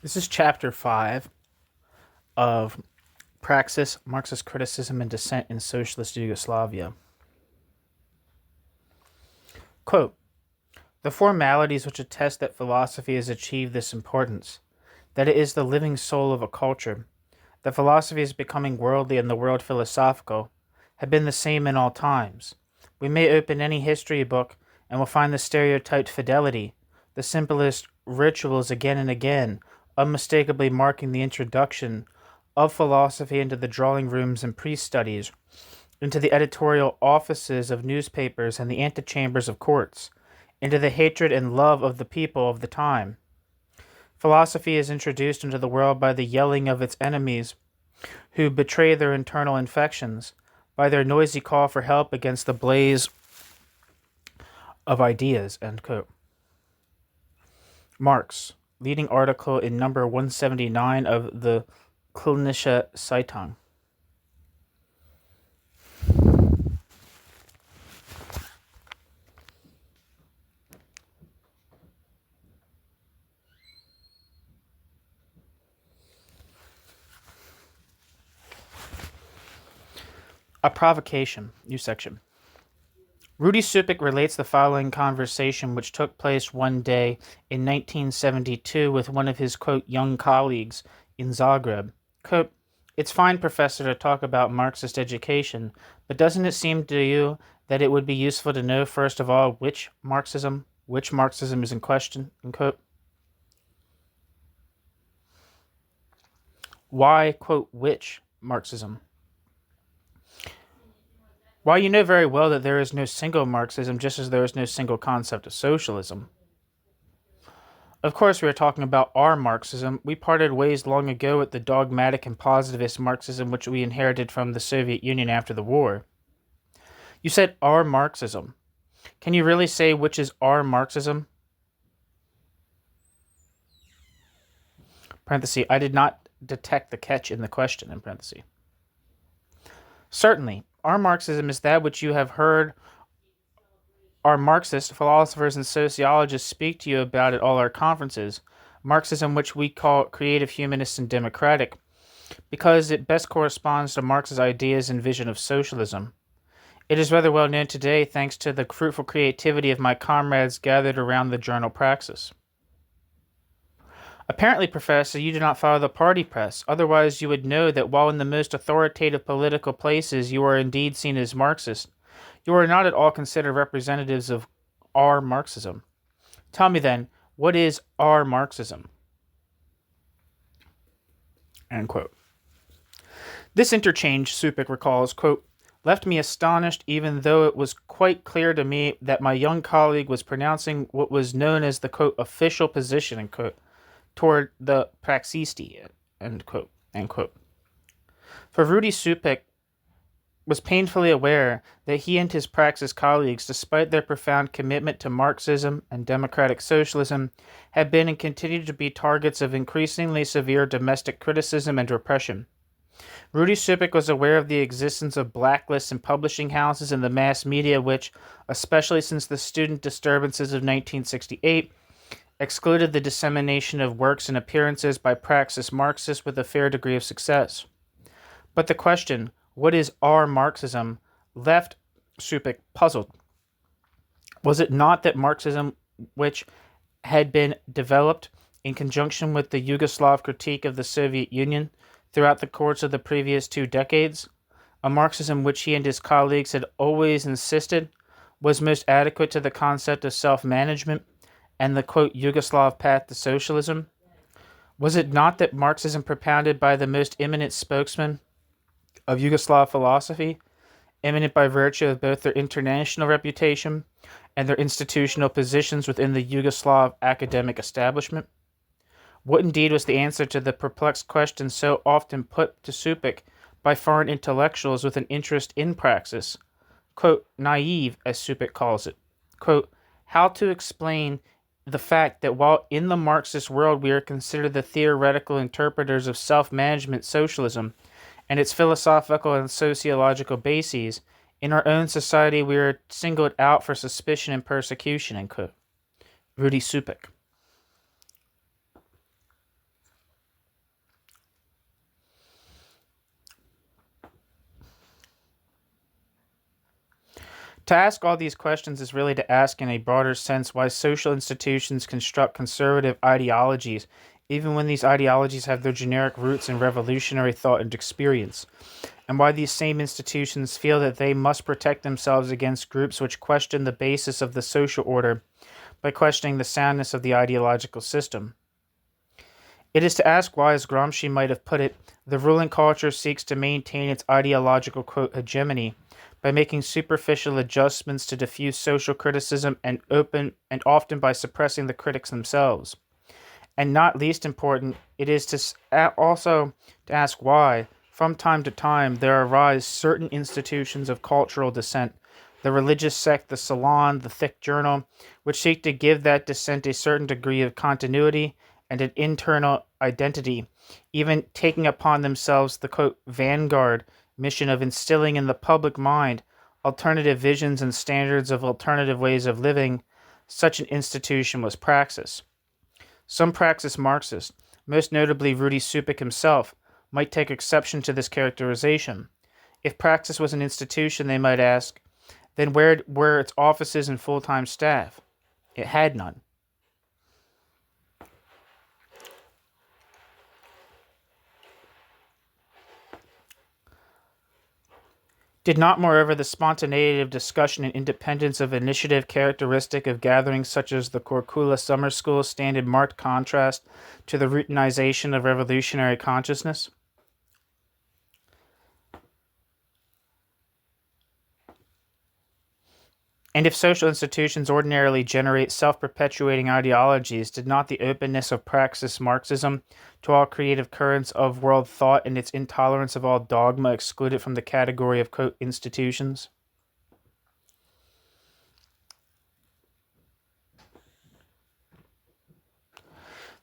This is chapter 5 of Praxis, Marxist Criticism and Dissent in Socialist Yugoslavia. Quote, "The formalities which attest that philosophy has achieved this importance, that it is the living soul of a culture, that philosophy is becoming worldly and the world philosophical, have been the same in all times. We may open any history book and will find the stereotyped fidelity, the simplest rituals again and again, unmistakably marking the introduction of philosophy into the drawing rooms and priest studies, into the editorial offices of newspapers and the antechambers of courts, into the hatred and love of the people of the time. Philosophy is introduced into the world by the yelling of its enemies, who betray their internal infections, by their noisy call for help against the blaze of ideas." End quote. Marx, leading article in number 179 of the Kölnische Zeitung. A provocation, new section. Rudy Supek relates the following conversation which took place one day in 1972 with one of his, quote, young colleagues in Zagreb. Quote, "It's fine, Professor, to talk about Marxist education, but doesn't it seem to you that it would be useful to know, first of all, which Marxism is in question?" End quote. Why, quote, which Marxism? While you know very well that there is no single Marxism, just as there is no single concept of socialism. Of course, we are talking about our Marxism. We parted ways long ago with the dogmatic and positivist Marxism which we inherited from the Soviet Union after the war. You said our Marxism. Can you really say which is our Marxism? Parenthesis, I did not detect the catch in the question, in parenthesis. Certainly, our Marxism is that which you have heard our Marxist philosophers and sociologists speak to you about at all our conferences, Marxism which we call creative, humanist, and democratic, because it best corresponds to Marx's ideas and vision of socialism. It is rather well known today thanks to the fruitful creativity of my comrades gathered around the journal Praxis. Apparently, Professor, you do not follow the party press. Otherwise, you would know that while in the most authoritative political places you are indeed seen as Marxist, you are not at all considered representatives of our Marxism. Tell me then, what is our Marxism? End quote. This interchange, Supek recalls, quote, left me astonished even though it was quite clear to me that my young colleague was pronouncing what was known as the, quote, official position, end quote, toward the Praxisti, end quote, end quote. For Rudy Supek was painfully aware that he and his Praxis colleagues, despite their profound commitment to Marxism and democratic socialism, had been and continued to be targets of increasingly severe domestic criticism and repression. Rudy Supek was aware of the existence of blacklists in publishing houses and the mass media which, especially since the student disturbances of 1968, excluded the dissemination of works and appearances by Praxis Marxists with a fair degree of success. But the question, what is our Marxism, left Supek puzzled. Was it not that Marxism, which had been developed in conjunction with the Yugoslav critique of the Soviet Union throughout the course of the previous 2 decades, a Marxism which he and his colleagues had always insisted was most adequate to the concept of self-management and the, quote, Yugoslav path to socialism? Was it not that Marxism propounded by the most eminent spokesman of Yugoslav philosophy, eminent by virtue of both their international reputation and their institutional positions within the Yugoslav academic establishment? What indeed was the answer to the perplexed question so often put to Supek by foreign intellectuals with an interest in praxis, quote, naive, as Supek calls it, quote, how to explain the fact that while in the Marxist world we are considered the theoretical interpreters of self-management socialism and its philosophical and sociological bases, in our own society we are singled out for suspicion and persecution, end quote. Rudy Supek. To ask all these questions is really to ask in a broader sense why social institutions construct conservative ideologies, even when these ideologies have their generic roots in revolutionary thought and experience, and why these same institutions feel that they must protect themselves against groups which question the basis of the social order by questioning the soundness of the ideological system. It is to ask why, as Gramsci might have put it, the ruling culture seeks to maintain its ideological, quote, hegemony by making superficial adjustments to diffuse social criticism and often by suppressing the critics themselves. And not least important, it is also to ask why, from time to time, there arise certain institutions of cultural dissent, the religious sect, the salon, the thick journal, which seek to give that dissent a certain degree of continuity and an internal identity, even taking upon themselves the, quote, vanguard mission of instilling in the public mind alternative visions and standards of alternative ways of living. Such an institution was Praxis. Some Praxis Marxists, most notably Rudy Supek himself, might take exception to this characterization. If Praxis was an institution, they might ask, then where were its offices and full-time staff? It had none. Did not, moreover, the spontaneity of discussion and independence of initiative characteristic of gatherings such as the Corcula Summer School stand in marked contrast to the routinization of revolutionary consciousness? And if social institutions ordinarily generate self-perpetuating ideologies, did not the openness of Praxis Marxism to all creative currents of world thought and its intolerance of all dogma exclude it from the category of, quote, institutions?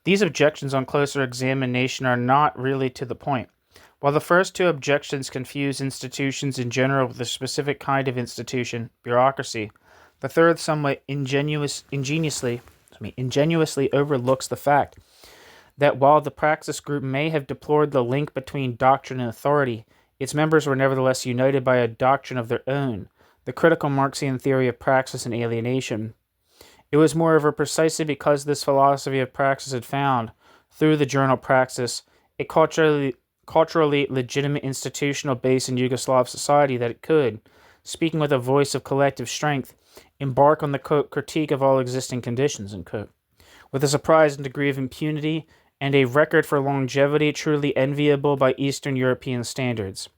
These objections on closer examination are not really to the point. While the first two objections confuse institutions in general with a specific kind of institution, bureaucracy, the third somewhat ingeniously overlooks the fact that while the Praxis group may have deplored the link between doctrine and authority, its members were nevertheless united by a doctrine of their own, the critical Marxian theory of praxis and alienation. It was moreover precisely because this philosophy of praxis had found, through the journal Praxis, a culturally legitimate institutional base in Yugoslav society that it could, speaking with a voice of collective strength, embark on the, quote, critique of all existing conditions, unquote, with a surprising degree of impunity and a record for longevity truly enviable by Eastern European standards.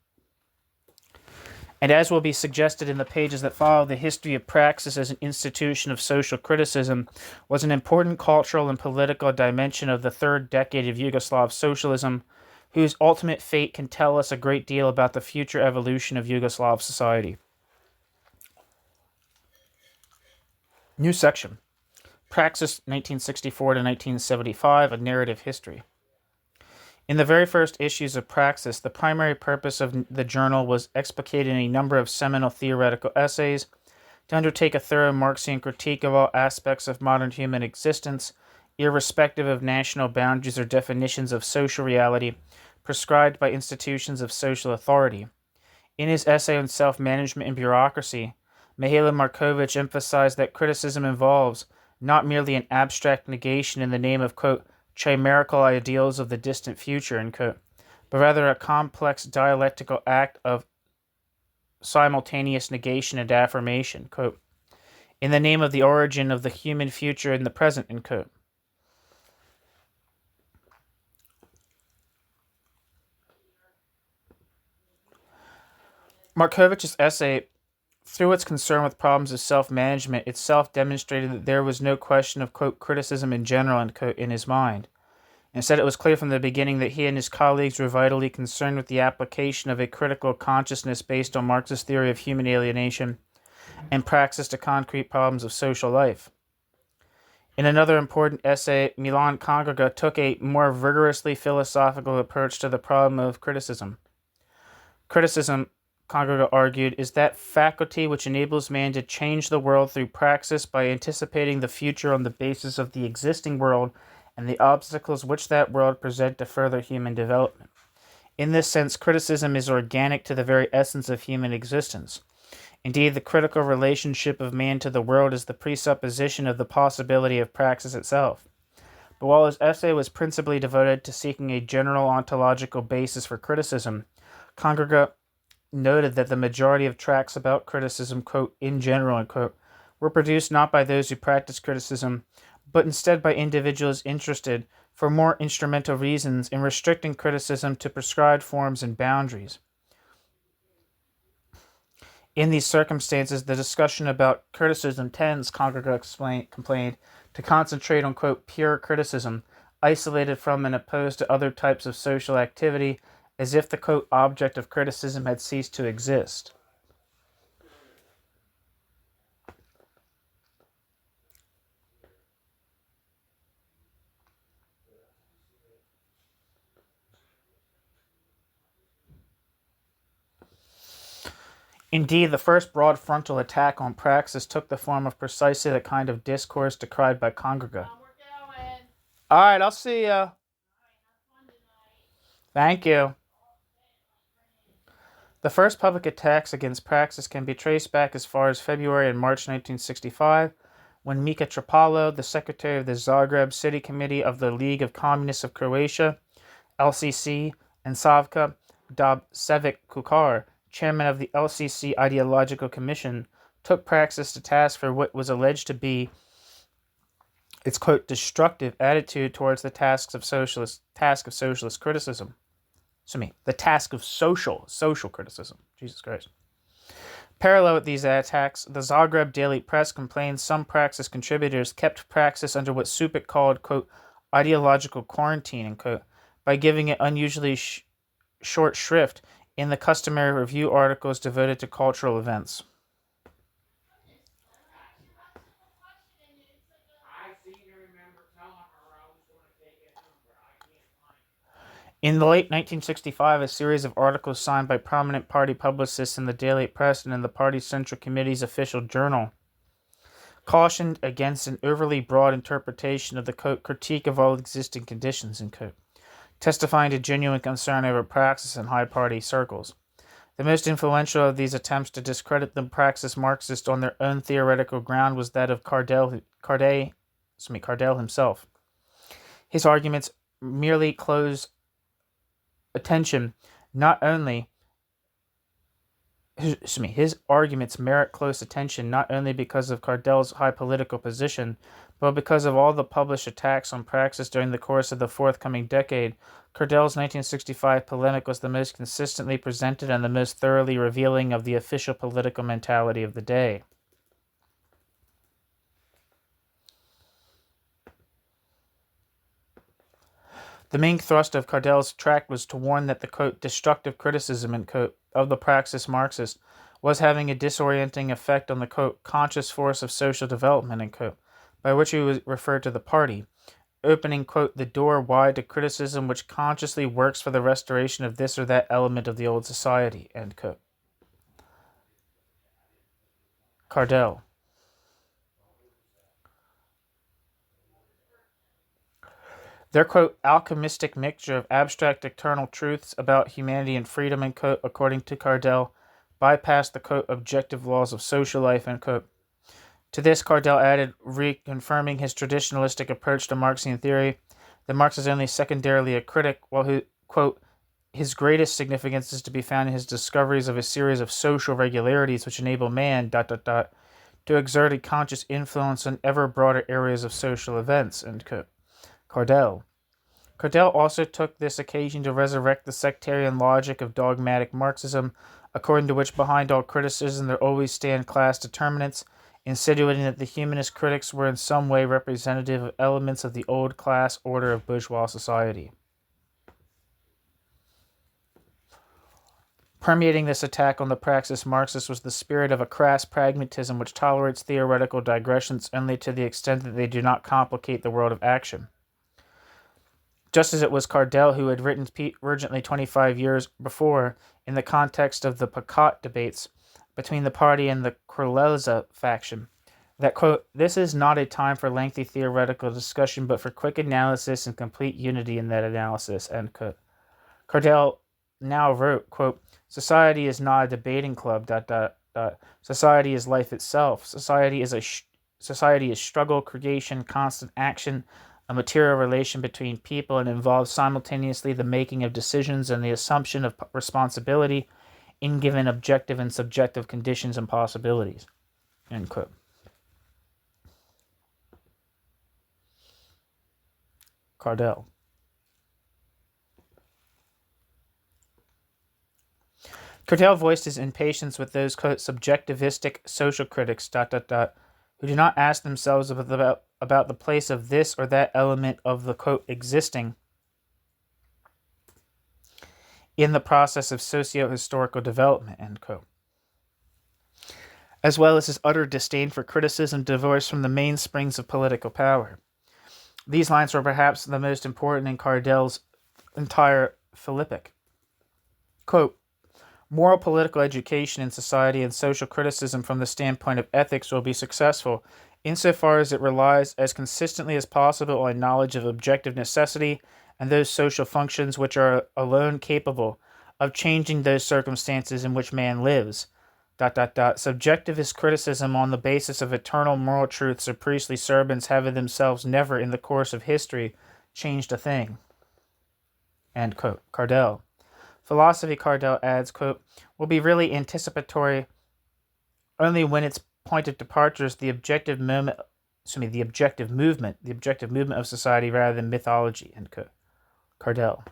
And as will be suggested in the pages that follow, the history of Praxis as an institution of social criticism was an important cultural and political dimension of the third decade of Yugoslav socialism, whose ultimate fate can tell us a great deal about the future evolution of Yugoslav society. New section. Praxis 1964 to 1975, a narrative history. In the very first issues of Praxis, the primary purpose of the journal was explicating a number of seminal theoretical essays to undertake a thorough Marxian critique of all aspects of modern human existence, irrespective of national boundaries or definitions of social reality prescribed by institutions of social authority. In his essay on self-management and bureaucracy, Mihailo Markovic emphasized that criticism involves not merely an abstract negation in the name of, quote, chimerical ideals of the distant future, unquote, but rather a complex dialectical act of simultaneous negation and affirmation, quote, in the name of the origin of the human future in the present, unquote. Markovic's essay, through its concern with problems of self-management, itself demonstrated that there was no question of, quote, criticism in general, unquote, in his mind. Instead, it was clear from the beginning that he and his colleagues were vitally concerned with the application of a critical consciousness based on Marxist theory of human alienation and praxis to concrete problems of social life. In another important essay, Milan Kundera took a more rigorously philosophical approach to the problem of criticism. Criticism, Kundera argued, is that faculty which enables man to change the world through praxis by anticipating the future on the basis of the existing world and the obstacles which that world present to further human development. In this sense, criticism is organic to the very essence of human existence. Indeed, the critical relationship of man to the world is the presupposition of the possibility of praxis itself. But while his essay was principally devoted to seeking a general ontological basis for criticism, Congrega noted that the majority of tracts about criticism, quote, in general, unquote, were produced not by those who practice criticism, but instead by individuals interested, for more instrumental reasons, in restricting criticism to prescribed forms and boundaries. In these circumstances, the discussion about criticism tends, Congrega complained, to concentrate on, quote, pure criticism, isolated from and opposed to other types of social activity, as if the, quote, object of criticism had ceased to exist. Indeed, the first broad frontal attack on praxis took the form of precisely the kind of discourse decried by Congrega. All right, I'll see ya. Thank you. The first public attacks against praxis can be traced back as far as February and March 1965, when Mika Trpalo, the secretary of the Zagreb City Committee of the League of Communists of Croatia, LCC, and Savka Dobsevic Kukar, chairman of the LCC Ideological Commission, took praxis to task for what was alleged to be its, quote, destructive attitude towards the task of socialist criticism. The task of social criticism. Jesus Christ. Parallel with these attacks, the Zagreb Daily Press complained some praxis contributors kept praxis under what Supik called, quote, ideological quarantine, unquote, by giving it unusually short shrift in the customary review articles devoted to cultural events. In the late 1965, a series of articles signed by prominent party publicists in the Daily Press and in the party's Central Committee's official journal cautioned against an overly broad interpretation of the, quote, critique of all existing conditions, unquote, testifying to genuine concern over praxis in high party circles. The most influential of these attempts to discredit the Praxis Marxist on their own theoretical ground was that of Cardell himself. His arguments merely close attention not only his arguments merit close attention not only because of Cardell's high political position, but because of all the published attacks on praxis during the course of the forthcoming decade. Cardell's 1965 polemic was the most consistently presented and the most thoroughly revealing of the official political mentality of the day. The main thrust of Cardell's tract was to warn that the, quote, destructive criticism, unquote, of the Praxis Marxist was having a disorienting effect on the, quote, conscious force of social development, unquote, by which he was referred to the party, opening, quote, the door wide to criticism which consciously works for the restoration of this or that element of the old society, end quote. Cardell. Their, quote, alchemistic mixture of abstract external truths about humanity and freedom, end quote, according to Cardell, bypassed the, quote, objective laws of social life, end quote. To this, Cardell added, reconfirming his traditionalistic approach to Marxian theory, that Marx is only secondarily a critic, while, quote, his greatest significance is to be found in his discoveries of a series of social regularities which enable man, to exert a conscious influence on ever broader areas of social events, end quote. Cardell also took this occasion to resurrect the sectarian logic of dogmatic Marxism, according to which behind all criticism there always stand class determinants, insinuating that the humanist critics were in some way representative of elements of the old class order of bourgeois society. Permeating this attack on the Praxis Marxist was the spirit of a crass pragmatism which tolerates theoretical digressions only to the extent that they do not complicate the world of action. Just as it was Cardell who had written urgently 25 years before, in the context of the Pakat debates between the party and the Krleza faction, that, quote, this is not a time for lengthy theoretical discussion, but for quick analysis and complete unity in that analysis, end quote. Cardell now wrote, quote, society is not a debating club, Society is life itself. Society is struggle, creation, constant action, a material relation between people, and involves simultaneously the making of decisions and the assumption of responsibility in given objective and subjective conditions and possibilities. End quote. Cardell. Cardell voiced his impatience with those, quote, subjectivistic social critics, who do not ask themselves about the place of this or that element of the, quote, existing in the process of socio-historical development, end quote. As well as his utter disdain for criticism divorced from the mainsprings of political power. These lines were perhaps the most important in Cardell's entire philippic. Quote, moral political education in society and social criticism from the standpoint of ethics will be successful insofar as it relies as consistently as possible on knowledge of objective necessity and those social functions which are alone capable of changing those circumstances in which man lives. Subjectivist criticism on the basis of eternal moral truths of priestly sermons have in themselves never in the course of history changed a thing. End quote. Cardell. Philosophy, Cardell adds, quote, will be really anticipatory only when its point of departure is the objective movement of society rather than mythology, end quote. Cardell.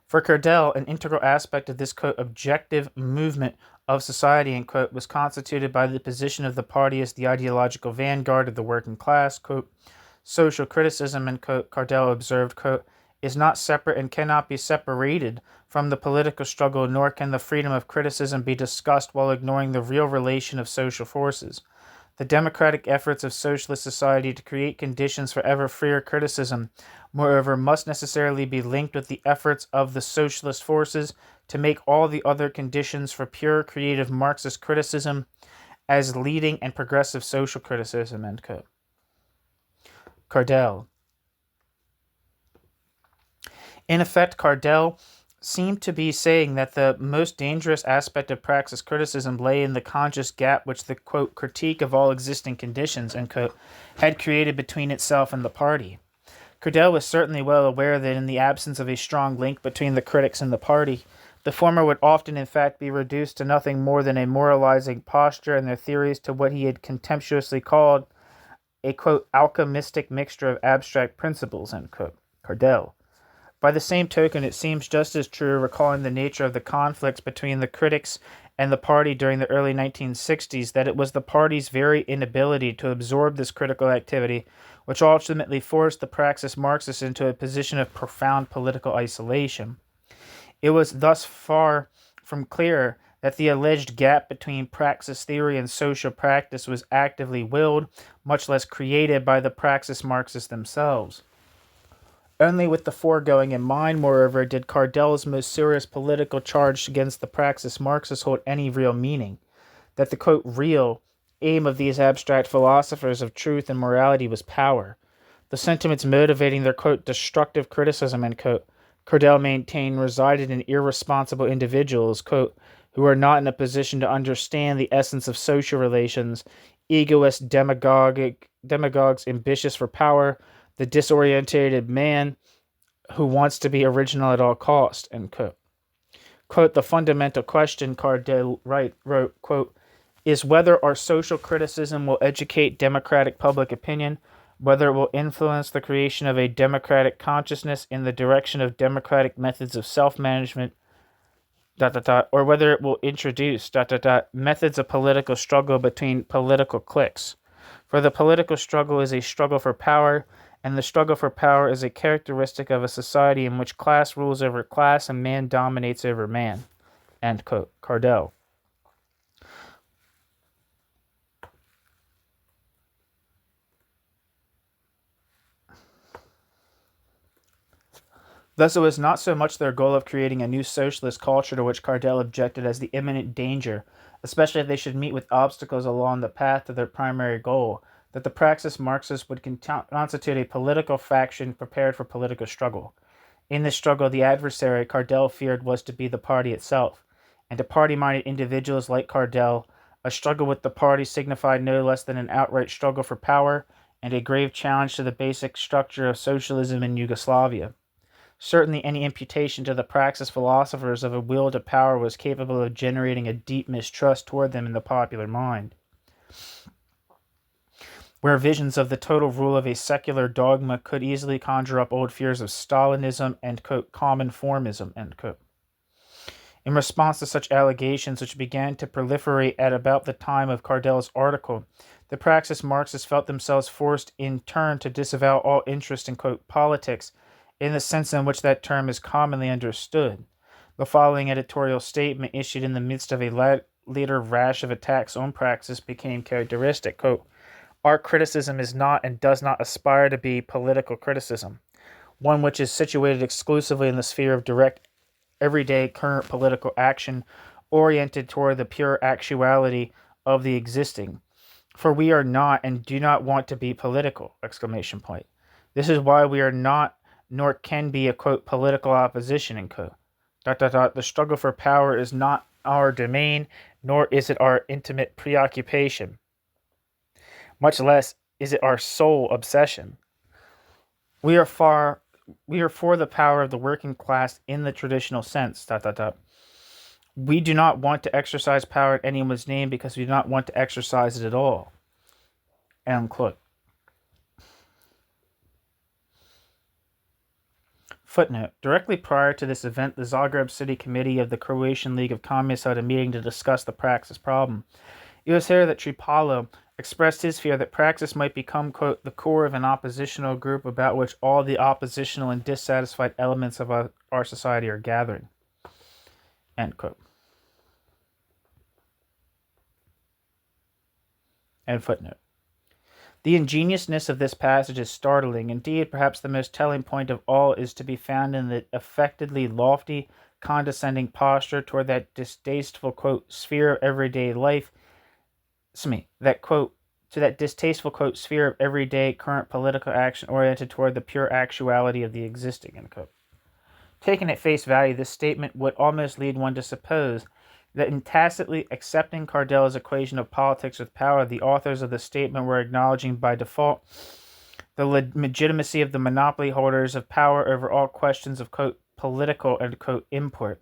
For Cardell, an integral aspect of this, quote, objective movement of society, end quote, was constituted by the position of the party as the ideological vanguard of the working class, quote, social criticism, end quote, Cardell observed, quote, is not separate and cannot be separated from the political struggle, nor can the freedom of criticism be discussed while ignoring the real relation of social forces. The democratic efforts of socialist society to create conditions for ever freer criticism, moreover, must necessarily be linked with the efforts of the socialist forces to make all the other conditions for pure creative Marxist criticism as leading and progressive social criticism, end quote. Cardell. In effect, Cardell seemed to be saying that the most dangerous aspect of praxis criticism lay in the conscious gap which the, quote, critique of all existing conditions, end quote, had created between itself and the party. Cardell was certainly well aware that in the absence of a strong link between the critics and the party, the former would often in fact be reduced to nothing more than a moralizing posture and their theories to what he had contemptuously called a, quote, alchemistic mixture of abstract principles, end quote. Cardell. By the same token, it seems just as true, recalling the nature of the conflicts between the critics and the party during the early 1960s, that it was the party's very inability to absorb this critical activity which ultimately forced the Praxis Marxists into a position of profound political isolation. It was thus far from clear that the alleged gap between praxis theory and social practice was actively willed, much less created by the Praxis Marxists themselves. Only with the foregoing in mind, moreover, did Cardell's most serious political charge against the Praxis Marxists hold any real meaning. That the, quote, real aim of these abstract philosophers of truth and morality was power. The sentiments motivating their, quote, destructive criticism, end quote, Cardell maintained resided in irresponsible individuals, quote, who are not in a position to understand the essence of social relations, egoist demagogues ambitious for power, the disorientated man who wants to be original at all cost, end quote. Quote, the fundamental question, Cardell wrote, quote, is whether our social criticism will educate democratic public opinion, whether it will influence the creation of a democratic consciousness in the direction of democratic methods of self-management, or whether it will introduce, methods of political struggle between political cliques. For the political struggle is a struggle for power, and the struggle for power is a characteristic of a society in which class rules over class and man dominates over man. End quote. Cardell. Thus, it was not so much their goal of creating a new socialist culture to which Cardell objected as the imminent danger, especially if they should meet with obstacles along the path to their primary goal, that the Praxis Marxists would constitute a political faction prepared for political struggle. In this struggle, the adversary Cardell feared was to be the party itself, and to party-minded individuals like Cardell, a struggle with the party signified no less than an outright struggle for power and a grave challenge to the basic structure of socialism in Yugoslavia. Certainly, any imputation to the Praxis philosophers of a will to power was capable of generating a deep mistrust toward them in the popular mind, where visions of the total rule of a secular dogma could easily conjure up old fears of Stalinism and, quote, common formism, end quote. In response to such allegations, which began to proliferate at about the time of Cardell's article, the Praxis Marxists felt themselves forced in turn to disavow all interest in, quote, politics, in the sense in which that term is commonly understood. The following editorial statement, issued in the midst of a later rash of attacks on Praxis, became characteristic. Quote, our criticism is not and does not aspire to be political criticism, one which is situated exclusively in the sphere of direct, everyday, current political action, oriented toward the pure actuality of the existing. For we are not and do not want to be political! Exclamation point. This is why we are not, nor can be a, quote, political opposition, end quote. ... The struggle for power is not our domain, nor is it our intimate preoccupation. Much less is it our sole obsession. We are for the power of the working class in the traditional sense. ... We do not want to exercise power in anyone's name because we do not want to exercise it at all. End quote. Footnote. Directly prior to this event, the Zagreb City Committee of the Croatian League of Communists held a meeting to discuss the Praxis problem. It was here that Tripalo expressed his fear that Praxis might become, quote, the core of an oppositional group about which all the oppositional and dissatisfied elements of our society are gathering. End quote. End footnote. The ingenuousness of this passage is startling. Indeed, perhaps the most telling point of all is to be found in the affectedly lofty, condescending posture toward that distasteful, quote, sphere of everyday life, that, quote, to that distasteful, quote, sphere of everyday current political action oriented toward the pure actuality of the existing, end quote. Taken at face value, this statement would almost lead one to suppose that in tacitly accepting Cardell's equation of politics with power, the authors of the statement were acknowledging by default the legitimacy of the monopoly holders of power over all questions of, quote, political and, quote, import.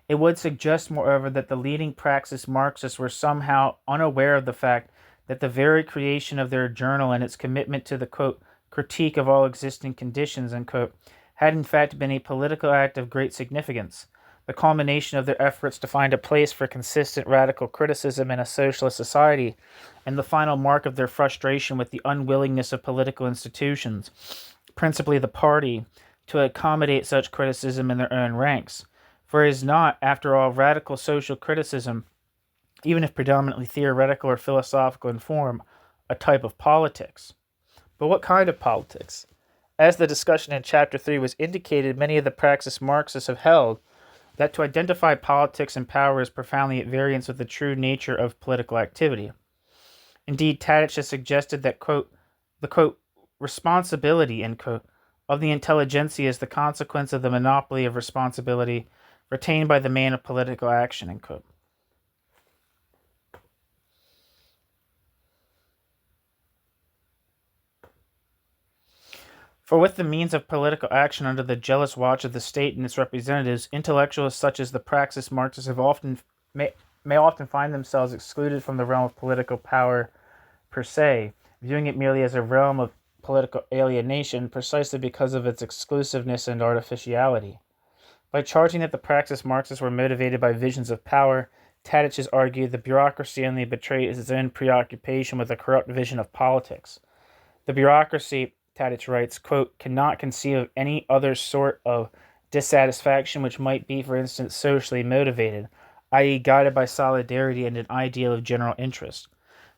It would suggest, moreover, that the leading Praxis Marxists were somehow unaware of the fact that the very creation of their journal and its commitment to the, quote, critique of all existing conditions, end quote, had in fact been a political act of great significance, the culmination of their efforts to find a place for consistent radical criticism in a socialist society, and the final mark of their frustration with the unwillingness of political institutions, principally the party, to accommodate such criticism in their own ranks. For it is not, after all, radical social criticism, even if predominantly theoretical or philosophical in form, a type of politics. But what kind of politics? As the discussion in Chapter 3 was indicated, many of the Praxis Marxists have held that to identify politics and power is profoundly at variance with the true nature of political activity. Indeed, Tadic has suggested that, quote, the, quote, responsibility, end quote, of the intelligentsia is the consequence of the monopoly of responsibility retained by the man of political action, end quote. For with the means of political action under the jealous watch of the state and its representatives, intellectuals such as the Praxis Marxists may often find themselves excluded from the realm of political power per se, viewing it merely as a realm of political alienation precisely because of its exclusiveness and artificiality. By charging that the Praxis Marxists were motivated by visions of power, Tadic has argued the bureaucracy only betrays its own preoccupation with a corrupt vision of politics. The bureaucracy, Tadic writes, quote, cannot conceive of any other sort of dissatisfaction which might be, for instance, socially motivated, i.e. guided by solidarity and an ideal of general interest.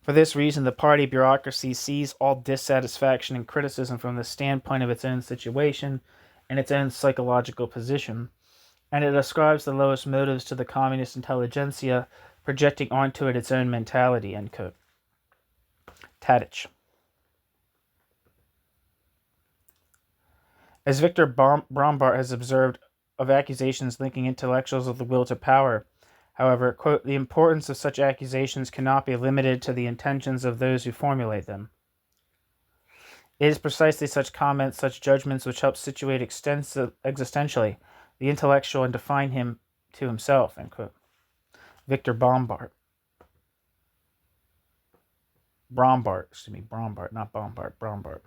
For this reason, the party bureaucracy sees all dissatisfaction and criticism from the standpoint of its own situation and its own psychological position, and it ascribes the lowest motives to the communist intelligentsia, projecting onto it its own mentality, end quote. Tadic. As Victor Brombart has observed of accusations linking intellectuals with the will to power, however, quote, the importance of such accusations cannot be limited to the intentions of those who formulate them. It is precisely such comments, such judgments, which help situate existentially the intellectual and define him to himself, end quote. Victor Brombart, not Bombart, Brombart.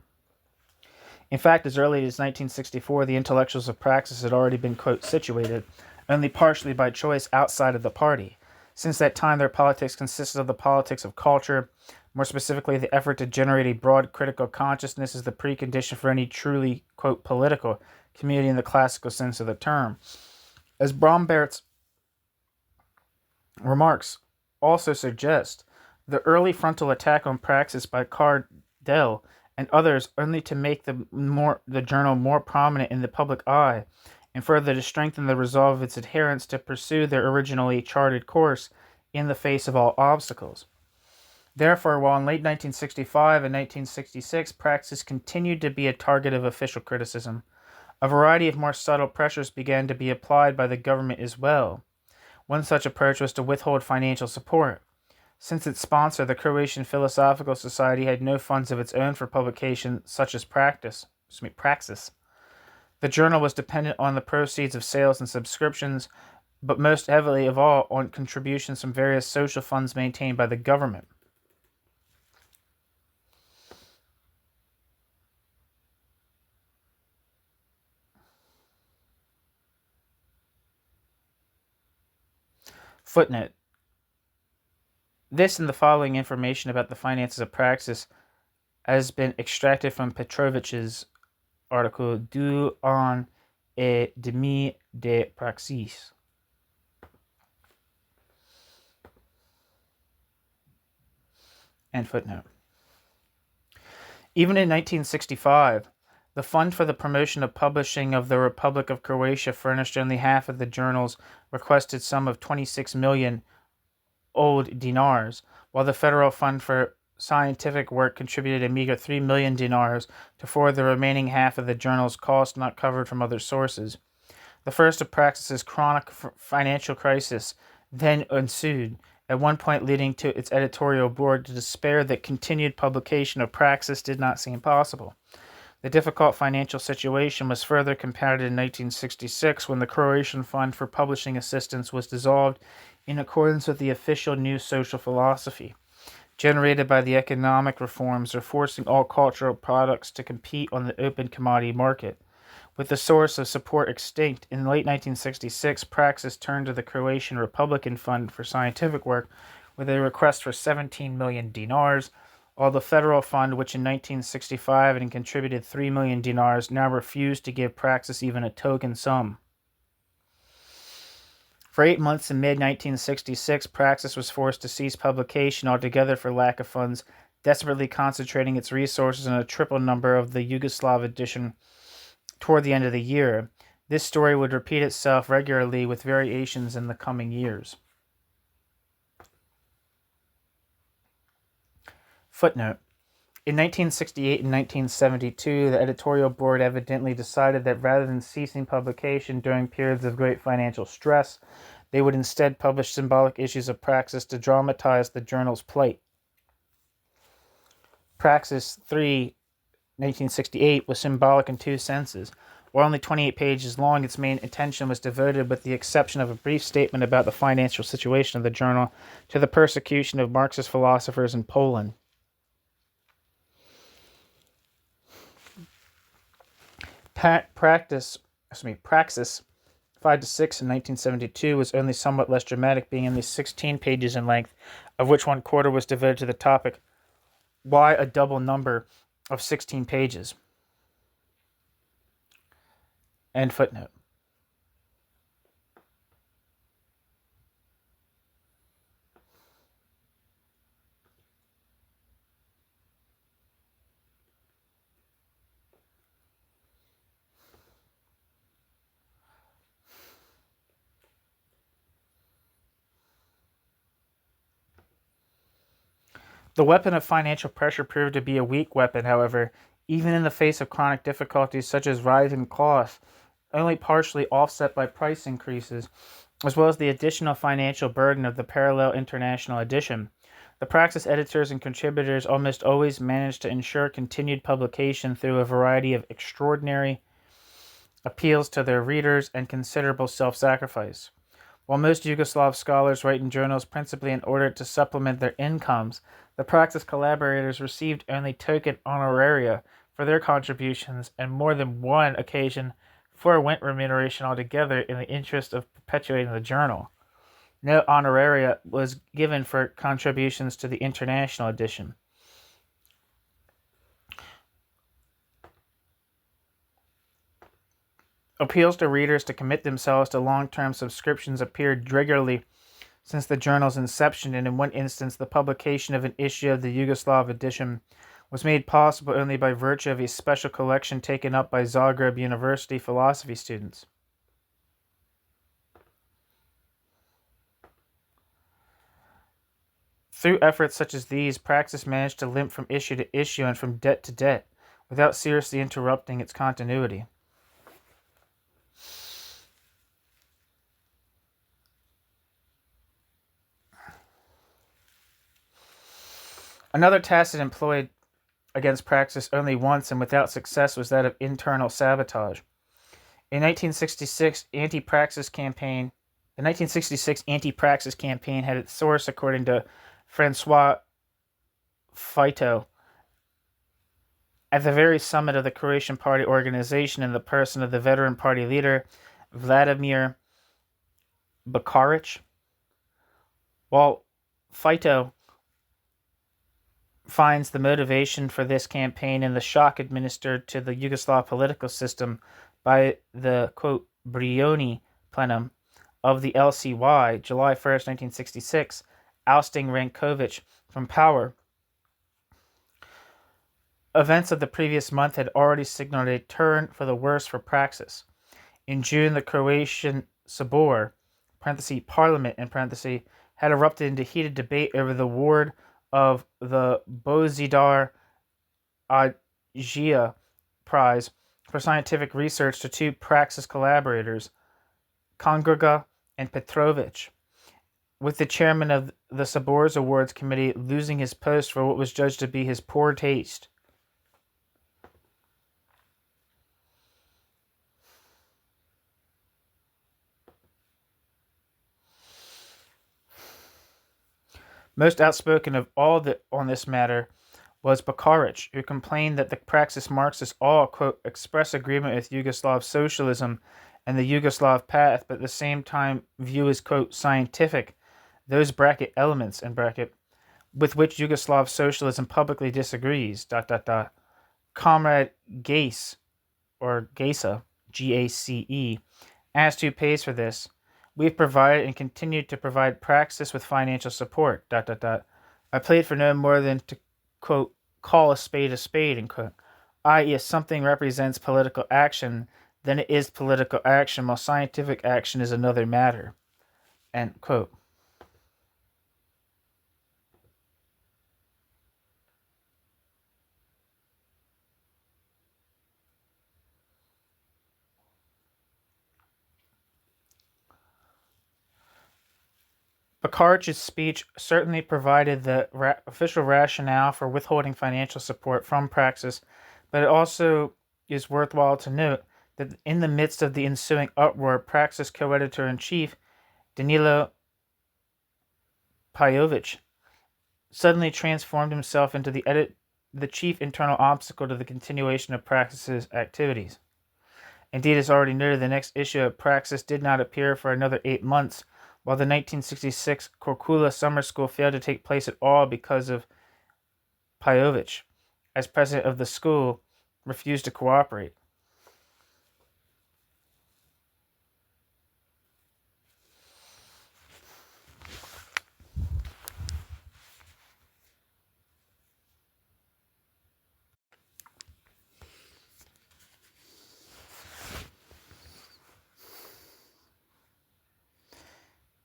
In fact, as early as 1964, the intellectuals of Praxis had already been, quote, situated, only partially by choice, outside of the party. Since that time, their politics consisted of the politics of culture. More specifically, the effort to generate a broad critical consciousness is the precondition for any truly, quote, political community in the classical sense of the term. As Brombart's remarks also suggest, the early frontal attack on Praxis by Cardell and others only to make the journal more prominent in the public eye, and further to strengthen the resolve of its adherents to pursue their originally charted course in the face of all obstacles. Therefore, while in late 1965 and 1966 Praxis continued to be a target of official criticism, a variety of more subtle pressures began to be applied by the government as well. One such approach was to withhold financial support. Since its sponsor, the Croatian Philosophical Society, had no funds of its own for publication such as Praxis, the journal was dependent on the proceeds of sales and subscriptions, but most heavily of all on contributions from various social funds maintained by the government. Footnote. This and the following information about the finances of Praxis has been extracted from Petrovich's article Du an et demi de Praxis. End footnote. Even in 1965, the Fund for the Promotion of Publishing of the Republic of Croatia furnished only half of the journal's requested sum of 26 million old dinars, while the Federal Fund for Scientific Work contributed a meager 3 million dinars to forward the remaining half of the journal's cost not covered from other sources. The first of Praxis's chronic financial crisis then ensued, at one point leading to its editorial board to despair that continued publication of Praxis did not seem possible. The difficult financial situation was further compounded in 1966 when the Croatian Fund for Publishing Assistance was dissolved in accordance with the official new social philosophy, generated by the economic reforms of forcing all cultural products to compete on the open commodity market. With the source of support extinct, in late 1966, Praxis turned to the Croatian Republican Fund for Scientific Work with a request for 17 million dinars, while the federal fund, which in 1965 had contributed 3 million dinars, now refused to give Praxis even a token sum. For 8 months in mid-1966, Praxis was forced to cease publication altogether for lack of funds, desperately concentrating its resources on a triple number of the Yugoslav edition toward the end of the year. This story would repeat itself regularly with variations in the coming years. Footnote. In 1968 and 1972, the editorial board evidently decided that rather than ceasing publication during periods of great financial stress, they would instead publish symbolic issues of Praxis to dramatize the journal's plight. Praxis 3, 1968, was symbolic in two senses. While only 28 pages long, its main attention was devoted, with the exception of a brief statement about the financial situation of the journal, to the persecution of Marxist philosophers in Poland. Praxis 5 to 6 in 1972 was only somewhat less dramatic, being only 16 pages in length, of which 1/4 was devoted to the topic, why a double number of 16 pages. End footnote. The weapon of financial pressure proved to be a weak weapon, however, even in the face of chronic difficulties such as rising costs, only partially offset by price increases, as well as the additional financial burden of the parallel international edition. The Praxis editors and contributors almost always managed to ensure continued publication through a variety of extraordinary appeals to their readers and considerable self-sacrifice. While most Yugoslav scholars write in journals principally in order to supplement their incomes, the Praxis collaborators received only token honoraria for their contributions and more than one occasion forwent remuneration altogether in the interest of perpetuating the journal. No honoraria was given for contributions to the international edition. Appeals to readers to commit themselves to long-term subscriptions appeared regularly since the journal's inception, and in one instance the publication of an issue of the Yugoslav edition was made possible only by virtue of a special collection taken up by Zagreb University philosophy students. Through efforts such as these, Praxis managed to limp from issue to issue and from debt to debt, without seriously interrupting its continuity. Another tacit employed against Praxis only once and without success was that of internal sabotage. In 1966, the 1966 anti-Praxis campaign had its source, according to Francois Tito, at the very summit of the Croatian Party organization in the person of the veteran party leader, Vladimir Bakaric. While Tito finds the motivation for this campaign in the shock administered to the Yugoslav political system by the, quote, Brioni plenum of the LCY, July 1st, 1966, ousting Rankovic from power. Events of the previous month had already signaled a turn for the worse for Praxis. In June, the Croatian Sabor, Parliament, had erupted into heated debate over the award of the Bozidar Agia Prize for scientific research to two Praxis collaborators, Kongrga and Petrovic, with the chairman of the Sabor's Awards Committee losing his post for what was judged to be his poor taste. Most outspoken of all on this matter was Bakaric, who complained that the Praxis Marxists all, quote, express agreement with Yugoslav socialism and the Yugoslav path, but at the same time view as, quote, scientific those elements, with which Yugoslav socialism publicly disagrees, Comrade Gace, or Gace, G-A-C-E, asked who pays for this. We've provided and continued to provide Praxis with financial support, I played for no more than to, quote, call a spade, end quote, i.e. if something represents political action, then it is political action, while scientific action is another matter, end quote. Bakaric's speech certainly provided the official rationale for withholding financial support from Praxis, but it also is worthwhile to note that in the midst of the ensuing uproar, Praxis co-editor-in-chief Danilo Pajovic suddenly transformed himself into the chief internal obstacle to the continuation of Praxis's activities. Indeed, as already noted, the next issue of Praxis did not appear for another 8 months, while the 1966 Korčula Summer School failed to take place at all because of Pajovic, as president of the school, refused to cooperate.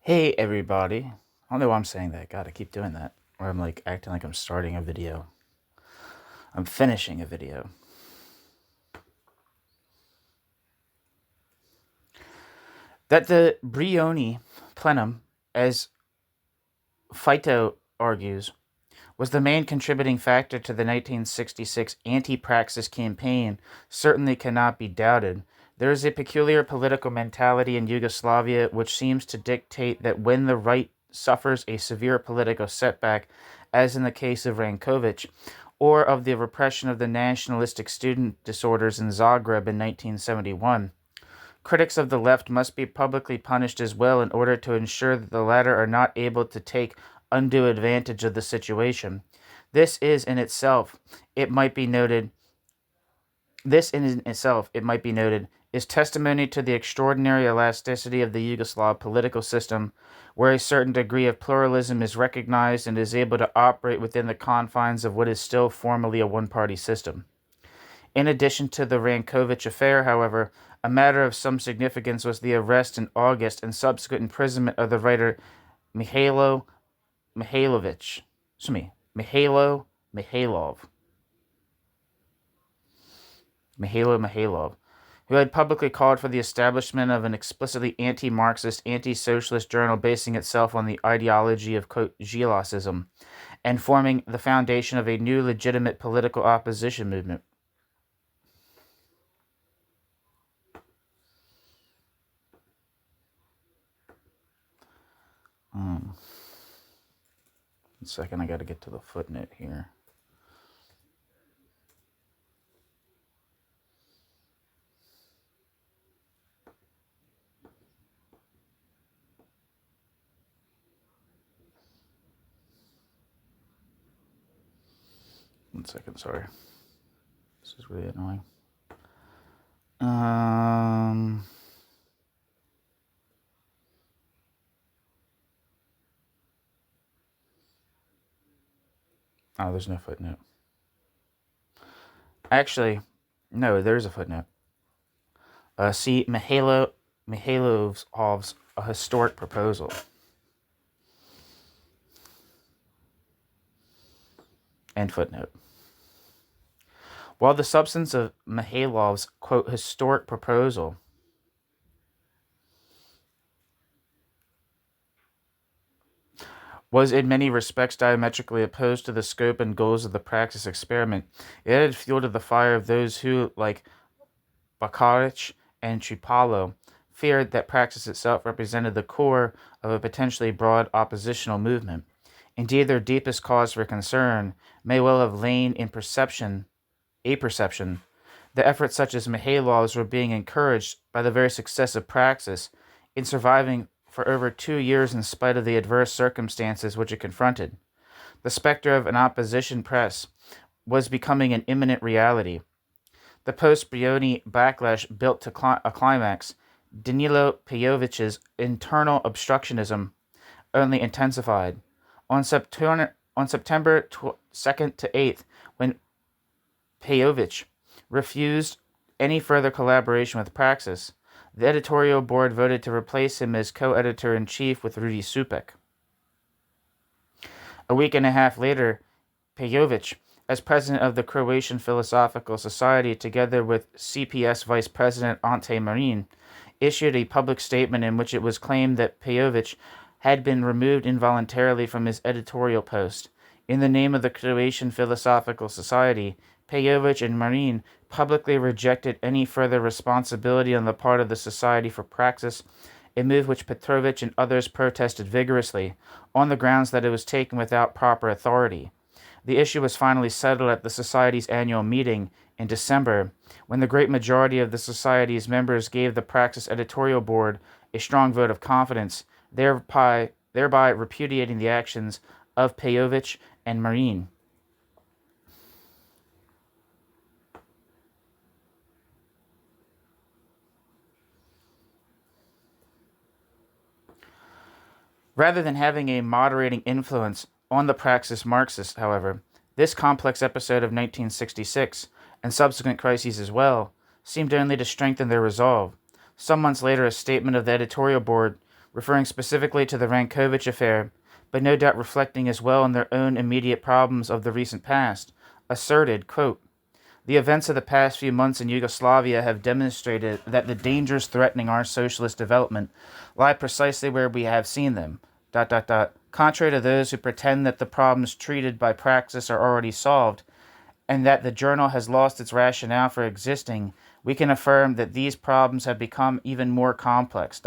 Hey everybody. I don't know why I'm saying that. Gotta keep doing that. Or I'm like acting like I'm starting a video. I'm finishing a video. That the Brioni plenum, as Tito argues, was the main contributing factor to the 1966 anti-Praxis campaign certainly cannot be doubted. There is a peculiar political mentality in Yugoslavia which seems to dictate that when the right suffers a severe political setback, as in the case of Rankovic, or of the repression of the nationalistic student disorders in Zagreb in 1971, critics of the left must be publicly punished as well in order to ensure that the latter are not able to take undue advantage of the situation. This in itself, it might be noted, is testimony to the extraordinary elasticity of the Yugoslav political system, where a certain degree of pluralism is recognized and is able to operate within the confines of what is still formally a one-party system. In addition to the Rankovic affair, however, a matter of some significance was the arrest in August and subsequent imprisonment of the writer Mihailo Mihailov, who had publicly called for the establishment of an explicitly anti-Marxist, anti-socialist journal basing itself on the ideology of, quote, Gilasism, and forming the foundation of a new legitimate political opposition movement. One second, I got to get to the footnote here. One second, sorry. This is really annoying. Oh, there's no footnote. Actually, no, there's a footnote. See Mihailov's A Historic Proposal. End footnote. While the substance of Mihailov's, quote, historic proposal was in many respects diametrically opposed to the scope and goals of the Praxis experiment, it added fuel to the fire of those who, like Bakaric and Tripalo, feared that Praxis itself represented the core of a potentially broad oppositional movement. Indeed, their deepest cause for concern may well have lain in perception that efforts such as Mihailov's were being encouraged by the very success of Praxis in surviving for over 2 years in spite of the adverse circumstances which it confronted. The specter of an opposition press was becoming an imminent reality. The post-Brioni backlash built to a climax. Danilo Pejovic's internal obstructionism only intensified. On September 2nd to 8th, when Pejovic refused any further collaboration with Praxis, the editorial board voted to replace him as co-editor-in-chief with Rudi Supek. A week and a half later, Pejovic, as president of the Croatian Philosophical Society, together with CPS vice president Ante Marin, issued a public statement in which it was claimed that Pejovic had been removed involuntarily from his editorial post. In the name of the Croatian Philosophical Society, Pejovic and Marin publicly rejected any further responsibility on the part of the Society for Praxis, a move which Petrovic and others protested vigorously, on the grounds that it was taken without proper authority. The issue was finally settled at the Society's annual meeting in December, when the great majority of the Society's members gave the Praxis editorial board a strong vote of confidence, thereby repudiating the actions of Pejovic and Marin. Rather than having a moderating influence on the Praxis Marxists, however, this complex episode of 1966, and subsequent crises as well, seemed only to strengthen their resolve. Some months later, a statement of the editorial board, referring specifically to the Rankovic affair, but no doubt reflecting as well on their own immediate problems of the recent past, asserted, quote, The events of the past few months in Yugoslavia have demonstrated that the dangers threatening our socialist development lie precisely where we have seen them. ... Contrary to those who pretend that the problems treated by Praxis are already solved, and that the journal has lost its rationale for existing, we can affirm that these problems have become even more complex. ...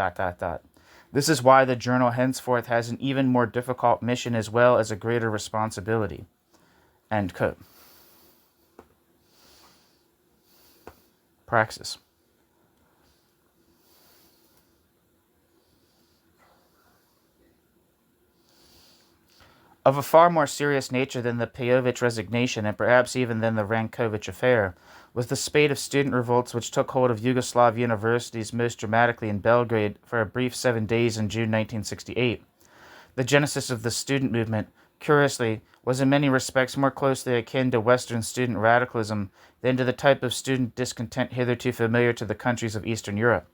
This is why the journal henceforth has an even more difficult mission as well as a greater responsibility. End quote. Praxis. Of a far more serious nature than the Pejovic resignation, and perhaps even than the Rankovic affair, was the spate of student revolts which took hold of Yugoslav universities most dramatically in Belgrade for a brief 7 days in June 1968. The genesis of the student movement, curiously, was in many respects more closely akin to Western student radicalism than to the type of student discontent hitherto familiar to the countries of Eastern Europe.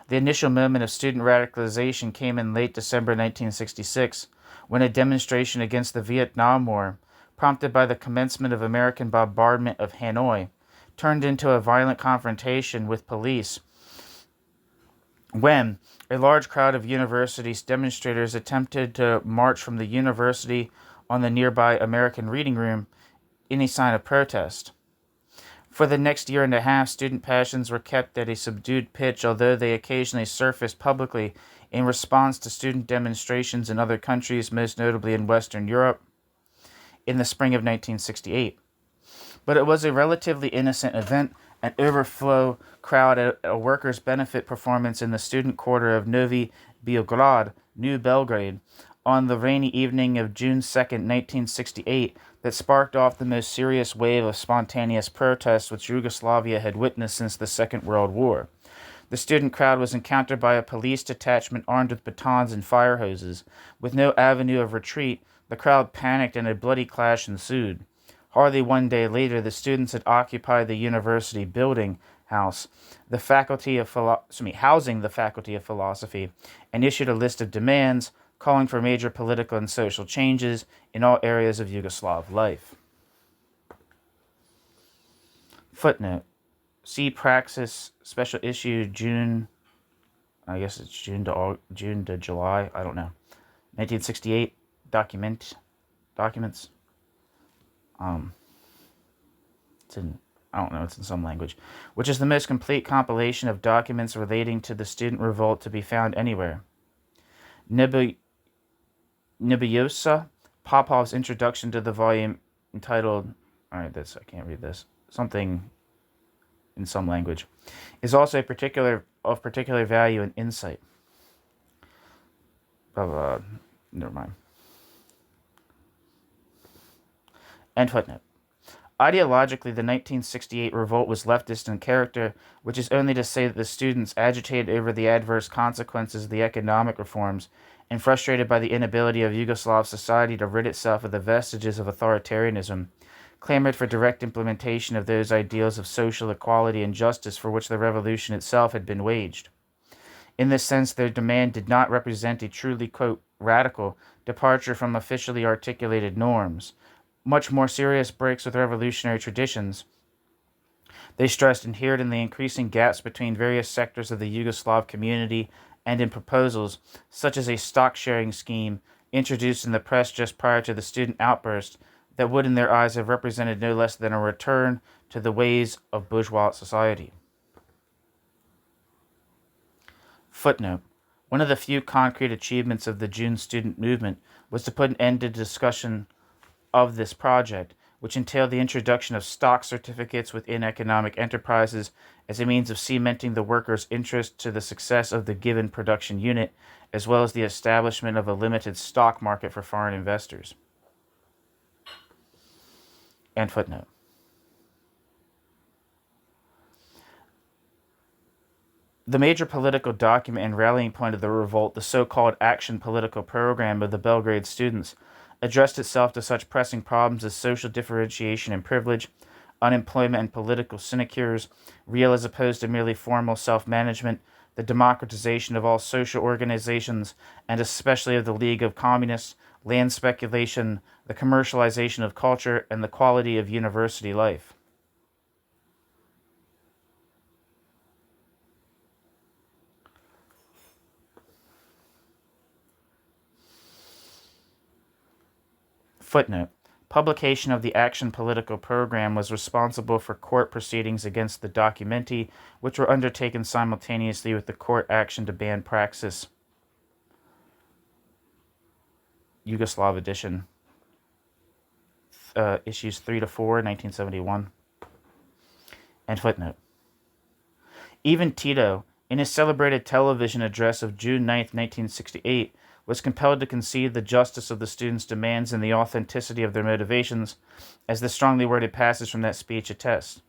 The initial moment of student radicalization came in late December 1966, when a demonstration against the Vietnam War, prompted by the commencement of American bombardment of Hanoi, turned into a violent confrontation with police when a large crowd of university demonstrators attempted to march from the university on the nearby American Reading Room in a sign of protest. For the next year and a half, student passions were kept at a subdued pitch, although they occasionally surfaced publicly in response to student demonstrations in other countries, most notably in Western Europe, in the spring of 1968. But it was a relatively innocent event, an overflow crowd at a workers' benefit performance in the student quarter of Novi Beograd, New Belgrade, on the rainy evening of June 2nd, 1968, that sparked off the most serious wave of spontaneous protests which Yugoslavia had witnessed since the Second World War. The student crowd was encountered by a police detachment armed with batons and fire hoses. With no avenue of retreat, the crowd panicked and a bloody clash ensued. Hardly 1 day later, the students had occupied the university building house, housing the Faculty of Philosophy, and issued a list of demands calling for major political and social changes in all areas of Yugoslav life. Footnote. See Praxis, special issue, June, I guess it's June to July, I don't know, 1968, documents. It's in, I don't know, it's in some language, which is the most complete compilation of documents relating to the student revolt to be found anywhere. Nebuliosa, Popov's introduction to the volume entitled, I can't read this, something in some language, is also of particular value and insight. Never mind. End footnote. Ideologically, the 1968 revolt was leftist in character, which is only to say that the students, agitated over the adverse consequences of the economic reforms and frustrated by the inability of Yugoslav society to rid itself of the vestiges of authoritarianism, clamored for direct implementation of those ideals of social equality and justice for which the revolution itself had been waged. In this sense, their demand did not represent a truly, quote, radical departure from officially articulated norms, much more serious breaks with revolutionary traditions. They stressed inherent in the increasing gaps between various sectors of the Yugoslav community and in proposals, such as a stock-sharing scheme introduced in the press just prior to the student outburst, that would in their eyes have represented no less than a return to the ways of bourgeois society. Footnote. One of the few concrete achievements of the June student movement was to put an end to discussion of this project, which entailed the introduction of stock certificates within economic enterprises as a means of cementing the workers' interest to the success of the given production unit, as well as the establishment of a limited stock market for foreign investors. End footnote. The major political document and rallying point of the revolt, the so-called Action Political Program of the Belgrade students, addressed itself to such pressing problems as social differentiation and privilege, unemployment and political sinecures, real as opposed to merely formal self-management, the democratization of all social organizations, and especially of the League of Communists, land speculation, the commercialization of culture, and the quality of university life. Footnote. Publication of the Action Political Program was responsible for court proceedings against the documenti, which were undertaken simultaneously with the court action to ban Praxis Yugoslav edition, issues 3 to 4, 1971. And footnote. Even Tito, in his celebrated television address of June 9, 1968, was compelled to concede the justice of the students' demands and the authenticity of their motivations, as the strongly worded passage from that speech attests.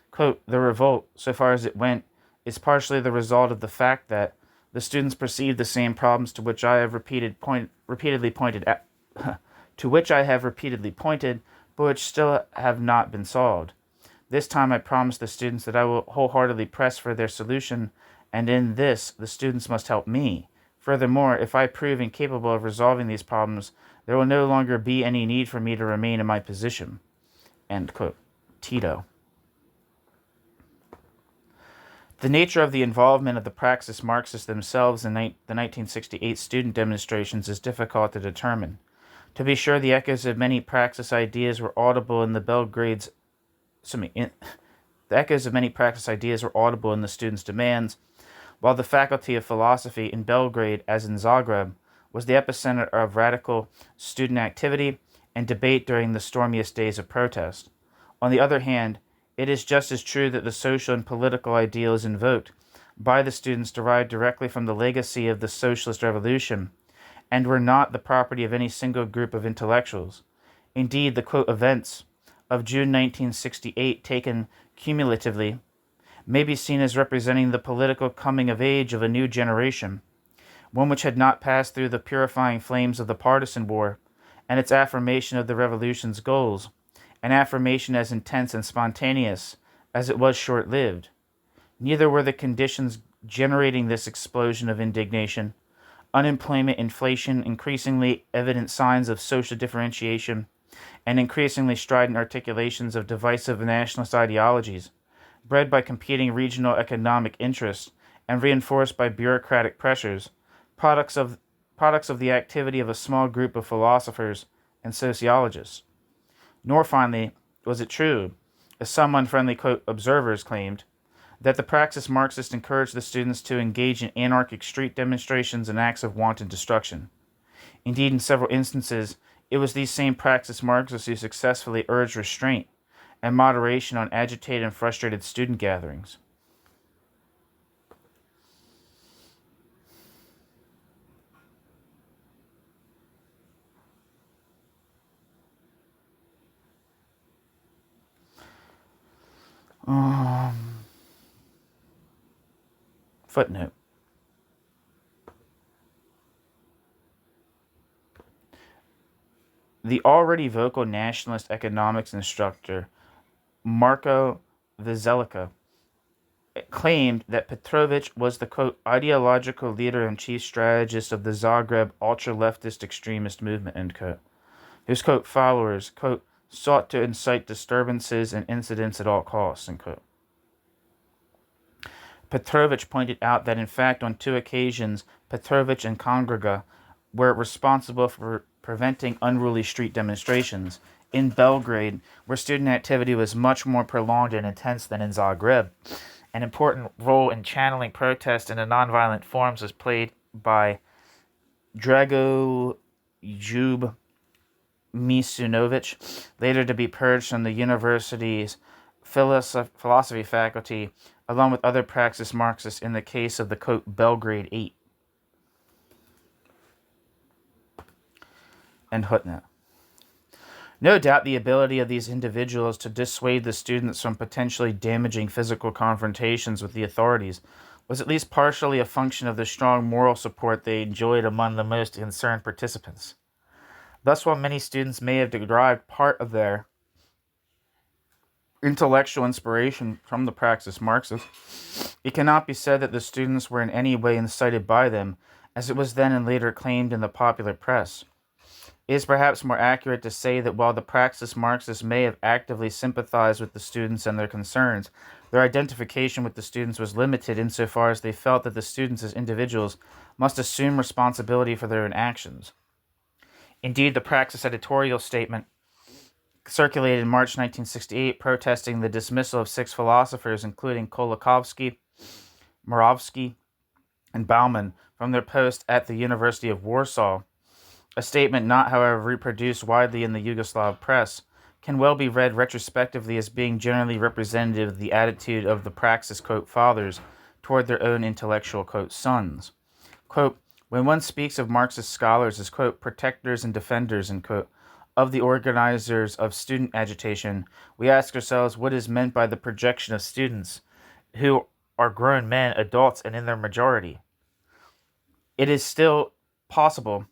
Quote, "The revolt, so far as it went, is partially the result of the fact that the students perceived the same problems to which I have repeatedly pointed, but which still have not been solved. This time I promise the students that I will wholeheartedly press for their solution, and in this the students must help me. Furthermore, if I prove incapable of resolving these problems, there will no longer be any need for me to remain in my position." End quote. Tito. The nature of the involvement of the Praxis Marxists themselves in the 1968 student demonstrations is difficult to determine. To be sure, the echoes of many Praxis ideas were audible in the students' demands, while the Faculty of Philosophy in Belgrade, as in Zagreb, was the epicenter of radical student activity and debate during the stormiest days of protest. On the other hand, it is just as true that the social and political ideals invoked by the students derived directly from the legacy of the Socialist Revolution, and were not the property of any single group of intellectuals. Indeed, the quote events of June 1968, taken cumulatively, may be seen as representing the political coming of age of a new generation, one which had not passed through the purifying flames of the partisan war, and its affirmation of the revolution's goals, an affirmation as intense and spontaneous as it was short-lived. Neither were the conditions generating this explosion of indignation, unemployment, inflation, increasingly evident signs of social differentiation, and increasingly strident articulations of divisive nationalist ideologies, bred by competing regional economic interests and reinforced by bureaucratic pressures, products of the activity of a small group of philosophers and sociologists. Nor, finally, was it true, as some unfriendly quote observers claimed, that the Praxis Marxists encouraged the students to engage in anarchic street demonstrations and acts of wanton destruction. Indeed, in several instances, it was these same Praxis Marxists who successfully urged restraint and moderation on agitated and frustrated student gatherings. Footnote. The already vocal nationalist economics instructor Marko Veselica claimed that Petrovic was the, quote, ideological leader and chief strategist of the Zagreb ultra-leftist extremist movement, end quote, whose, quote, followers, quote, sought to incite disturbances and incidents at all costs, end quote. Petrovic pointed out that, in fact, on 2 occasions, Petrovic and Kongrega were responsible for preventing unruly street demonstrations. In Belgrade, where student activity was much more prolonged and intense than in Zagreb, an important role in channeling protest into nonviolent forms was played by Drago Jub Misunovic, later to be purged from the university's philosophy faculty, along with other Praxis Marxists in the case of the, quote, Belgrade 8. End footnote. No doubt the ability of these individuals to dissuade the students from potentially damaging physical confrontations with the authorities was at least partially a function of the strong moral support they enjoyed among the most concerned participants. Thus, while many students may have derived part of their intellectual inspiration from the Praxis Marxists, it cannot be said that the students were in any way incited by them, as it was then and later claimed in the popular press. It is perhaps more accurate to say that while the Praxis Marxists may have actively sympathized with the students and their concerns, their identification with the students was limited insofar as they felt that the students as individuals must assume responsibility for their own actions. Indeed, the Praxis editorial statement circulated in March 1968 protesting the dismissal of 6 philosophers, including Kolakowski, Moravsky, and Bauman, from their post at the University of Warsaw. A statement not, however, reproduced widely in the Yugoslav press, can well be read retrospectively as being generally representative of the attitude of the Praxis, quote, fathers toward their own intellectual, quote, sons. Quote, when one speaks of Marxist scholars as, quote, protectors and defenders, end quote, of the organizers of student agitation, we ask ourselves what is meant by the projection of students who are grown men, adults, and in their majority. Is it still possible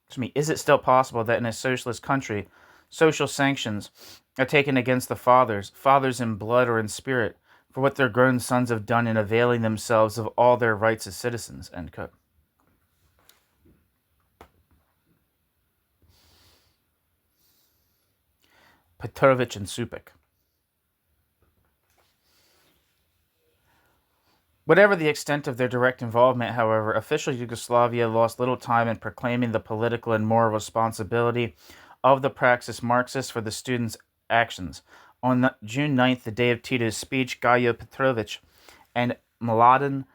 that in a socialist country, social sanctions are taken against the fathers in blood or in spirit, for what their grown sons have done in availing themselves of all their rights as citizens, end quote. Petrovich and Supek. Whatever the extent of their direct involvement, however, official Yugoslavia lost little time in proclaiming the political and moral responsibility of the Praxis Marxists for the students' actions. On June 9th, the day of Tito's speech, Gajo Petrović and Mladen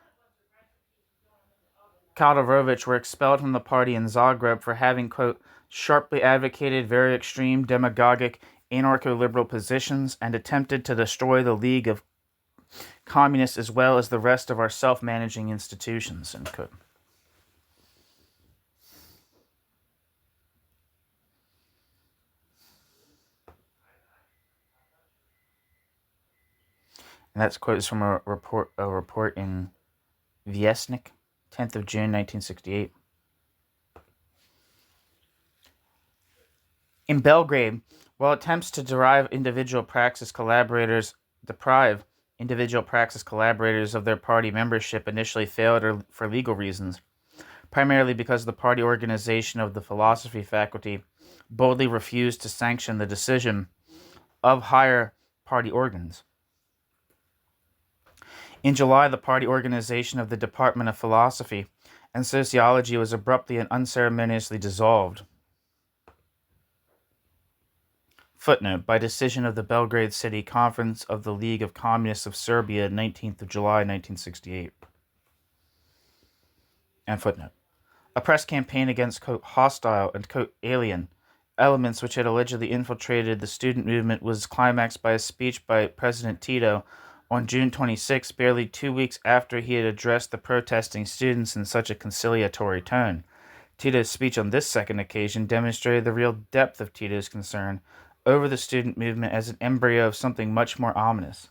Kaldarovic were expelled from the party in Zagreb for having, quote, sharply advocated very extreme demagogic anarcho-liberal positions and attempted to destroy the League of Communists as well as the rest of our self-managing institutions, end quote. And that's quotes from a report in Viesnik, 10th of June, 1968. In Belgrade, while attempts to deprive individual Praxis collaborators of their party membership initially failed for legal reasons, primarily because the party organization of the philosophy faculty boldly refused to sanction the decision of higher party organs. In July, the party organization of the Department of Philosophy and Sociology was abruptly and unceremoniously dissolved. Footnote, by decision of the Belgrade City Conference of the League of Communists of Serbia, 19th of July, 1968. And footnote. A press campaign against, quote, hostile and, quote, alien elements which had allegedly infiltrated the student movement was climaxed by a speech by President Tito on June 26, barely 2 weeks after he had addressed the protesting students in such a conciliatory tone. Tito's speech on this second occasion demonstrated the real depth of Tito's concern over the student movement as an embryo of something much more ominous.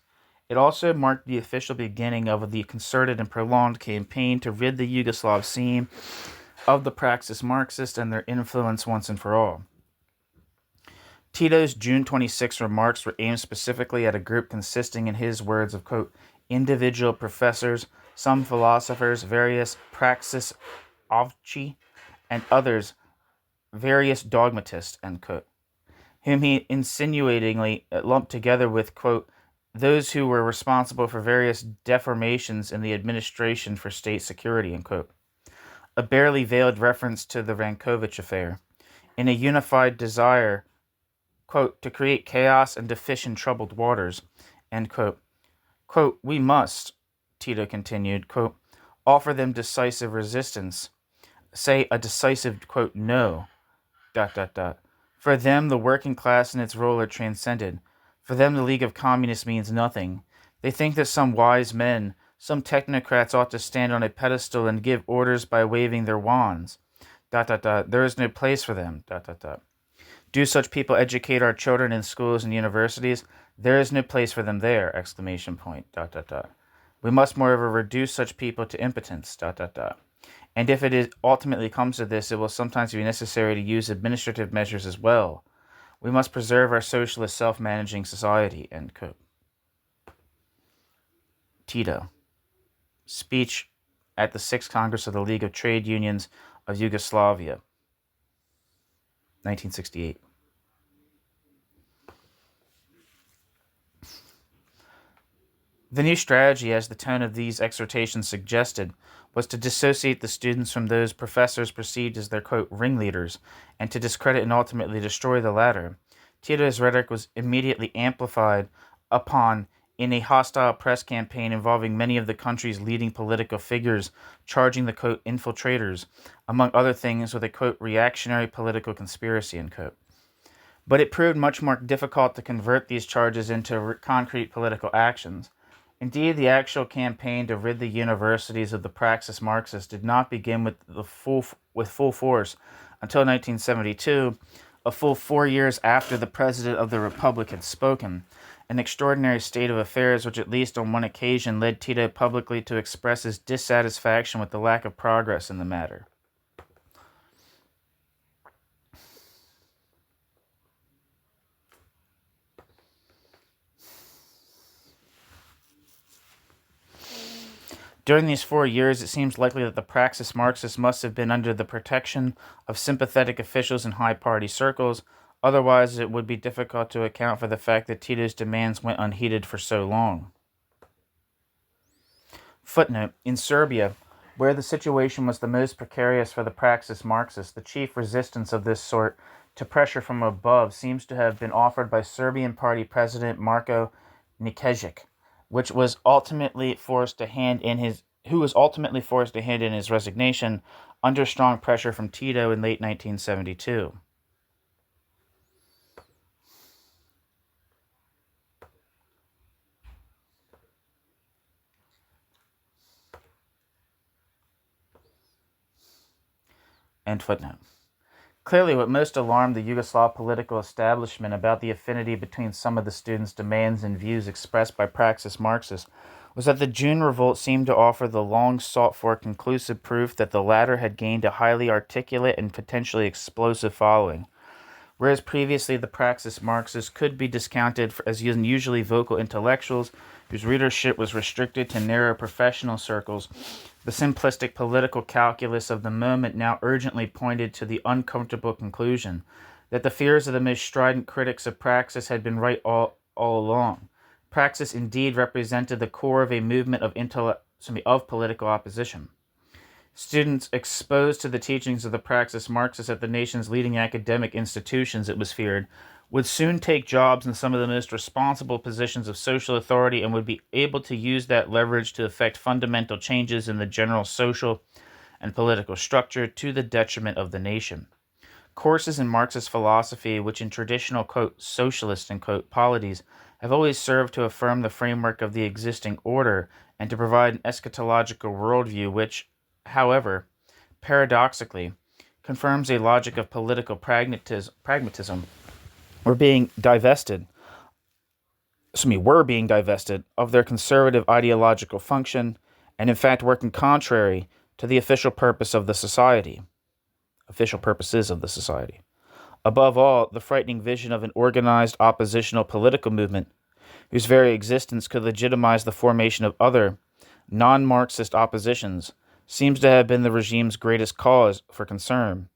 It also marked the official beginning of the concerted and prolonged campaign to rid the Yugoslav scene of the Praxis Marxists and their influence once and for all. Tito's June 26 remarks were aimed specifically at a group consisting, in his words, of, quote, individual professors, some philosophers, various praxis ovci, and others, various dogmatists, end quote, whom he insinuatingly lumped together with, quote, those who were responsible for various deformations in the administration for state security, end quote. A barely veiled reference to the Rankovic affair, in a unified desire, quote, to create chaos and to fish in troubled waters, end quote. Quote, we must, Tito continued, quote, offer them decisive resistance, say a decisive, quote, no, ... For them, the working class and its role are transcended. For them, the League of Communists means nothing. They think that some wise men, some technocrats ought to stand on a pedestal and give orders by waving their wands. ... There is no place for them. ... Do such people educate our children in schools and universities? There is no place for them there! ... We must, moreover, reduce such people to impotence. ... And if it ultimately comes to this, it will sometimes be necessary to use administrative measures as well. We must preserve our socialist self-managing society, end quote. Tito. Speech at the 6th Congress of the League of Trade Unions of Yugoslavia, 1968. The new strategy, as the tone of these exhortations suggested, was to dissociate the students from those professors perceived as their, quote, ringleaders, and to discredit and ultimately destroy the latter. Tito's rhetoric was immediately amplified upon in a hostile press campaign involving many of the country's leading political figures, charging the, quote, infiltrators, among other things, with a, quote, reactionary political conspiracy, end quote. But it proved much more difficult to convert these charges into concrete political actions. Indeed, the actual campaign to rid the universities of the Praxis Marxists did not begin with full force until 1972, a full 4 years after the President of the Republic had spoken, an extraordinary state of affairs which at least on one occasion led Tito publicly to express his dissatisfaction with the lack of progress in the matter. During these 4 years, it seems likely that the Praxis Marxists must have been under the protection of sympathetic officials in high party circles. Otherwise, it would be difficult to account for the fact that Tito's demands went unheeded for so long. Footnote: in Serbia, where the situation was the most precarious for the Praxis Marxists, the chief resistance of this sort to pressure from above seems to have been offered by Serbian Party President Marko Nikezic, who was ultimately forced to hand in his resignation under strong pressure from Tito in late 1972. End footnote. Clearly, what most alarmed the Yugoslav political establishment about the affinity between some of the students' demands and views expressed by Praxis Marxists was that the June revolt seemed to offer the long-sought-for conclusive proof that the latter had gained a highly articulate and potentially explosive following. Whereas previously the Praxis Marxists could be discounted as unusually vocal intellectuals whose readership was restricted to narrow professional circles, the simplistic political calculus of the moment now urgently pointed to the uncomfortable conclusion that the fears of the most strident critics of Praxis had been right all along. Praxis indeed represented the core of a movement of political opposition. Students exposed to the teachings of the Praxis Marxists at the nation's leading academic institutions, it was feared, would soon take jobs in some of the most responsible positions of social authority and would be able to use that leverage to effect fundamental changes in the general social and political structure to the detriment of the nation. Courses in Marxist philosophy, which in traditional, quote, socialist, and quote, polities, have always served to affirm the framework of the existing order and to provide an eschatological worldview which, however, paradoxically, confirms a logic of political pragmatism, were being divested of their conservative ideological function, and in fact working contrary to the official purposes of the society. Above all, the frightening vision of an organized oppositional political movement, whose very existence could legitimize the formation of other, non-Marxist oppositions, seems to have been the regime's greatest cause for concern.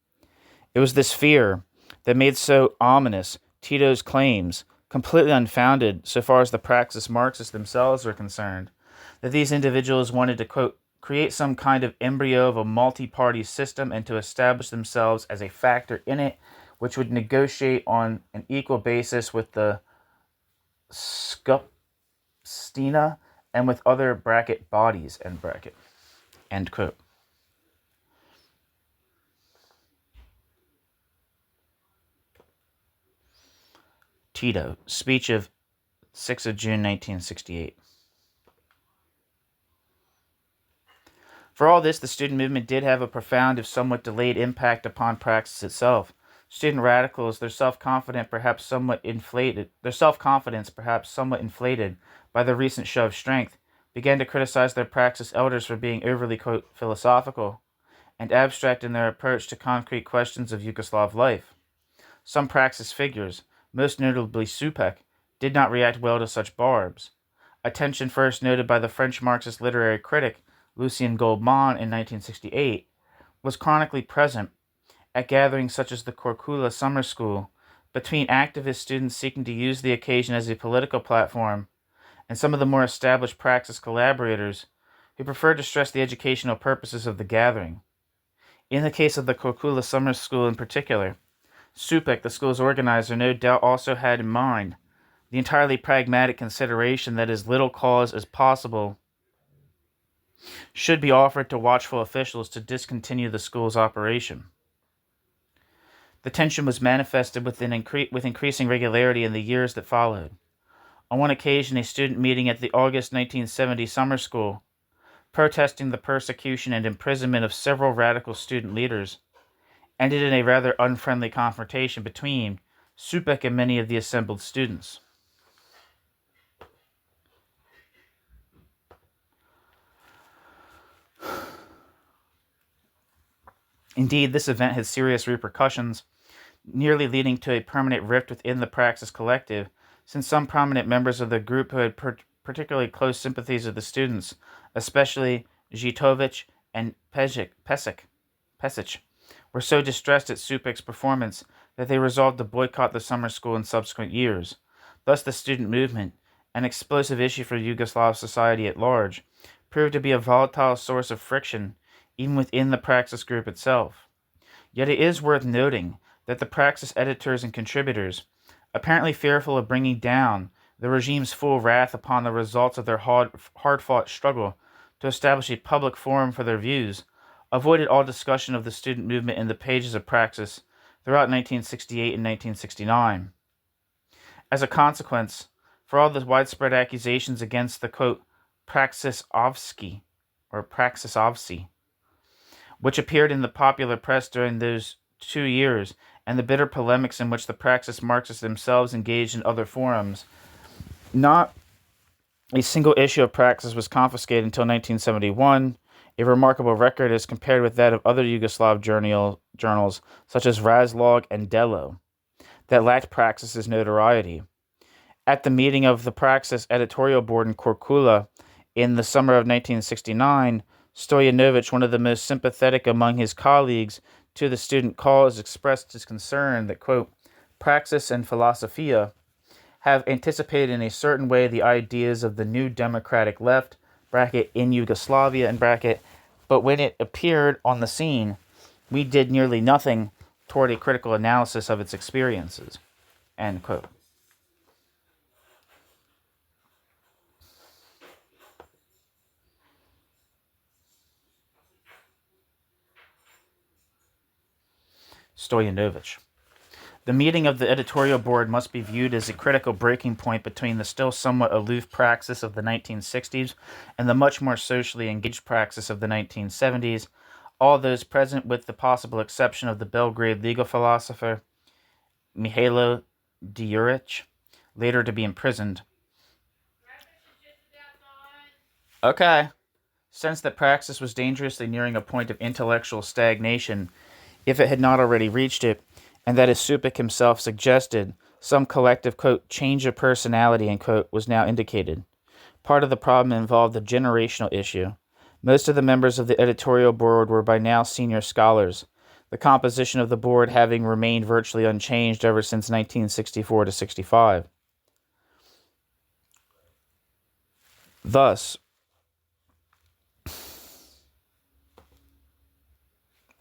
It was this fear that made so ominous Tito's claims, completely unfounded so far as the Praxis Marxists themselves were concerned, that these individuals wanted to, quote, create some kind of embryo of a multi-party system and to establish themselves as a factor in it, which would negotiate on an equal basis with the Skupština and with other bodies, end quote. Tito, speech of 6th of June 1968. For all this, the student movement did have a profound, if somewhat delayed, impact upon Praxis itself. Student radicals, their self-confidence perhaps somewhat inflated by the recent show of strength, began to criticize their Praxis elders for being overly, quote, philosophical and abstract in their approach to concrete questions of Yugoslav life. Some Praxis figures, most notably Supek, did not react well to such barbs. Attention first noted by the French Marxist literary critic Lucien Goldman in 1968, was chronically present at gatherings such as the Corcula Summer School between activist students seeking to use the occasion as a political platform and some of the more established Praxis collaborators who preferred to stress the educational purposes of the gathering. In the case of the Korčula Summer School in particular, Supek, the school's organizer, no doubt also had in mind the entirely pragmatic consideration that as little cause as possible should be offered to watchful officials to discontinue the school's operation. The tension was manifested with increasing regularity in the years that followed. On one occasion, a student meeting at the August 1970 summer school, protesting the persecution and imprisonment of several radical student leaders, ended in a rather unfriendly confrontation between Supek and many of the assembled students. Indeed, this event had serious repercussions, nearly leading to a permanent rift within the Praxis collective, since some prominent members of the group who had particularly close sympathies with the students, especially Zhitovic and Pesic, were so distressed at Supek's performance that they resolved to boycott the summer school in subsequent years. Thus the student movement, an explosive issue for Yugoslav society at large, proved to be a volatile source of friction even within the Praxis group itself. Yet it is worth noting that the Praxis editors and contributors, apparently fearful of bringing down the regime's full wrath upon the results of their hard-fought struggle to establish a public forum for their views, avoided all discussion of the student movement in the pages of Praxis throughout 1968 and 1969. As a consequence, for all the widespread accusations against the, quote, Praxisovci, which appeared in the popular press during those 2 years, and the bitter polemics in which the Praxis Marxists themselves engaged in other forums, not a single issue of Praxis was confiscated until 1971, a remarkable record as compared with that of other Yugoslav journals such as Razlog and Delo, that lacked Praxis's notoriety. At the meeting of the Praxis editorial board in Korčula in the summer of 1969, Stojanovic, one of the most sympathetic among his colleagues to the student cause, expressed his concern that, quote, Praxis and Philosophia have anticipated in a certain way the ideas of the new democratic left, bracket, in Yugoslavia, and bracket, but when it appeared on the scene, we did nearly nothing toward a critical analysis of its experiences, end quote. Stojanovic. The meeting of the editorial board must be viewed as a critical breaking point between the still somewhat aloof Praxis of the 1960s and the much more socially engaged Praxis of the 1970s, all those present with the possible exception of the Belgrade legal philosopher Mihailo Djuric, later to be imprisoned. Okay. Sensed that Praxis was dangerously nearing a point of intellectual stagnation, if it had not already reached it, and that, as Supek himself suggested, some collective, quote, change of personality, end quote, was now indicated. Part of the problem involved the generational issue. Most of the members of the editorial board were by now senior scholars, the composition of the board having remained virtually unchanged ever since 1964 to 65. Thus,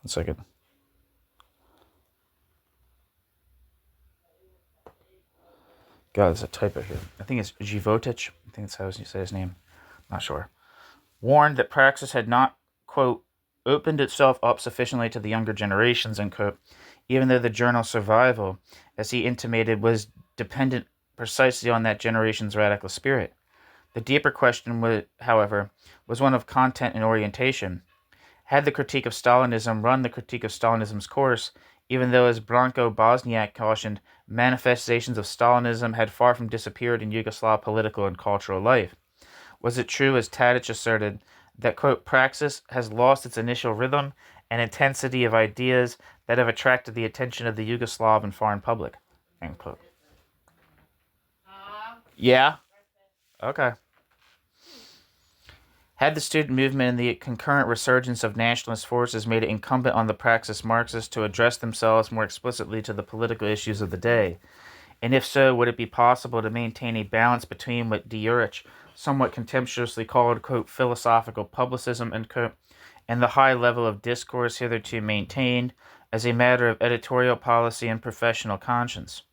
one second. God, there's a typo here. I think it's Životić. I think that's how you say his name. Not sure. Warned that Praxis had not, quote, opened itself up sufficiently to the younger generations, end quote, even though the journal's survival, as he intimated, was dependent precisely on that generation's radical spirit. The deeper question, however, was one of content and orientation. Had the critique of Stalinism run the critique of Stalinism's course, even though, as Branko Bosniak cautioned, manifestations of Stalinism had far from disappeared in Yugoslav political and cultural life? Was it true, as Tadic asserted, that, quote, Praxis has lost its initial rhythm and intensity of ideas that have attracted the attention of the Yugoslav and foreign public, end quote? Yeah? Okay. Had the student movement and the concurrent resurgence of nationalist forces made it incumbent on the Praxis Marxists to address themselves more explicitly to the political issues of the day, And if so, would it be possible to maintain a balance between what Diurich somewhat contemptuously called, quote, philosophical publicism, end quote, and the high level of discourse hitherto maintained as a matter of editorial policy and professional conscience?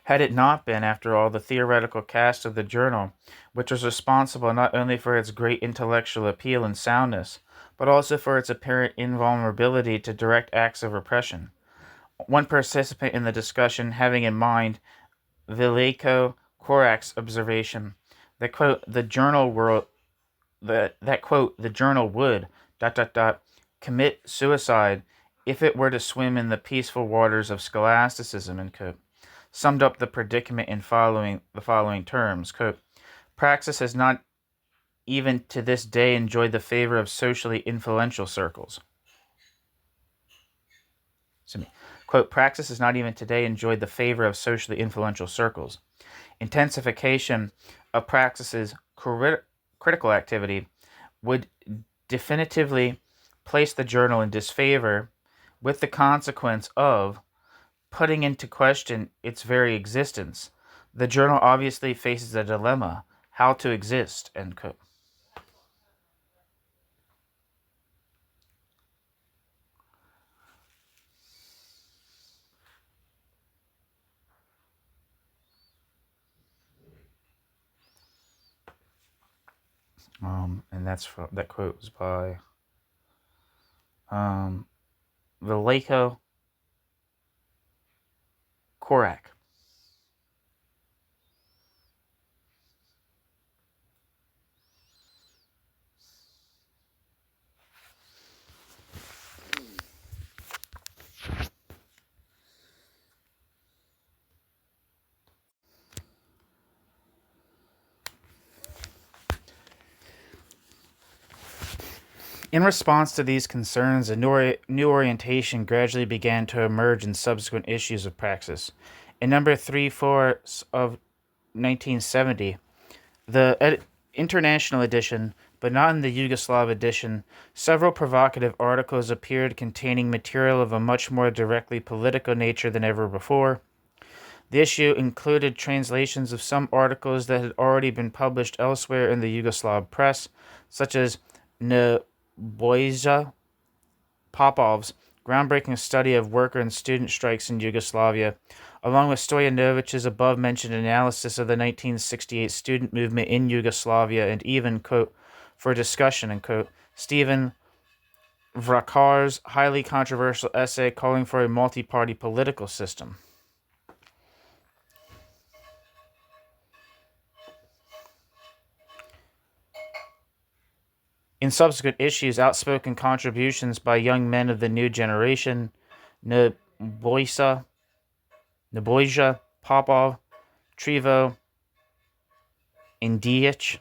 Had it not been, after all, the theoretical cast of the journal, which was responsible not only for its great intellectual appeal and soundness, but also for its apparent invulnerability to direct acts of repression? One participant in the discussion having in mind Vileiko Korak's observation that, quote, the journal would commit suicide if it were to swim in the peaceful waters of scholasticism, end quote, summed up the predicament in the following terms, quote, Praxis has not even to this day enjoyed the favor of socially influential circles. Quote, Praxis has not even today enjoyed the favor of socially influential circles. Intensification of Praxis's critical activity would definitively place the journal in disfavor, with the consequence of putting into question its very existence. The journal obviously faces a dilemma: how to exist, end quote. And that quote was by Vileiko Korak. In response to these concerns, a new orientation gradually began to emerge in subsequent issues of Praxis. In number 3/4 of 1970, the international edition, but not in the Yugoslav edition, several provocative articles appeared containing material of a much more directly political nature than ever before. The issue included translations of some articles that had already been published elsewhere in the Yugoslav press, such as Nebojša Popov's groundbreaking study of worker and student strikes in Yugoslavia, along with Stojanović's above-mentioned analysis of the 1968 student movement in Yugoslavia, and even, quote, for discussion, end quote, Stephen Vracar's highly controversial essay calling for a multi-party political system. In subsequent issues, outspoken contributions by young men of the new generation, Nebojša Popov, Trivo Indijić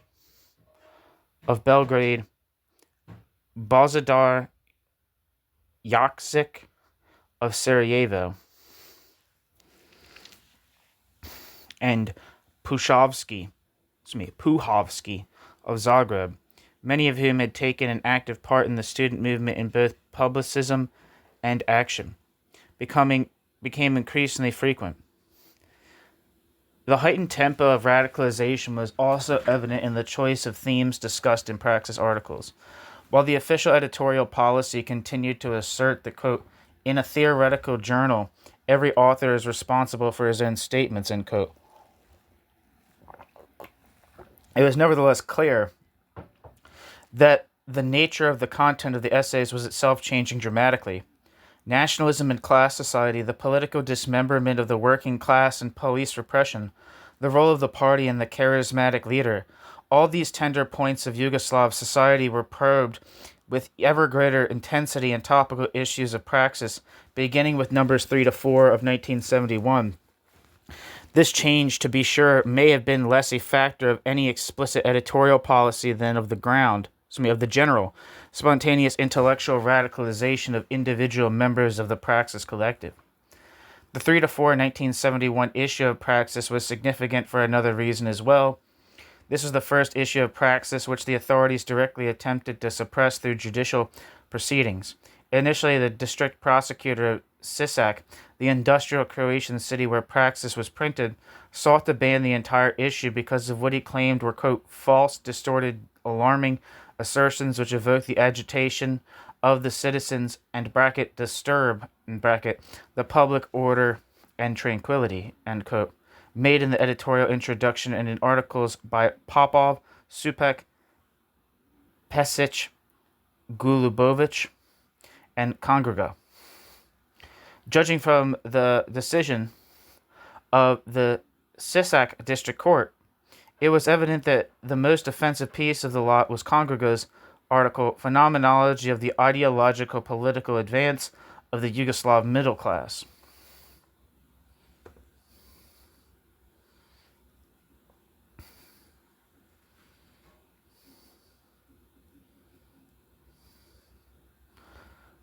of Belgrade, Bozidar Jaksic of Sarajevo, and Puhovsky of Zagreb, many of whom had taken an active part in the student movement in both publicism and action, became increasingly frequent. The heightened tempo of radicalization was also evident in the choice of themes discussed in Praxis articles. While the official editorial policy continued to assert that, quote, in a theoretical journal, every author is responsible for his own statements, end quote, it was nevertheless clear that the nature of the content of the essays was itself changing dramatically. Nationalism and class society, the political dismemberment of the working class and police repression, the role of the party and the charismatic leader, all these tender points of Yugoslav society were probed with ever greater intensity in topical issues of Praxis, beginning with numbers 3-4 of 1971. This change, to be sure, may have been less a factor of any explicit editorial policy than of the general, spontaneous intellectual radicalization of individual members of the Praxis collective. The 3-4 1971 issue of Praxis was significant for another reason as well. This was the first issue of Praxis which the authorities directly attempted to suppress through judicial proceedings. Initially, the district prosecutor Sisak, the industrial Croatian city where Praxis was printed, sought to ban the entire issue because of what he claimed were, quote, false, distorted, alarming assertions which evoke the agitation of the citizens and disturb the public order and tranquility, end quote, made in the editorial introduction and in articles by Popov, Supek, Pesic, Golubovic, and Congrega. Judging from the decision of the Sisak District Court, it was evident that the most offensive piece of the lot was Congrega's article, Phenomenology of the Ideological Political Advance of the Yugoslav Middle Class.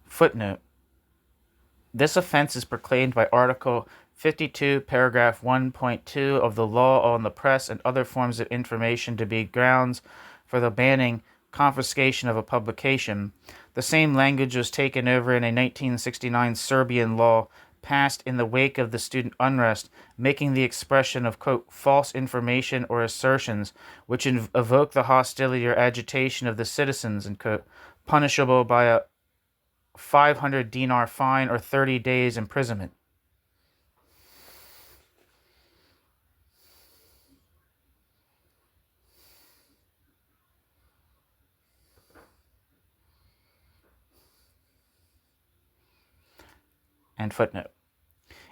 Footnote. This offense is proclaimed by Article 52, paragraph 1.2 of the Law on the Press and Other Forms of Information to be grounds for the banning confiscation of a publication. The same language was taken over in a 1969 Serbian law passed in the wake of the student unrest, making the expression of, quote, false information or assertions which evoke the hostility or agitation of the citizens, end quote, punishable by a 500 dinar fine or 30 days imprisonment. And footnote.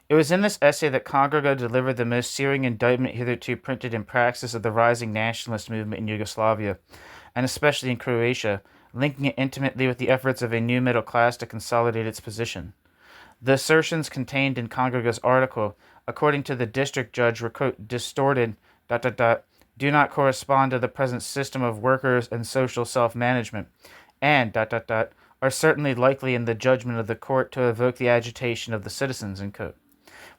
It was in this essay that Congrega delivered the most searing indictment hitherto printed in Praxis of the rising nationalist movement in Yugoslavia, and especially in Croatia, linking it intimately with the efforts of a new middle class to consolidate its position. The assertions contained in Congrega's article, according to the district judge, were, quote, distorted, do not correspond to the present system of workers and social self-management, and, are certainly likely in the judgment of the court to evoke the agitation of the citizens, end quote.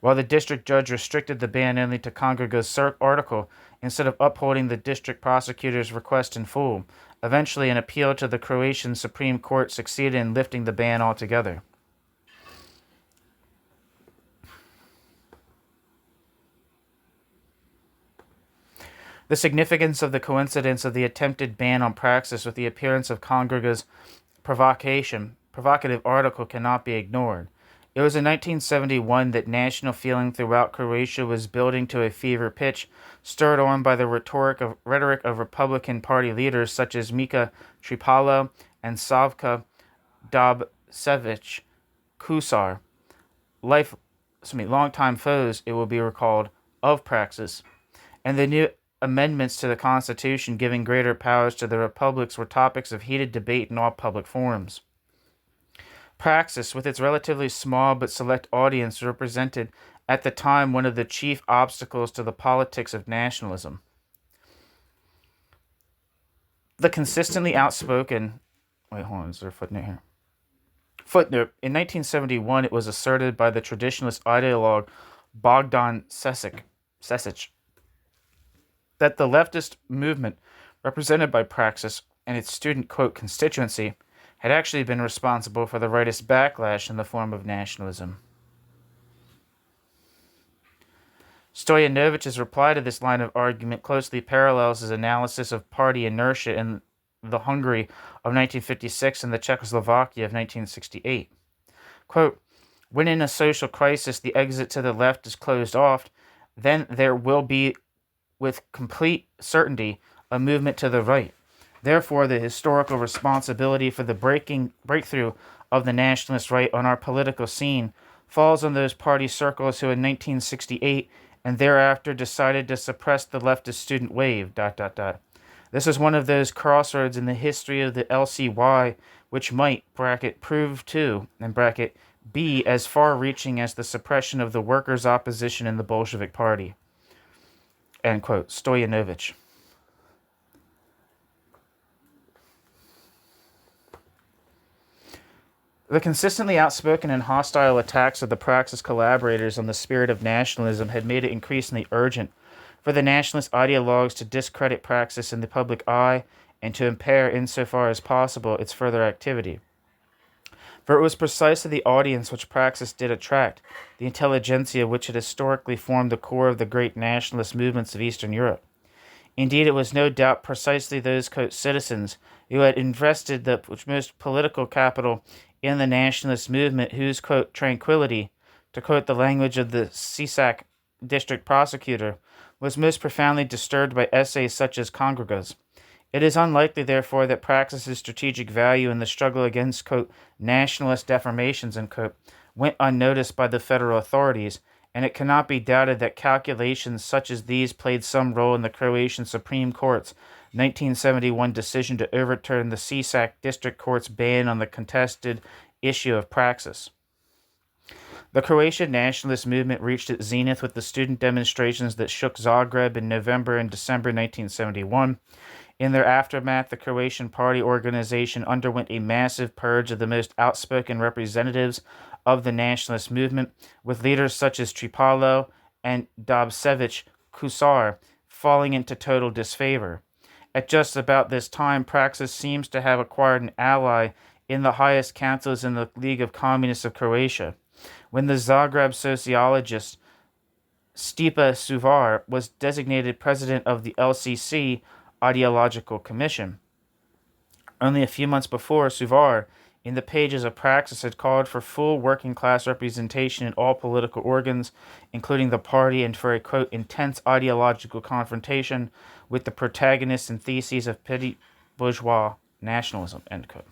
While the district judge restricted the ban only to Congrega's article, instead of upholding the district prosecutor's request in full, eventually an appeal to the Croatian Supreme Court succeeded in lifting the ban altogether. The significance of the coincidence of the attempted ban on Praxis with the appearance of Congrega's provocative article cannot be ignored. It was in 1971 that national feeling throughout Croatia was building to a fever pitch, stirred on by the rhetoric of Republican Party leaders such as Mika Tripalo and Savka Dobčević Kusar, longtime foes, it will be recalled, of Praxis, and the new amendments to the Constitution giving greater powers to the republics were topics of heated debate in all public forums. Praxis, with its relatively small but select audience, represented at the time one of the chief obstacles to the politics of nationalism. The consistently outspoken... is there a footnote here? Footnote, in 1971 it was asserted by the traditionalist ideologue Bogdan Sesic that the leftist movement represented by Praxis and its student, quote, constituency had actually been responsible for the rightist backlash in the form of nationalism. Stoyanovic's reply to this line of argument closely parallels his analysis of party inertia in the Hungary of 1956 and the Czechoslovakia of 1968. Quote, when in a social crisis the exit to the left is closed off, then there will be, with complete certainty, a movement to the right. Therefore, the historical responsibility for the breakthrough of the nationalist right on our political scene falls on those party circles who in 1968 and thereafter decided to suppress the leftist student wave, This is one of those crossroads in the history of the LCY which might, prove to, be as far-reaching as the suppression of the workers' opposition in the Bolshevik Party. End quote. Stoyanovich. The consistently outspoken and hostile attacks of the Praxis collaborators on the spirit of nationalism had made it increasingly urgent for the nationalist ideologues to discredit Praxis in the public eye and to impair, insofar as possible, its further activity. For it was precisely the audience which Praxis did attract, the intelligentsia which had historically formed the core of the great nationalist movements of Eastern Europe. Indeed, it was no doubt precisely those citizens who had invested the most political capital in the nationalist movement whose, tranquility, to quote the language of the CSAC district prosecutor, was most profoundly disturbed by essays such as Congrega's. It is unlikely, therefore, that Praxis's strategic value in the struggle against, nationalist deformations, went unnoticed by the federal authorities, and it cannot be doubted that calculations such as these played some role in the Croatian Supreme Court's 1971 decision to overturn the CSAC District Court's ban on the contested issue of Praxis. The Croatian nationalist movement reached its zenith with the student demonstrations that shook Zagreb in November and December 1971. In their aftermath, the Croatian party organization underwent a massive purge of the most outspoken representatives of the nationalist movement, with leaders such as Tripalo and Dobšević Kusar falling into total disfavor. At just about this time, Praxis seems to have acquired an ally in the highest councils in the League of Communists of Croatia. When the Zagreb sociologist Stipe Suvar was designated president of the LCC Ideological Commission. Only a few months before, Suvar, in the pages of Praxis, had called for full working-class representation in all political organs, including the party, and for a, quote, intense ideological confrontation with the protagonists and theses of petty bourgeois nationalism, end quote.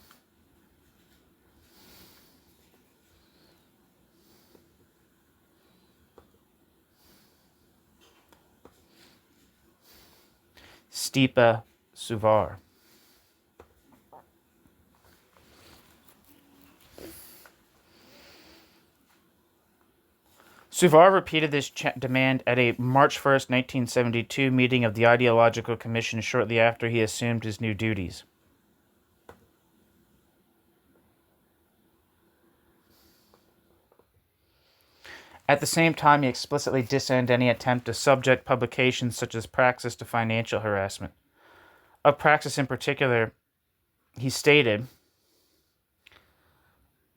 Stipe Suvar. Suvar repeated this demand at a March 1st, 1972 meeting of the Ideological Commission shortly after he assumed his new duties. At the same time, he explicitly disowned any attempt to subject publications such as Praxis to financial harassment. Of Praxis in particular, he stated,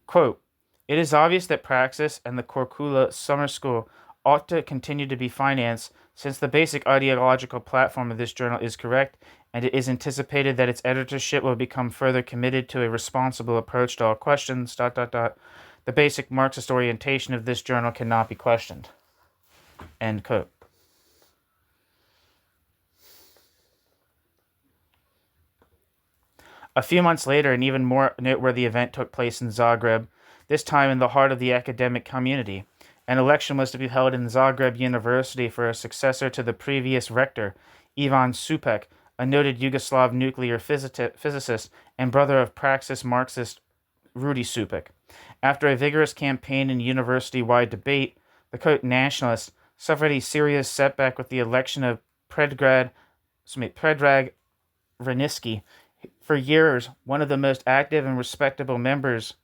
quote, "It is obvious that Praxis and the Korčula Summer School ought to continue to be financed, since the basic ideological platform of this journal is correct, and it is anticipated that its editorship will become further committed to a responsible approach to all questions, ... The basic Marxist orientation of this journal cannot be questioned." End quote. A few months later, an even more noteworthy event took place in Zagreb, this time in the heart of the academic community. An election was to be held in Zagreb University for a successor to the previous rector, Ivan Supek, a noted Yugoslav nuclear physicist and brother of Praxis Marxist Rudi Supek. After a vigorous campaign and university-wide debate, the quote nationalists suffered a serious setback with the election of Predrag Vranički. For years, one of the most active and respected members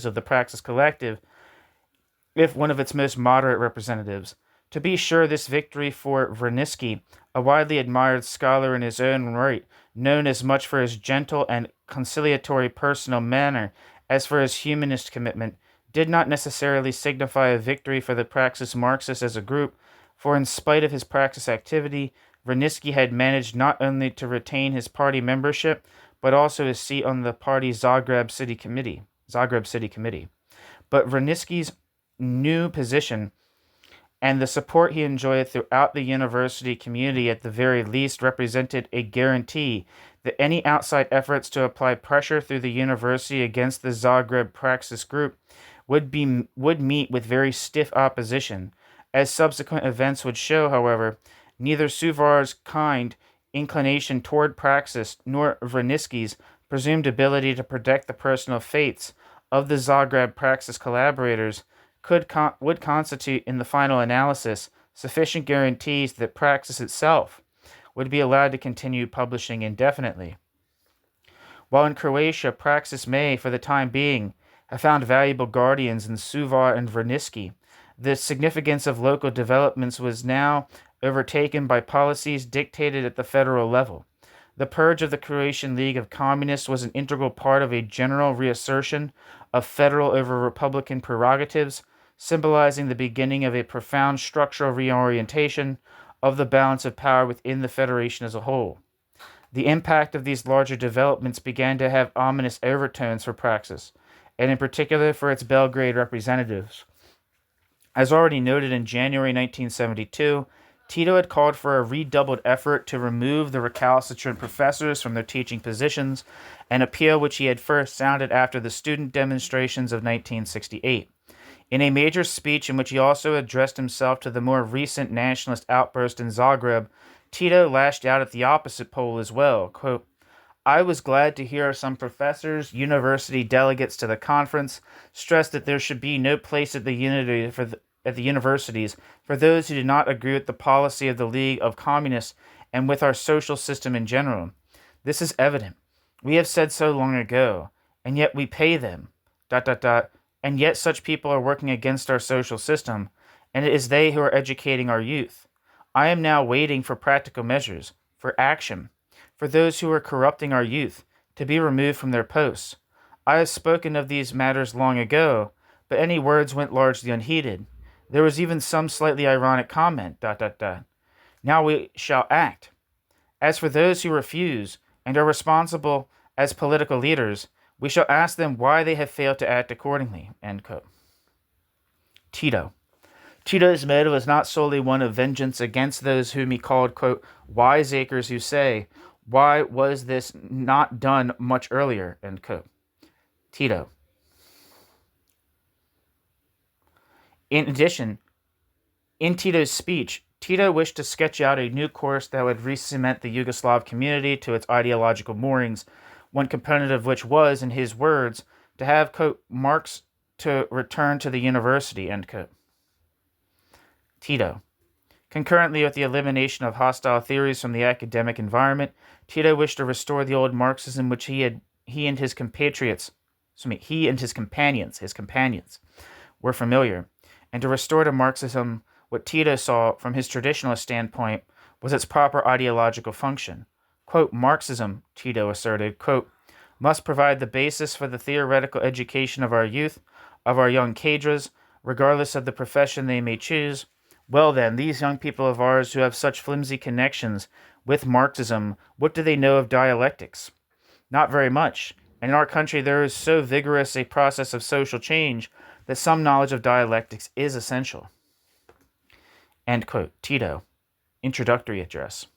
of the Praxis Collective, if one of its most moderate representatives. To be sure, this victory for Vranički, a widely admired scholar in his own right, known as much for his gentle and conciliatory personal manner as for his humanist commitment, did not necessarily signify a victory for the Praxis Marxists as a group, for in spite of his Praxis activity, Vranički had managed not only to retain his party membership, but also his seat on the party's Zagreb City Committee. But Vranički's new position and the support he enjoyed throughout the university community at the very least represented a guarantee that any outside efforts to apply pressure through the university against the Zagreb Praxis group would meet with very stiff opposition. As subsequent events would show, however, neither Suvar's kind inclination toward Praxis nor Vranički's presumed ability to predict the personal fates of the Zagreb Praxis collaborators would constitute, in the final analysis, sufficient guarantees that Praxis itself would be allowed to continue publishing indefinitely. While in Croatia, Praxis may, for the time being, have found valuable guardians in Suvar and Vranički, the significance of local developments was now overtaken by policies dictated at the federal level. The purge of the Croatian League of Communists was an integral part of a general reassertion of federal over republican prerogatives, symbolizing the beginning of a profound structural reorientation of the balance of power within the federation as a whole. The impact of these larger developments began to have ominous overtones for Praxis, and in particular for its Belgrade representatives. As already noted in January 1972, Tito had called for a redoubled effort to remove the recalcitrant professors from their teaching positions, an appeal which he had first sounded after the student demonstrations of 1968. In a major speech in which he also addressed himself to the more recent nationalist outburst in Zagreb, Tito lashed out at the opposite pole as well. Quote, I was glad to hear some professors, university delegates to the conference, stress that there should be no place at the universities for those who did not agree with the policy of the League of Communists and with our social system in general. This is evident. We have said so long ago, and yet we pay them. ... And yet such people are working against our social system, and it is they who are educating our youth. I am now waiting for practical measures, for action, for those who are corrupting our youth, to be removed from their posts. I have spoken of these matters long ago, but any words went largely unheeded. There was even some slightly ironic comment, ... Now we shall act. As for those who refuse and are responsible as political leaders, we shall ask them why they have failed to act accordingly. End quote. Tito. Tito's motive was not solely one of vengeance against those whom he called, quote, wiseacres who say, why was this not done much earlier, end quote. Tito. In addition, in Tito's speech, Tito wished to sketch out a new course that would re-cement the Yugoslav community to its ideological moorings, one component of which was, in his words, to have, quote, Marx to return to the university, end quote. Tito. Concurrently with the elimination of hostile theories from the academic environment, Tito wished to restore the old Marxism which he and his companions were familiar, and to restore to Marxism what Tito saw from his traditionalist standpoint was its proper ideological function. Quote, Marxism, Tito asserted, quote, must provide the basis for the theoretical education of our youth, of our young cadres, regardless of the profession they may choose. Well then, these young people of ours who have such flimsy connections with Marxism, what do they know of dialectics? Not very much. And in our country there is so vigorous a process of social change that some knowledge of dialectics is essential. End quote. Tito. Introductory address.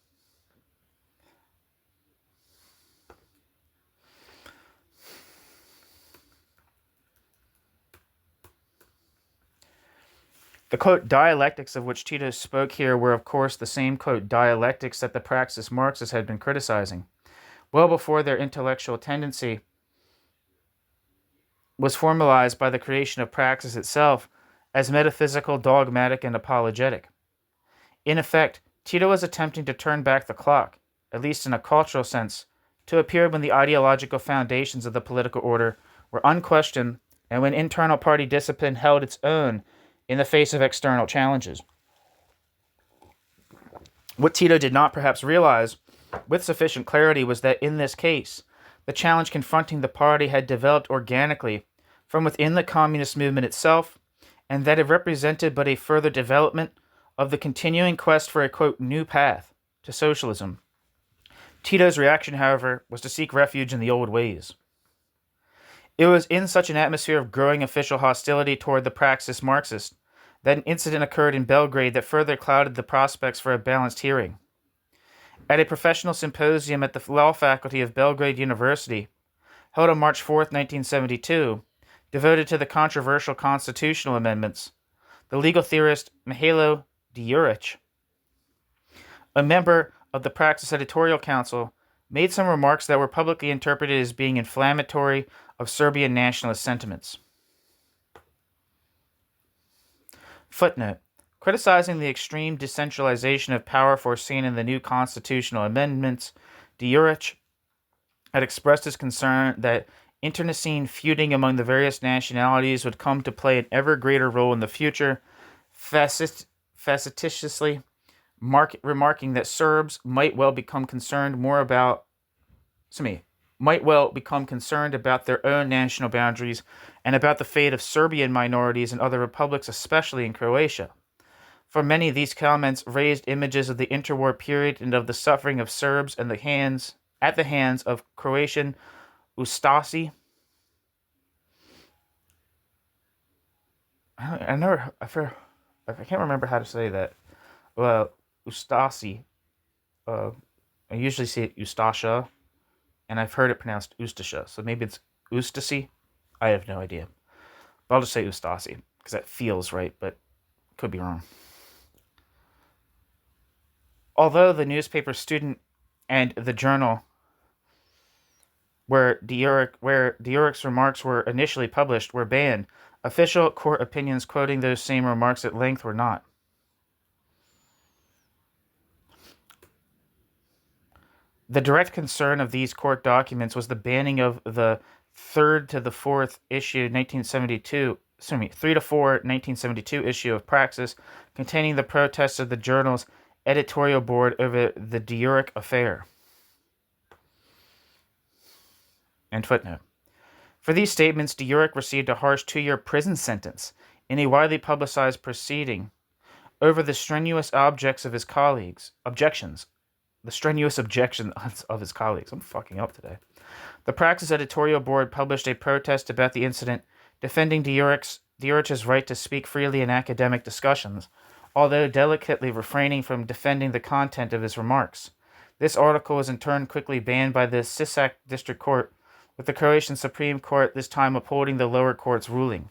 The, quote, dialectics of which Tito spoke here were, of course, the same, quote, dialectics that the Praxis Marxists had been criticizing. Well before their intellectual tendency was formalized by the creation of Praxis itself as metaphysical, dogmatic, and apologetic. In effect, Tito was attempting to turn back the clock, at least in a cultural sense, to a period when the ideological foundations of the political order were unquestioned and when internal party discipline held its own in the face of external challenges. What Tito did not perhaps realize with sufficient clarity was that in this case, the challenge confronting the party had developed organically from within the communist movement itself, and that it represented but a further development of the continuing quest for a, quote, new path to socialism. Tito's reaction, however, was to seek refuge in the old ways. It was in such an atmosphere of growing official hostility toward the Praxis Marxist that an incident occurred in Belgrade that further clouded the prospects for a balanced hearing. At a professional symposium at the law faculty of Belgrade University, held on March 4, 1972, devoted to the controversial constitutional amendments, the legal theorist Mihailo Djuric, a member of the Praxis editorial council, made some remarks that were publicly interpreted as being inflammatory of Serbian nationalist sentiments. Footnote. Criticizing the extreme decentralization of power foreseen in the new constitutional amendments, Djuric had expressed his concern that internecine feuding among the various nationalities would come to play an ever greater role in the future, facetiously remarking that Serbs might well become concerned more about might well become concerned about their own national boundaries and about the fate of Serbian minorities in other republics, especially in Croatia. For many, these comments raised images of the interwar period and of the suffering of Serbs at the hands of Croatian Ustasi. I can't remember how to say that. Well, Ustasi. I usually say it Ustasha, and I've heard it pronounced Ustasha, so maybe it's Ustasi. I have no idea. But I'll just say Ustasi, because that feels right, but could be wrong. Although the newspaper Student and the journal where Djuric's remarks were initially published were banned, official court opinions quoting those same remarks at length were not. The direct concern of these court documents was the banning of the 3rd to the 4th issue 1972, 3 to 4 1972 issue of Praxis, containing the protests of the journal's editorial board over the Djuric affair. End footnote. For these statements, Djuric received a harsh 2-year prison sentence in a widely publicized proceeding over the strenuous objections of his colleagues. I'm fucking up today. The Praxis editorial board published a protest about the incident, defending Djuric's right to speak freely in academic discussions, although delicately refraining from defending the content of his remarks. This article was in turn quickly banned by the Sisak District Court, with the Croatian Supreme Court this time upholding the lower court's ruling.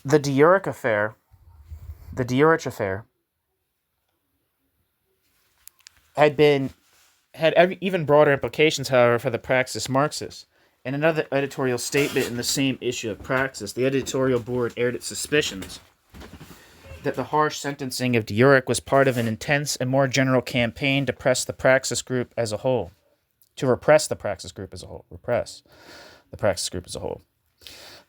The Djuric affair had even broader implications, however, for the Praxis Marxists. In another editorial statement in the same issue of Praxis, the editorial board aired its suspicions that the harsh sentencing of Djuric was part of an intense and more general campaign to repress the Praxis group as a whole.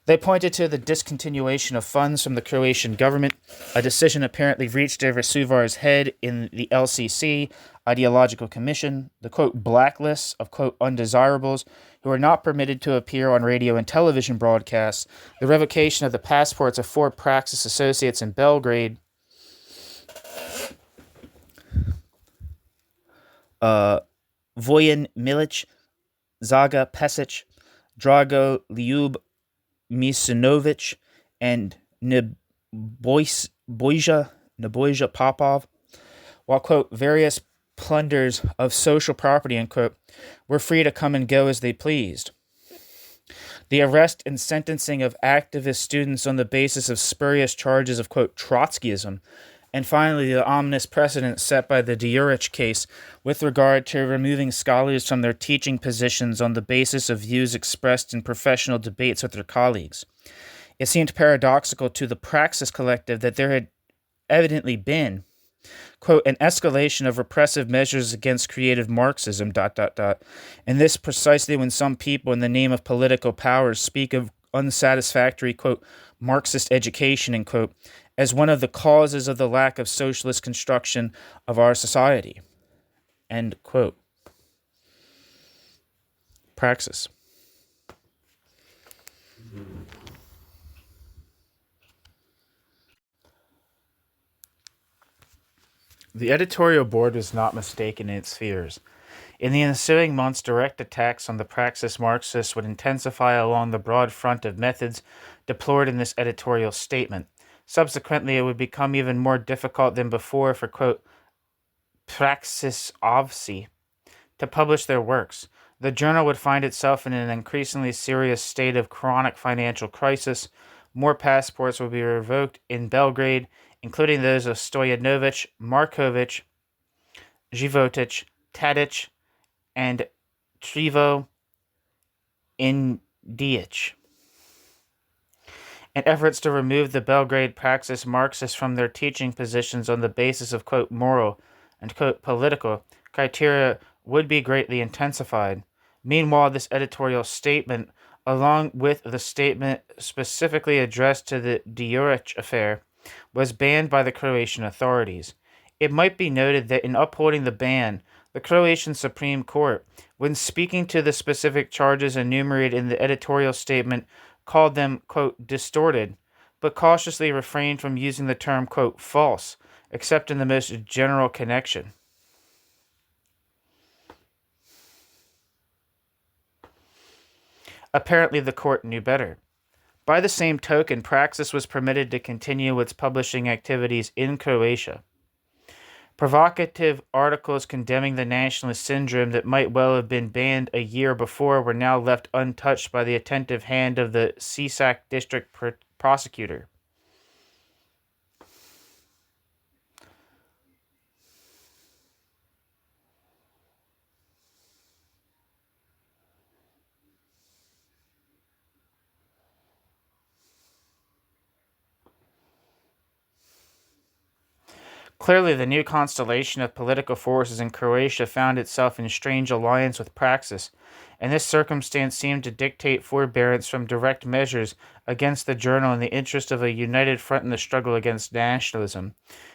They pointed to the discontinuation of funds from the Croatian government, a decision apparently reached over Suvar's head in the LCC Ideological Commission, the, quote, blacklists of, quote, undesirables who are not permitted to appear on radio and television broadcasts, the revocation of the passports of 4 Praxis associates in Belgrade, Vojan Milic, Zaga Pesic, Drago Ljub Misinovic, and Nebojša Popov, while, quote, various plunders of social property, unquote, were free to come and go as they pleased. The arrest and sentencing of activist students on the basis of spurious charges of, quote, Trotskyism, and finally the ominous precedent set by the Djuric case with regard to removing scholars from their teaching positions on the basis of views expressed in professional debates with their colleagues. It seemed paradoxical to the Praxis Collective that there had evidently been, quote, an escalation of repressive measures against creative Marxism, ... and this precisely when some people in the name of political power speak of unsatisfactory, quote, Marxist education, end quote, as one of the causes of the lack of socialist construction of our society, end quote. Praxis. The editorial board was not mistaken in its fears. In the ensuing months, direct attacks on the Praxis Marxists would intensify along the broad front of methods deplored in this editorial statement. Subsequently, it would become even more difficult than before for, quote, Praxisovci to publish their works. The journal would find itself in an increasingly serious state of chronic financial crisis. More passports would be revoked in Belgrade, including those of Stojanovic, Markovic, Životić, Tadić, and Trivo Indić. And efforts to remove the Belgrade Praxis Marxists from their teaching positions on the basis of, quote, moral and, quote, political criteria would be greatly intensified. Meanwhile, this editorial statement, along with the statement specifically addressed to the Djuric affair, was banned by the Croatian authorities. It might be noted that in upholding the ban, the Croatian Supreme Court, when speaking to the specific charges enumerated in the editorial statement, called them, quote, distorted, but cautiously refrained from using the term, quote, false, except in the most general connection. Apparently, the court knew better. By the same token, Praxis was permitted to continue its publishing activities in Croatia. Provocative articles condemning the nationalist syndrome that might well have been banned a year before were now left untouched by the attentive hand of the Sisak district prosecutor. Clearly, the new constellation of political forces in Croatia found itself in strange alliance with Praxis, and this circumstance seemed to dictate forbearance from direct measures against the journal in the interest of a united front in the struggle against nationalism.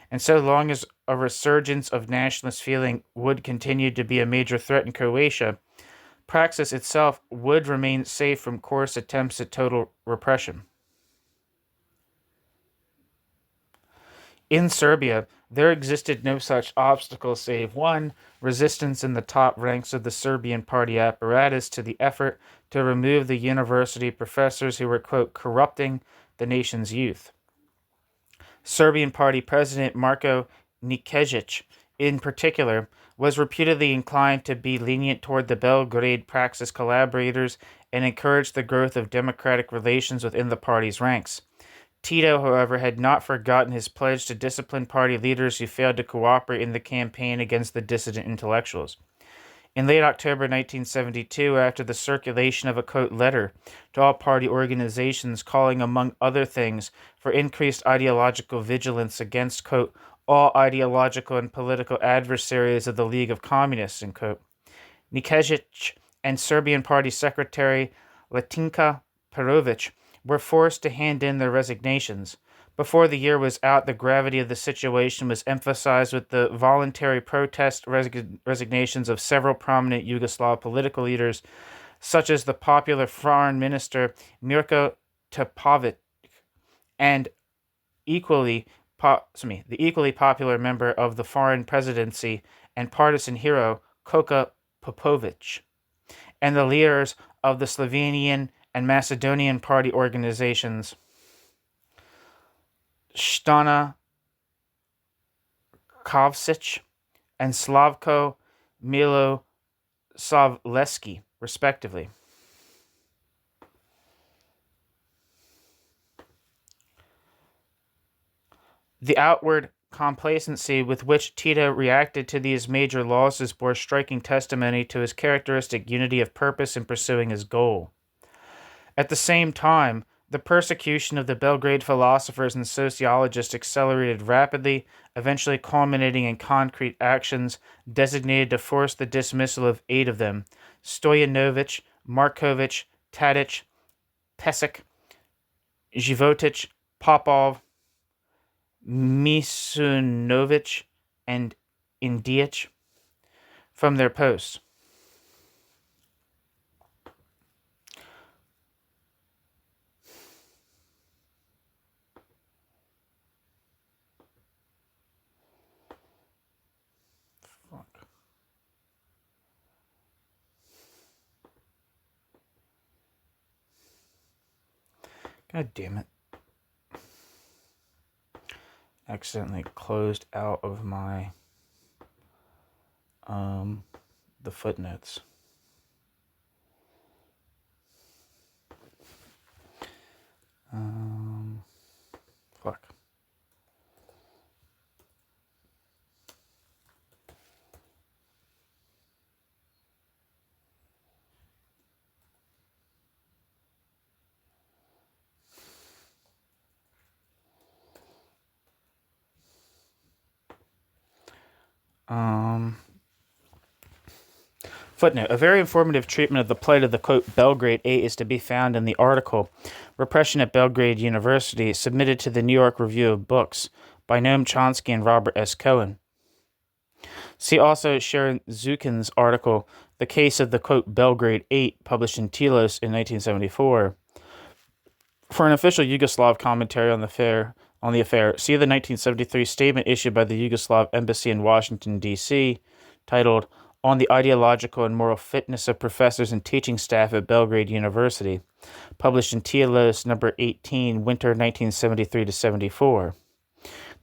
And so long as a resurgence of nationalist feeling would continue to be a major threat in Croatia, Praxis itself would remain safe from coarse attempts at total repression. In Serbia, there existed no such obstacle save one, resistance in the top ranks of the Serbian party apparatus to the effort to remove the university professors who were, quote, corrupting the nation's youth. Serbian party president Marko Nikezic, in particular, was reputedly inclined to be lenient toward the Belgrade Praxis collaborators and encouraged the growth of democratic relations within the party's ranks. Tito, however, had not forgotten his pledge to discipline party leaders who failed to cooperate in the campaign against the dissident intellectuals. In late October 1972, after the circulation of a quote letter to all party organizations calling, among other things, for increased ideological vigilance against, quote, all ideological and political adversaries of the League of Communists, end quote, Nikezic and Serbian Party Secretary Latinka Perovic were forced to hand in their resignations. Before the year was out, the gravity of the situation was emphasized with the voluntary protest resignations of several prominent Yugoslav political leaders, such as the popular foreign minister Mirko Topovic and the equally popular member of the foreign presidency and partisan hero Koka Popovic, and the leaders of the Slovenian and Macedonian party organizations Stana Kovsic and Slavko Milosavljeski, respectively. The outward complacency with which Tito reacted to these major losses bore striking testimony to his characteristic unity of purpose in pursuing his goal. At the same time, the persecution of the Belgrade philosophers and sociologists accelerated rapidly, eventually culminating in concrete actions designated to force the dismissal of 8 of them: Stojanovic, Markovic, Tadic, Pesic, Životić, Popov, Misunovic, and Indić from their posts. God damn it. Accidentally closed out of my the footnotes. Fuck. Footnote. A very informative treatment of the plight of the, quote, Belgrade 8 is to be found in the article Repression at Belgrade University, submitted to the New York Review of Books by Noam Chomsky and Robert S. Cohen. See also Sher Zukin's article, The Case of the, quote, Belgrade 8, published in Telos in 1974. For an official Yugoslav commentary on the affair, see the 1973 statement issued by the Yugoslav Embassy in Washington, D.C., titled On the Ideological and Moral Fitness of Professors and Teaching Staff at Belgrade University, published in Telos number 18, winter 1973-74.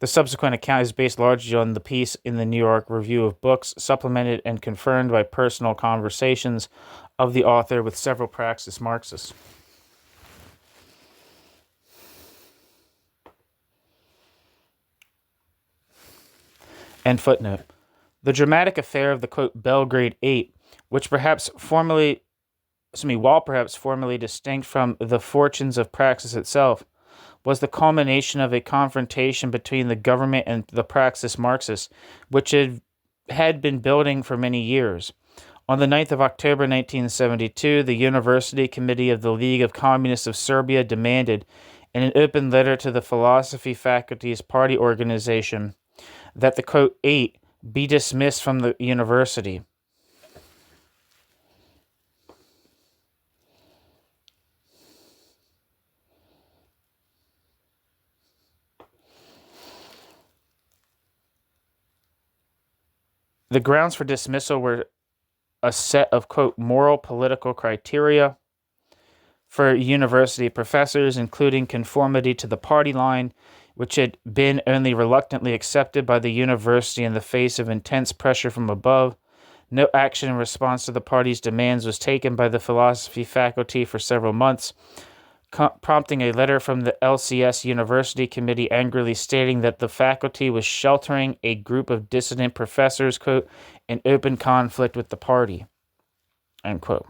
The subsequent account is based largely on the piece in the New York Review of Books, supplemented and confirmed by personal conversations of the author with several Praxis Marxists. End footnote. The dramatic affair of the, quote, Belgrade 8, while perhaps formally distinct from the fortunes of Praxis itself, was the culmination of a confrontation between the government and the Praxis Marxists, which had been building for many years. On the 9th of October 1972, the University Committee of the League of Communists of Serbia demanded, in an open letter to the Philosophy Faculty's party organization, that the, quote, 8 be dismissed from the university. The grounds for dismissal were a set of, quote, moral political criteria for university professors, including conformity to the party line, which had been only reluctantly accepted by the university in the face of intense pressure from above. No action in response to the party's demands was taken by the philosophy faculty for several months, prompting a letter from the LCS University Committee angrily stating that the faculty was sheltering a group of dissident professors, quote, in open conflict with the party, end quote.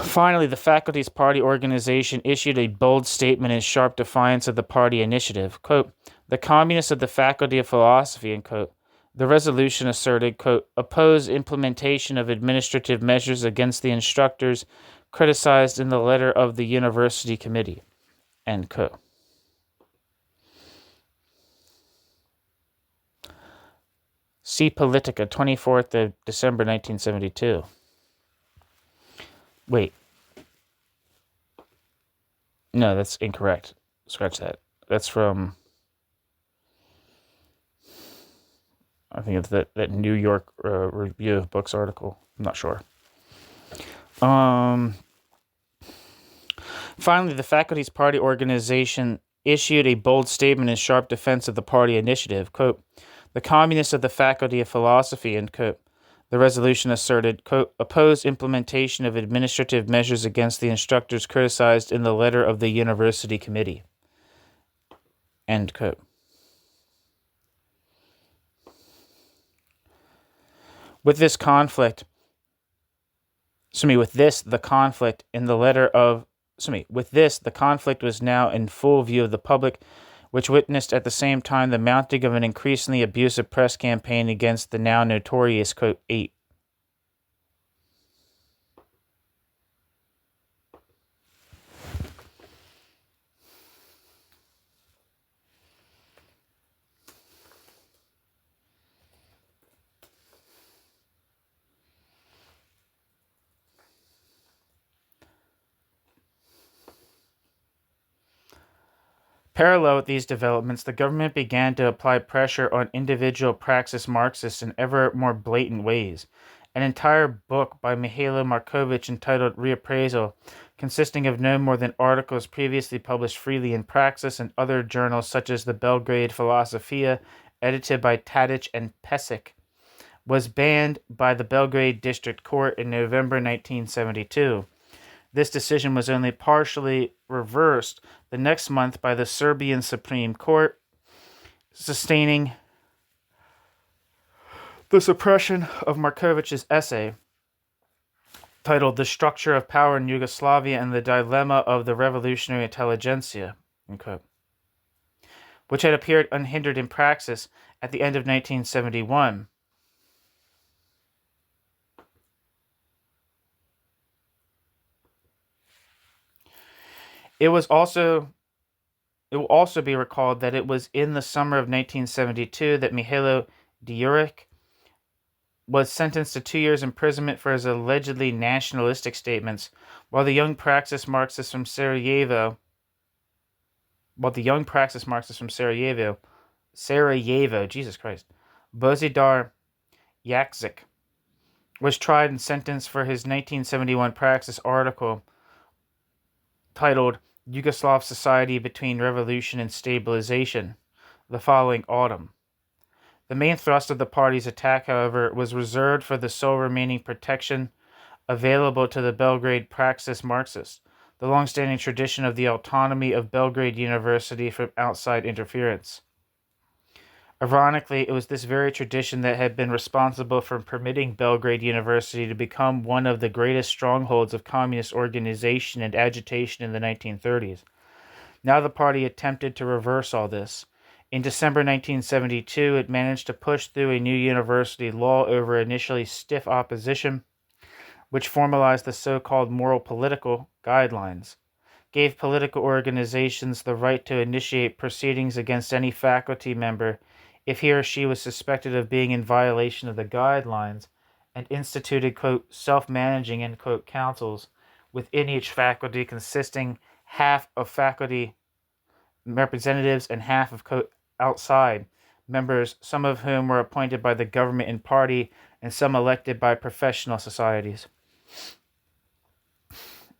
Finally, the faculty's party organization issued a bold statement in sharp defiance of the party initiative. Quote, the communists of the Faculty of Philosophy, end quote. The resolution asserted, quote, oppose implementation of administrative measures against the instructors criticized in the letter of the university committee, end quote. See Politica, 24th of December, 1972. Wait. No, that's incorrect. Scratch that. That's from, I think it's that New York Review of Books article. I'm not sure. Finally, the faculty's party organization issued a bold statement in sharp defense of the party initiative. Quote, the communists of the Faculty of Philosophy, end quote. The resolution asserted, quote, oppose implementation of administrative measures against the instructors criticized in the letter of the university committee, end quote. With this, the conflict was now in full view of the public, which witnessed at the same time the mounting of an increasingly abusive press campaign against the now notorious, quote, 8. Parallel with these developments, the government began to apply pressure on individual Praxis Marxists in ever more blatant ways. An entire book by Mihailo Markovic entitled Reappraisal, consisting of no more than articles previously published freely in Praxis and other journals such as the Belgrade Filosofia, edited by Tadic and Pesic, was banned by the Belgrade District Court in November 1972. This decision was only partially reversed the next month by the Serbian Supreme Court, sustaining the suppression of Markovic's essay, titled The Structure of Power in Yugoslavia and the Dilemma of the Revolutionary Intelligentsia, unquote, which had appeared unhindered in Praxis at the end of 1971. It will also be recalled that it was in the summer of 1972 that Mihailo Djuric was sentenced to 2 years imprisonment for his allegedly nationalistic statements, while the young Praxis Marxists from Sarajevo, Jesus Christ, Bozidar Jakšić, was tried and sentenced for his 1971 Praxis article titled Yugoslav Society Between Revolution and Stabilization the following autumn. The main thrust of the party's attack, however, was reserved for the sole remaining protection available to the Belgrade Praxis Marxists, the long-standing tradition of the autonomy of Belgrade University from outside interference. Ironically, it was this very tradition that had been responsible for permitting Belgrade University to become one of the greatest strongholds of communist organization and agitation in the 1930s. Now the party attempted to reverse all this. In December 1972, it managed to push through a new university law over initially stiff opposition, which formalized the so-called moral political guidelines, gave political organizations the right to initiate proceedings against any faculty member if he or she was suspected of being in violation of the guidelines, and instituted, quote, self-managing, end quote, councils within each faculty consisting half of faculty representatives and half of, quote, outside members, some of whom were appointed by the government and party, and some elected by professional societies.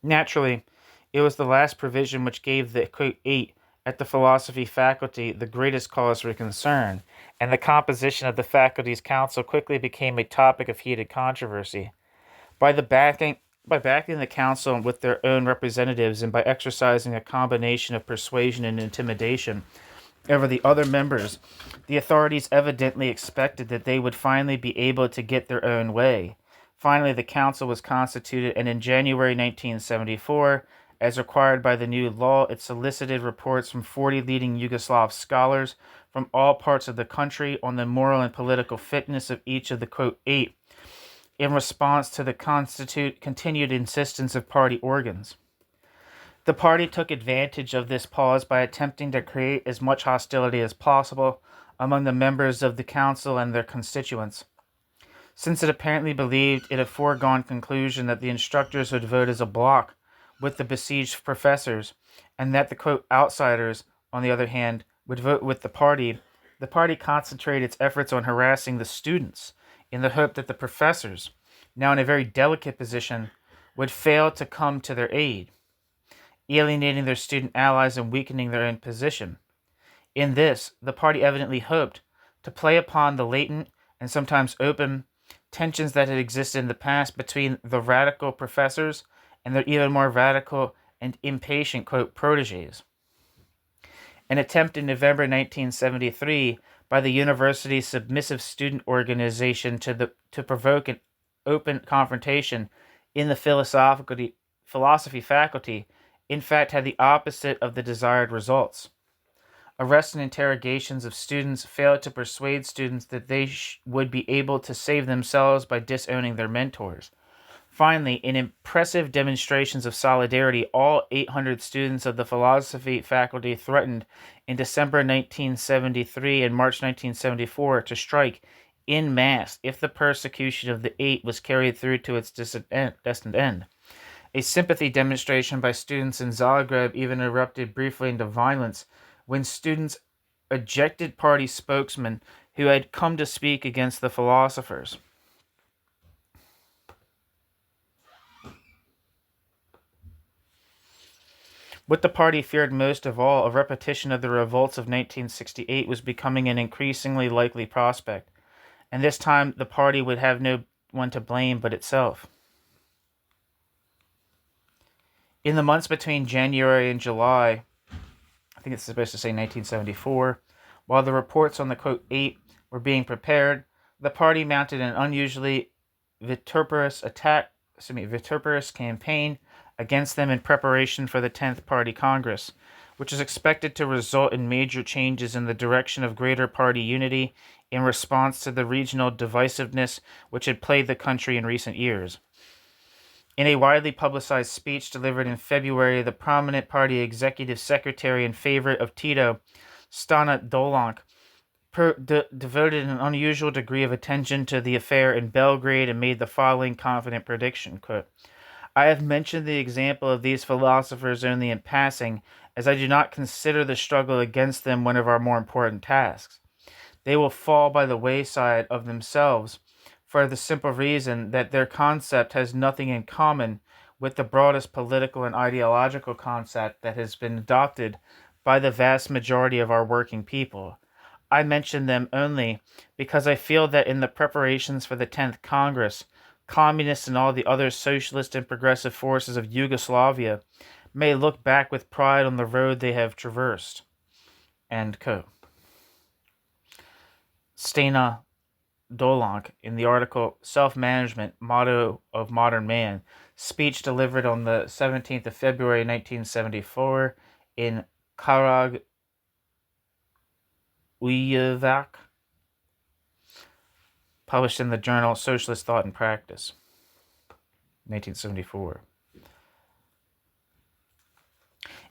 Naturally, it was the last provision which gave the, quote, 8 at the philosophy faculty the greatest cause for concern, and the composition of the faculty's council quickly became a topic of heated controversy. By backing the council with their own representatives and by exercising a combination of persuasion and intimidation over the other members, the authorities evidently expected that they would finally be able to get their own way. Finally, the council was constituted, and in January 1974, as required by the new law, it solicited reports from 40 leading Yugoslav scholars from all parts of the country on the moral and political fitness of each of the, quote, 8, in response to the continued insistence of party organs. The party took advantage of this pause by attempting to create as much hostility as possible among the members of the council and their constituents. Since it apparently believed it a foregone conclusion that the instructors would vote as a bloc with the besieged professors, and that the, quote, outsiders, on the other hand, would vote with the party concentrated its efforts on harassing the students in the hope that the professors, now in a very delicate position, would fail to come to their aid, alienating their student allies and weakening their own position. In this, the party evidently hoped to play upon the latent and sometimes open tensions that had existed in the past between the radical professors and their even more radical and impatient, quote, protégés. An attempt in November 1973 by the university's submissive student organization to provoke an open confrontation in the philosophy faculty, in fact, had the opposite of the desired results. Arrests and interrogations of students failed to persuade students that they would be able to save themselves by disowning their mentors. Finally, in impressive demonstrations of solidarity, all 800 students of the philosophy faculty threatened in December 1973 and March 1974 to strike en masse if the persecution of the 8 was carried through to its destined end. A sympathy demonstration by students in Zagreb even erupted briefly into violence when students ejected party spokesmen who had come to speak against the philosophers. What the party feared most of all, a repetition of the revolts of 1968, was becoming an increasingly likely prospect, and this time the party would have no one to blame but itself. In the months between January and July, I think it's supposed to say 1974, while the reports on the, quote, 8 were being prepared, the party mounted an unusually vituperous campaign against them in preparation for the 10th Party Congress, which is expected to result in major changes in the direction of greater party unity in response to the regional divisiveness which had plagued the country in recent years. In a widely publicized speech delivered in February, the prominent party executive secretary and favorite of Tito, Stana Dolanc, devoted an unusual degree of attention to the affair in Belgrade and made the following confident prediction, quote, I have mentioned the example of these philosophers only in passing, as I do not consider the struggle against them one of our more important tasks. They will fall by the wayside of themselves, for the simple reason that their concept has nothing in common with the broadest political and ideological concept that has been adopted by the vast majority of our working people. I mention them only because I feel that in the preparations for the 10th Congress, communists and all the other socialist and progressive forces of Yugoslavia may look back with pride on the road they have traversed. End quote. Stana Dolanc, in the article Self-Management, Motto of Modern Man, speech delivered on the 17th of February 1974 in Karagujevac, published in the journal Socialist Thought and Practice, 1974.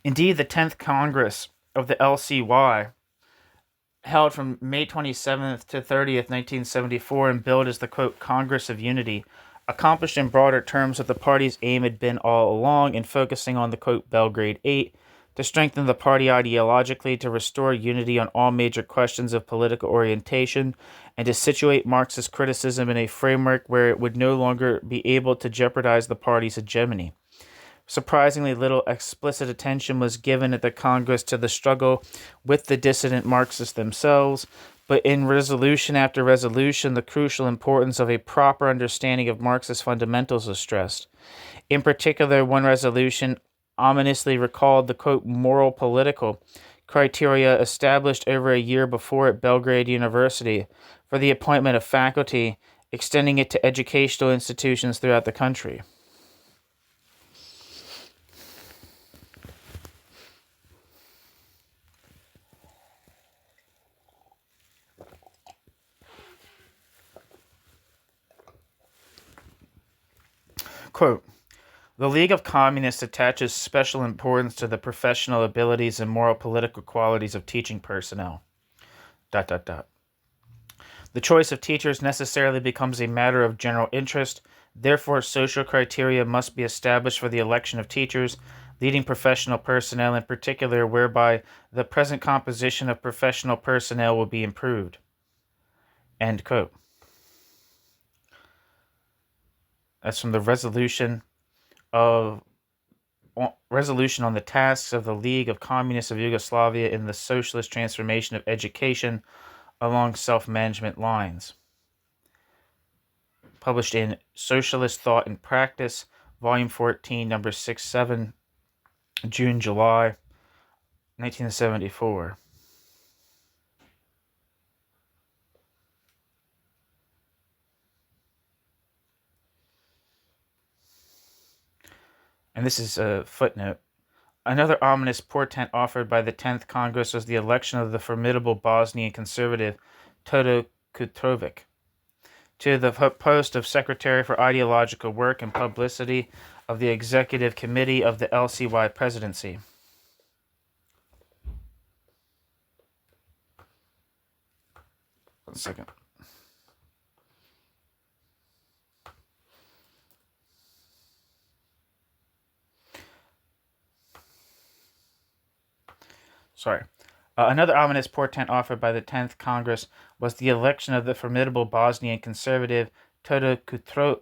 Indeed, the 10th Congress of the LCY, held from May 27th to 30th, 1974, and billed as the, quote, Congress of Unity, accomplished in broader terms what the party's aim had been all along in focusing on the, quote, Belgrade 8, to strengthen the party ideologically, to restore unity on all major questions of political orientation, and to situate Marxist criticism in a framework where it would no longer be able to jeopardize the party's hegemony. Surprisingly little explicit attention was given at the Congress to the struggle with the dissident Marxists themselves, but in resolution after resolution, the crucial importance of a proper understanding of Marxist fundamentals was stressed. In particular, one resolution ominously recalled the, quote, moral political criteria established over a year before at Belgrade University for the appointment of faculty, extending it to educational institutions throughout the country. Quote, the League of Communists attaches special importance to the professional abilities and moral political qualities of teaching personnel. ... The choice of teachers necessarily becomes a matter of general interest. Therefore, social criteria must be established for the election of teachers, leading professional personnel in particular, whereby the present composition of professional personnel will be improved. End quote. That's from the resolution on the tasks of the League of Communists of Yugoslavia in the socialist transformation of education along self-management lines. Published in Socialist Thought and Practice, Volume 14, Number 6-7, June-July, 1974. And this is a footnote. Another ominous portent offered by the 10th Congress was the election of the formidable Bosnian conservative Tito Kutrovic to the post of Secretary for Ideological Work and Publicity of the Executive Committee of the LCY Presidency. One second. Another ominous portent offered by the 10th Congress was the election of the formidable Bosnian conservative Tito Kurtovic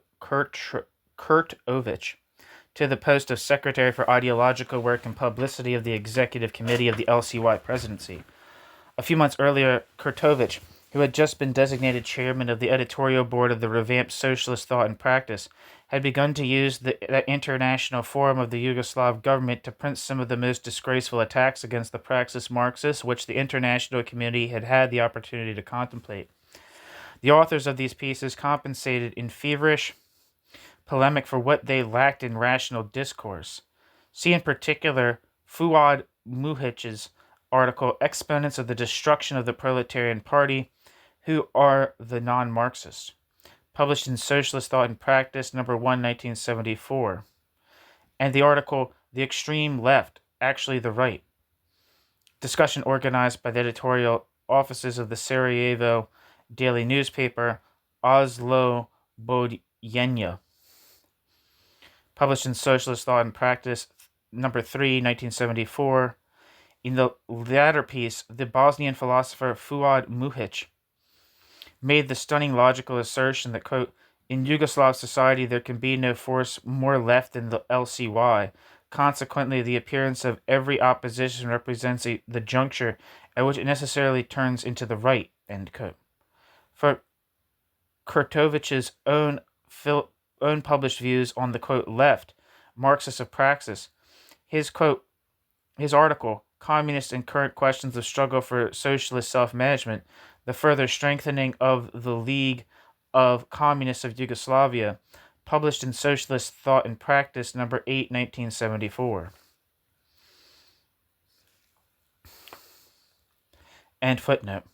to the post of Secretary for Ideological Work and Publicity of the Executive Committee of the LCY Presidency. A few months earlier, Kurtovic, who had just been designated chairman of the editorial board of the revamped Socialist Thought and Practice, had begun to use that international forum of the Yugoslav government to print some of the most disgraceful attacks against the Praxis Marxist, which the international community had had the opportunity to contemplate. The authors of these pieces compensated in feverish polemic for what they lacked in rational discourse. See in particular Fuad Muhich's article, Exponents of the Destruction of the Proletarian Party, Who Are the Non-Marxists?, published in Socialist Thought and Practice, number 1, 1974, and the article, The Extreme Left, Actually the Right, discussion organized by the editorial offices of the Sarajevo daily newspaper, Oslobodjenja, published in Socialist Thought and Practice, number 3, 1974. In the latter piece, the Bosnian philosopher Fuad Muhic made the stunning logical assertion that, quote, in Yugoslav society there can be no force more left than the LCY. Consequently, the appearance of every opposition represents the juncture at which it necessarily turns into the right, end quote. For Kurtovic's own published views on the, quote, left, Praxis of Praxis, his article, Communist and Current Questions of Struggle for Socialist Self-Management, the further strengthening of the League of Communists of Yugoslavia, published in Socialist Thought and Practice, number 8, 1974. End footnote.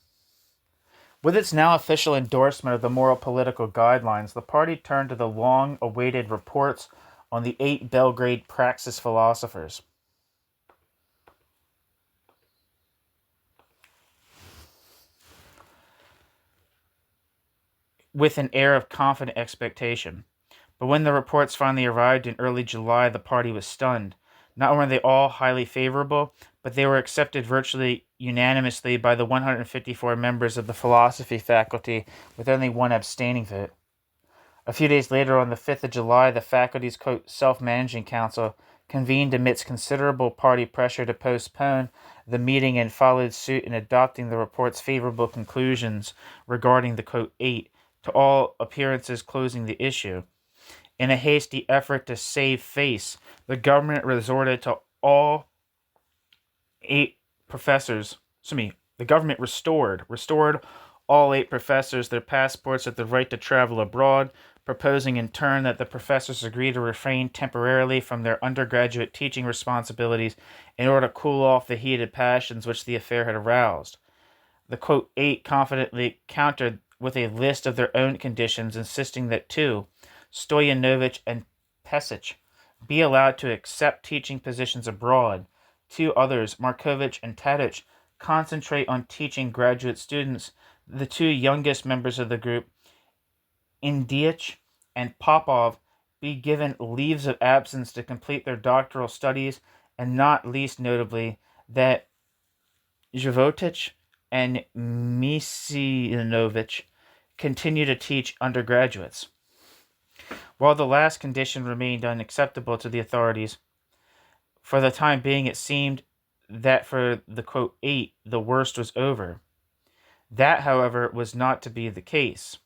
With its now official endorsement of the moral political guidelines, the party turned to the long-awaited reports on the 8 Belgrade Praxis philosophers. With an air of confident expectation. But when the reports finally arrived in early July, the party was stunned. Not only were they all highly favorable, but they were accepted virtually unanimously by the 154 members of the philosophy faculty, with only one abstaining vote. A few days later, on the 5th of July, the faculty's, quote, self-managing council convened amidst considerable party pressure to postpone the meeting and followed suit in adopting the report's favorable conclusions regarding the, quote, 8, to all appearances closing the issue. In a hasty effort to save face, the government resorted to all 8 professors. The government restored all 8 professors their passports with the right to travel abroad, proposing in turn that the professors agree to refrain temporarily from their undergraduate teaching responsibilities in order to cool off the heated passions which the affair had aroused. The, quote, 8 confidently countered with a list of their own conditions, insisting that 2, Stojanovic and Pesic, be allowed to accept teaching positions abroad. 2 others, Markovic and Tadic, concentrate on teaching graduate students. The 2 youngest members of the group, Indić and Popov, be given leaves of absence to complete their doctoral studies, and not least notably that Životić and Misinovic continue to teach undergraduates. While the last condition remained unacceptable to the authorities, for the time being it seemed that for the, quote, 8, the worst was over. That, however, was not to be the case.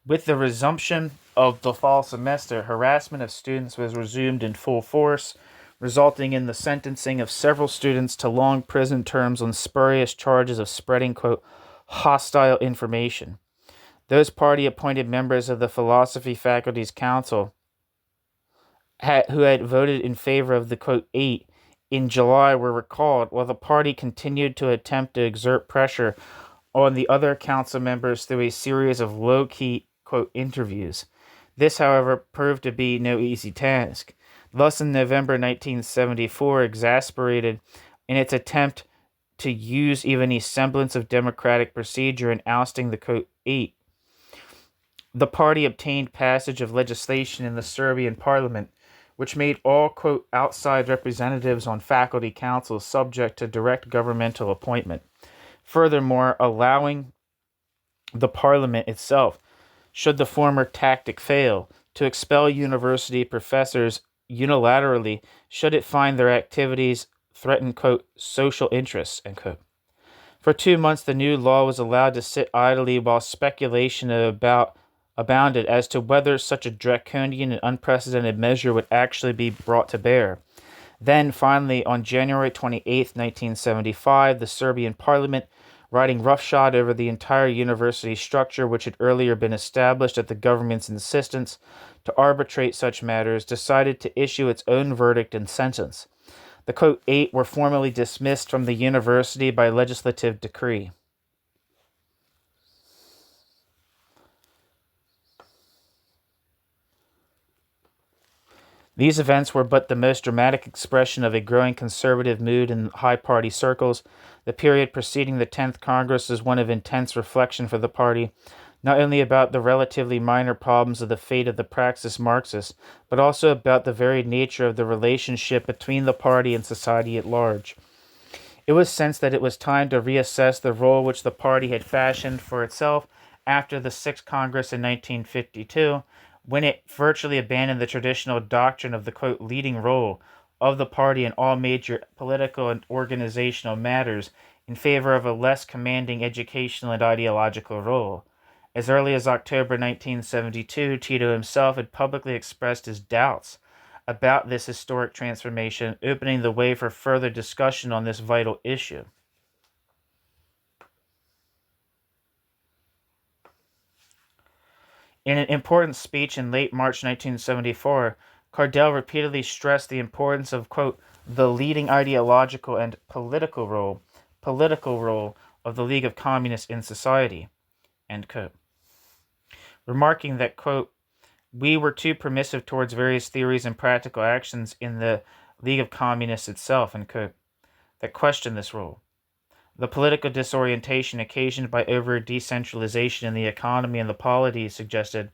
With the resumption of the fall semester, harassment of students was resumed in full force, resulting in the sentencing of several students to long prison terms on spurious charges of spreading, quote, hostile information. Those party-appointed members of the Philosophy Faculty's Council who had voted in favor of the, quote, 8 in July were recalled, while the party continued to attempt to exert pressure on the other council members through a series of low-key, quote, interviews. This, however, proved to be no easy task. Thus, in November 1974, exasperated in its attempt to use even a semblance of democratic procedure in ousting the, quote, 8, the party obtained passage of legislation in the Serbian parliament, which made all, quote, outside representatives on faculty councils subject to direct governmental appointment. Furthermore, allowing the parliament itself, should the former tactic fail, to expel university professors unilaterally should it find their activities threaten, quote, social interests, end quote. For 2 months, the new law was allowed to sit idly while speculation abounded as to whether such a draconian and unprecedented measure would actually be brought to bear. Then, finally, on January 28, 1975, the Serbian parliament, riding roughshod over the entire university structure which had earlier been established at the government's insistence to arbitrate such matters, decided to issue its own verdict and sentence. The, quote, 8 were formally dismissed from the university by legislative decree. These events were but the most dramatic expression of a growing conservative mood in high party circles. The period preceding the 10th Congress is one of intense reflection for the party, not only about the relatively minor problems of the fate of the Praxis Marxists, but also about the very nature of the relationship between the party and society at large. It was sensed that it was time to reassess the role which the party had fashioned for itself after the 6th Congress in 1952, when it virtually abandoned the traditional doctrine of the, quote, leading role of the party in all major political and organizational matters in favor of a less commanding educational and ideological role. As early as October 1972, Tito himself had publicly expressed his doubts about this historic transformation, opening the way for further discussion on this vital issue. In an important speech in late March 1974, Cardell repeatedly stressed the importance of, quote, the leading ideological and political role of the League of Communists in society, end quote, remarking that, quote, we were too permissive towards various theories and practical actions in the League of Communists itself, end quote, that questioned this role. The political disorientation occasioned by over-decentralization in the economy and the polity, he suggested,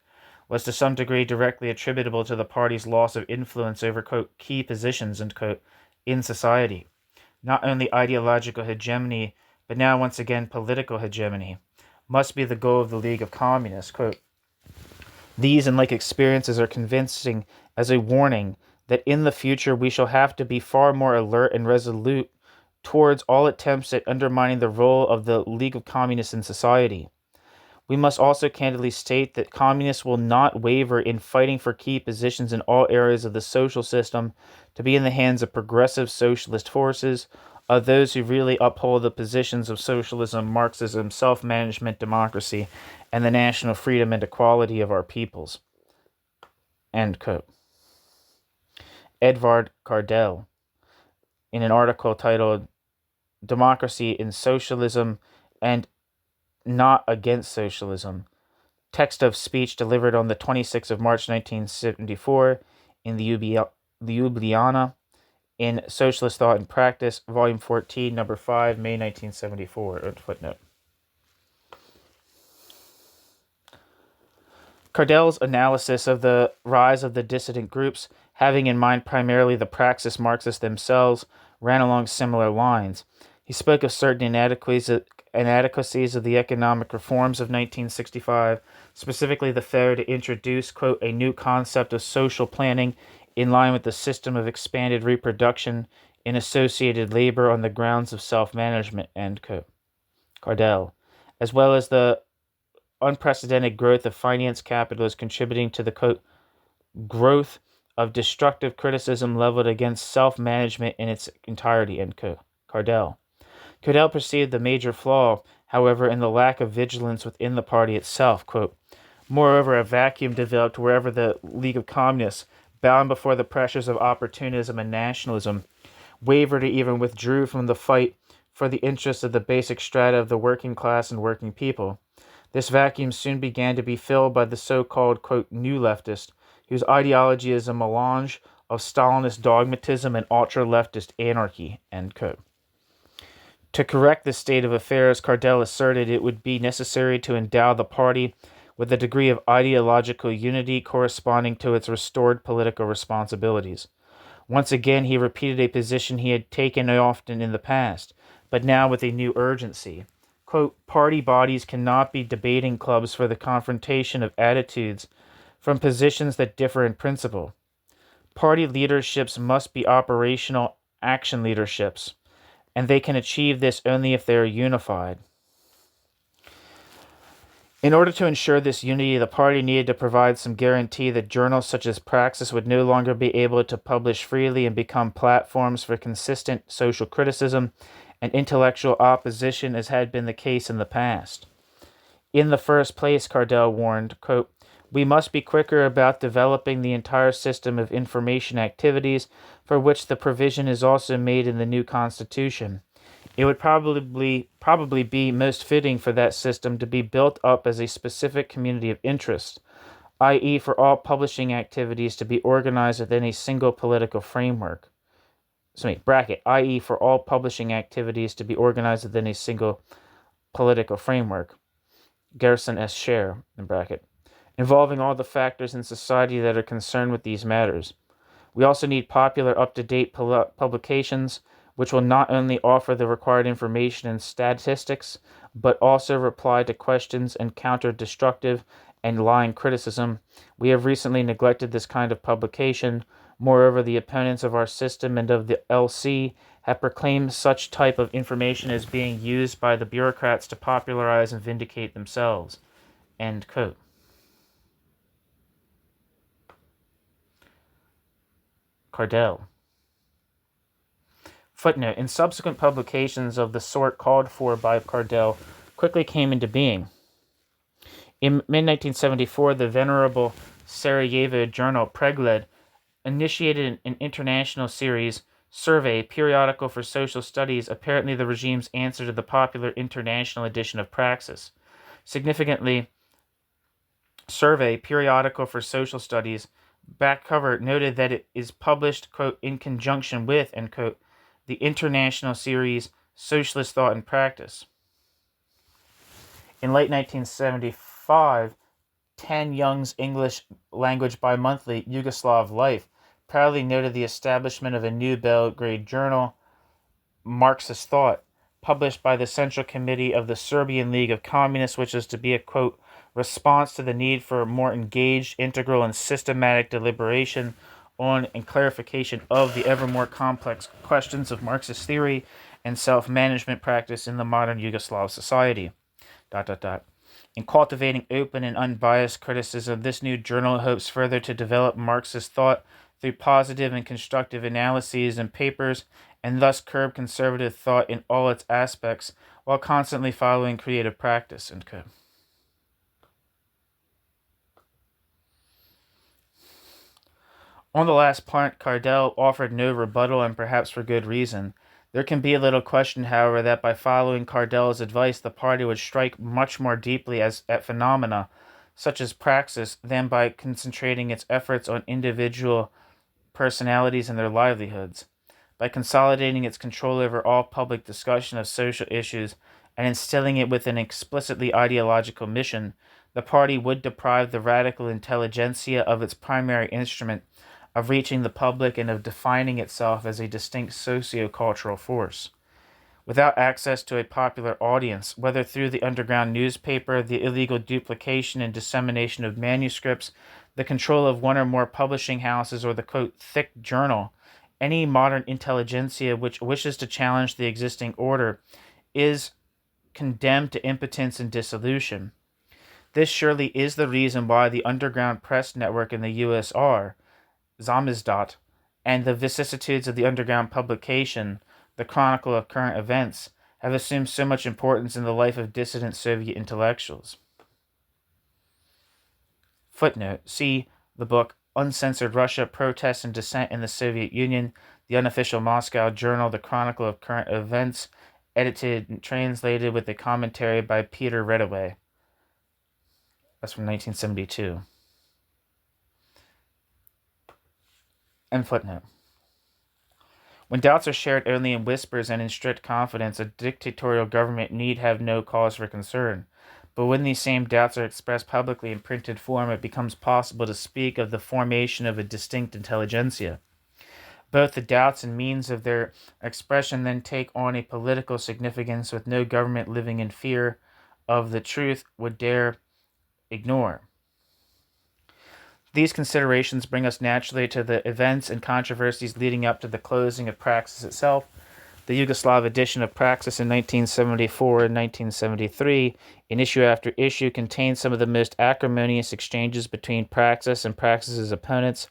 was to some degree directly attributable to the party's loss of influence over, quote, key positions, end quote, in society. Not only ideological hegemony, but now once again political hegemony, must be the goal of the League of Communists, quote. These and like experiences are convincing as a warning that in the future we shall have to be far more alert and resolute towards all attempts at undermining the role of the League of Communists in society. We must also candidly state that communists will not waver in fighting for key positions in all areas of the social system to be in the hands of progressive socialist forces, of those who really uphold the positions of socialism, Marxism, self-management, democracy, and the national freedom and equality of our peoples. End quote. Edvard Cardell, in an article titled Democracy in Socialism and Not Against Socialism. Text of speech delivered on the 26th of March 1974 in the Ljubljana in Socialist Thought and Practice, Volume 14, Number 5, May 1974. Footnote. Cardell's analysis of the rise of the dissident groups, having in mind primarily the Praxis Marxists themselves, ran along similar lines. He spoke of certain inadequacies of the economic reforms of 1965, specifically the failure to introduce, quote, a new concept of social planning in line with the system of expanded reproduction in associated labor on the grounds of self-management, end quote. Cardell, as well as the unprecedented growth of finance capital is contributing to the, quote, growth of destructive criticism leveled against self-management in its entirety, end quote. Cardell perceived the major flaw, however, in the lack of vigilance within the party itself, quote, moreover, a vacuum developed wherever the League of Communists, bound before the pressures of opportunism and nationalism, wavered or even withdrew from the fight for the interests of the basic strata of the working class and working people. This vacuum soon began to be filled by the so-called, quote, new leftist, whose ideology is a melange of Stalinist dogmatism and ultra-leftist anarchy, end quote. To correct this state of affairs, Cardell asserted it would be necessary to endow the party with a degree of ideological unity corresponding to its restored political responsibilities. Once again, he repeated a position he had taken often in the past, but now with a new urgency. Quote, party bodies cannot be debating clubs for the confrontation of attitudes from positions that differ in principle. Party leaderships must be operational action leaderships, and they can achieve this only if they are unified. In order to ensure this unity, the party needed to provide some guarantee that journals such as Praxis would no longer be able to publish freely and become platforms for consistent social criticism and intellectual opposition as had been the case in the past. In the first place, Cardell warned, quote, We must be quicker about developing the entire system of information activities for which the provision is also made in the new Constitution. It would probably be most fitting for that system to be built up as a specific community of interest, i.e., for all publishing activities to be organized within a single political framework. I.e., for all publishing activities to be organized within a single political framework. Gerson S. Sher, in bracket, involving all the factors in society that are concerned with these matters. We also need popular, up-to-date publications, which will not only offer the required information and statistics, but also reply to questions and counter destructive and lying criticism. We have recently neglected this kind of publication. Moreover, the opponents of our system and of the LC have proclaimed such type of information as being used by the bureaucrats to popularize and vindicate themselves. End quote. Cardell. Footnote: in subsequent publications of the sort called for by Cardell quickly came into being. In mid-1974, the venerable Sarajevo journal Pregled initiated an international series, Survey, Periodical for Social Studies, apparently the regime's answer to the popular international edition of Praxis. Significantly, Survey, Periodical for Social Studies, back cover noted that it is published, quote, in conjunction with, end quote, the international series Socialist Thought and Practice. In late 1975, Tan Young's English language bi-monthly, Yugoslav Life, proudly noted the establishment of a new Belgrade journal, Marxist Thought, published by the Central Committee of the Serbian League of Communists, which is to be a, quote, response to the need for more engaged, integral, and systematic deliberation on and clarification of the ever more complex questions of Marxist theory and self-management practice in the modern Yugoslav society. In cultivating open and unbiased criticism, this new journal hopes further to develop Marxist thought through positive and constructive analyses and papers, and thus curb conservative thought in all its aspects, while constantly following creative practice. End quote. On the last point, Cardell offered no rebuttal, and perhaps for good reason. There can be little question, however, that by following Cardell's advice, the party would strike much more deeply at phenomena such as praxis than by concentrating its efforts on individual personalities and their livelihoods. By consolidating its control over all public discussion of social issues and instilling it with an explicitly ideological mission, the party would deprive the radical intelligentsia of its primary instrument of reaching the public and of defining itself as a distinct socio-cultural force. Without access to a popular audience, whether through the underground newspaper, the illegal duplication and dissemination of manuscripts, the control of one or more publishing houses, or the, quote, thick journal, any modern intelligentsia which wishes to challenge the existing order is condemned to impotence and dissolution. This surely is the reason why the underground press network in the USR, Samizdat, and the vicissitudes of the underground publication, the Chronicle of Current Events, have assumed so much importance in the life of dissident Soviet intellectuals. Footnote: see the book Uncensored Russia, Protests and Dissent in the Soviet Union, the unofficial Moscow journal, the Chronicle of Current Events, edited and translated with a commentary by Peter Reddaway. That's from 1972. End footnote. When doubts are shared only in whispers and in strict confidence, a dictatorial government need have no cause for concern. But when these same doubts are expressed publicly in printed form, it becomes possible to speak of the formation of a distinct intelligentsia. Both the doubts and means of their expression then take on a political significance with no government living in fear of the truth would dare ignore. These considerations bring us naturally to the events and controversies leading up to the closing of Praxis itself. The Yugoslav edition of Praxis in 1974 and 1973, in issue after issue, contained some of the most acrimonious exchanges between Praxis and Praxis's opponents,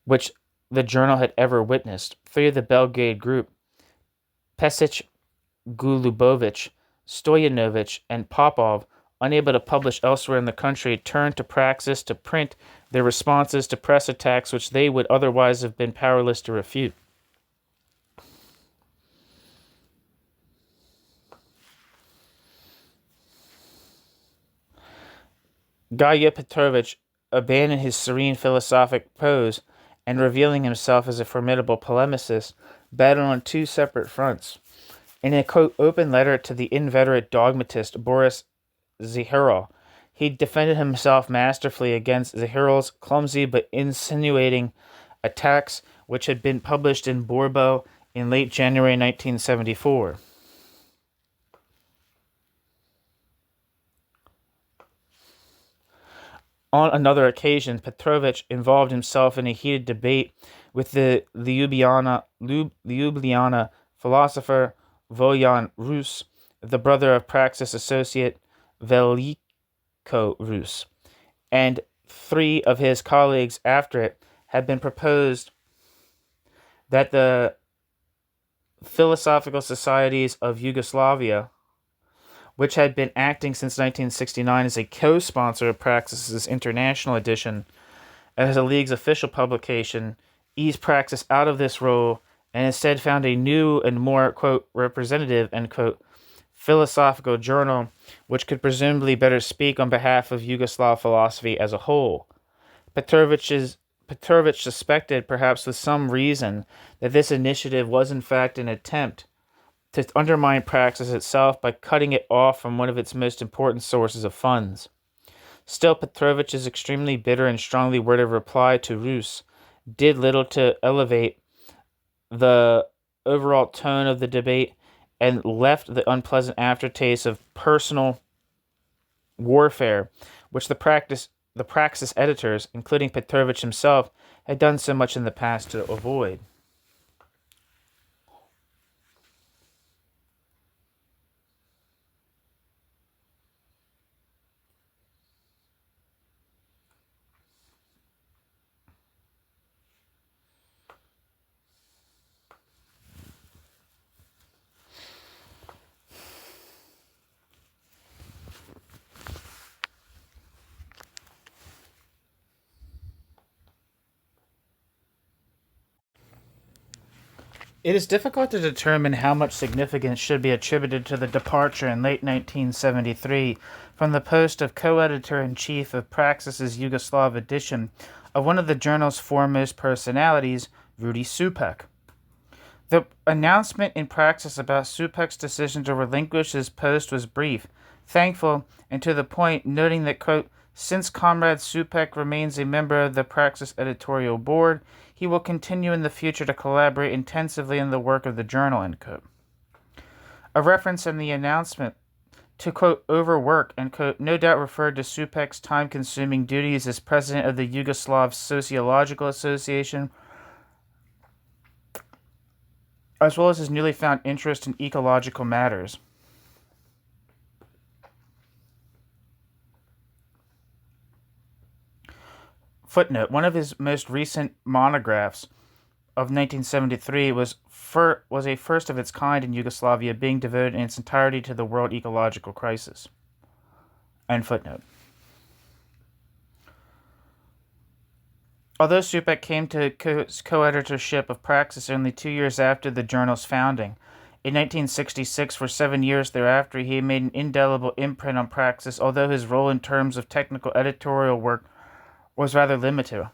which the journal had ever witnessed. Three of the Belgrade group, Pesic, Golubovic, Stojanovic, and Popov, unable to publish elsewhere in the country, turned to Praxis to print their responses to press attacks which they would otherwise have been powerless to refute. Gaya Petrovich abandoned his serene philosophic pose and, revealing himself as a formidable polemicist, battled on two separate fronts. In a, quote, open letter to the inveterate dogmatist Boris Zihirov, he defended himself masterfully against Zihiral's clumsy but insinuating attacks, which had been published in Borbo in late January 1974. On another occasion, Petrovich involved himself in a heated debate with the Ljubljana philosopher Voyan Rus, the brother of Praxis associate Veliko Rus, and three of his colleagues after it had been proposed that the philosophical societies of Yugoslavia, which had been acting since 1969 as a co-sponsor of Praxis's international edition, as the League's official publication, eased Praxis out of this role and instead found a new and more, quote, representative, end quote, philosophical journal which could presumably better speak on behalf of Yugoslav philosophy as a whole. Petrovich suspected, perhaps with some reason, that this initiative was in fact an attempt to undermine Praxis itself by cutting it off from one of its most important sources of funds. Still, Petrovich's extremely bitter and strongly worded reply to Rus did little to elevate the overall tone of the debate and left the unpleasant aftertaste of personal warfare, which the Praxis editors, including Petrovich himself, had done so much in the past to avoid. It is difficult to determine how much significance should be attributed to the departure in late 1973 from the post of co-editor-in-chief of Praxis's Yugoslav edition of one of the journal's foremost personalities, Rudi Supek. The announcement in Praxis about Supek's decision to relinquish his post was brief, thankful, and to the point, noting that, quote, since Comrade Supek remains a member of the Praxis editorial board, he will continue in the future to collaborate intensively in the work of the journal, end quote. A reference in the announcement to, quote, overwork, end quote, no doubt referred to Supek's time-consuming duties as president of the Yugoslav Sociological Association, as well as his newly found interest in ecological matters. Footnote: one of his most recent monographs of 1973 was a first of its kind in Yugoslavia, being devoted in its entirety to the world ecological crisis. End footnote. Although Supek came to co-editorship of Praxis only 2 years after the journal's founding, in 1966, for 7 years thereafter, he made an indelible imprint on Praxis, although his role in terms of technical editorial work was rather limited.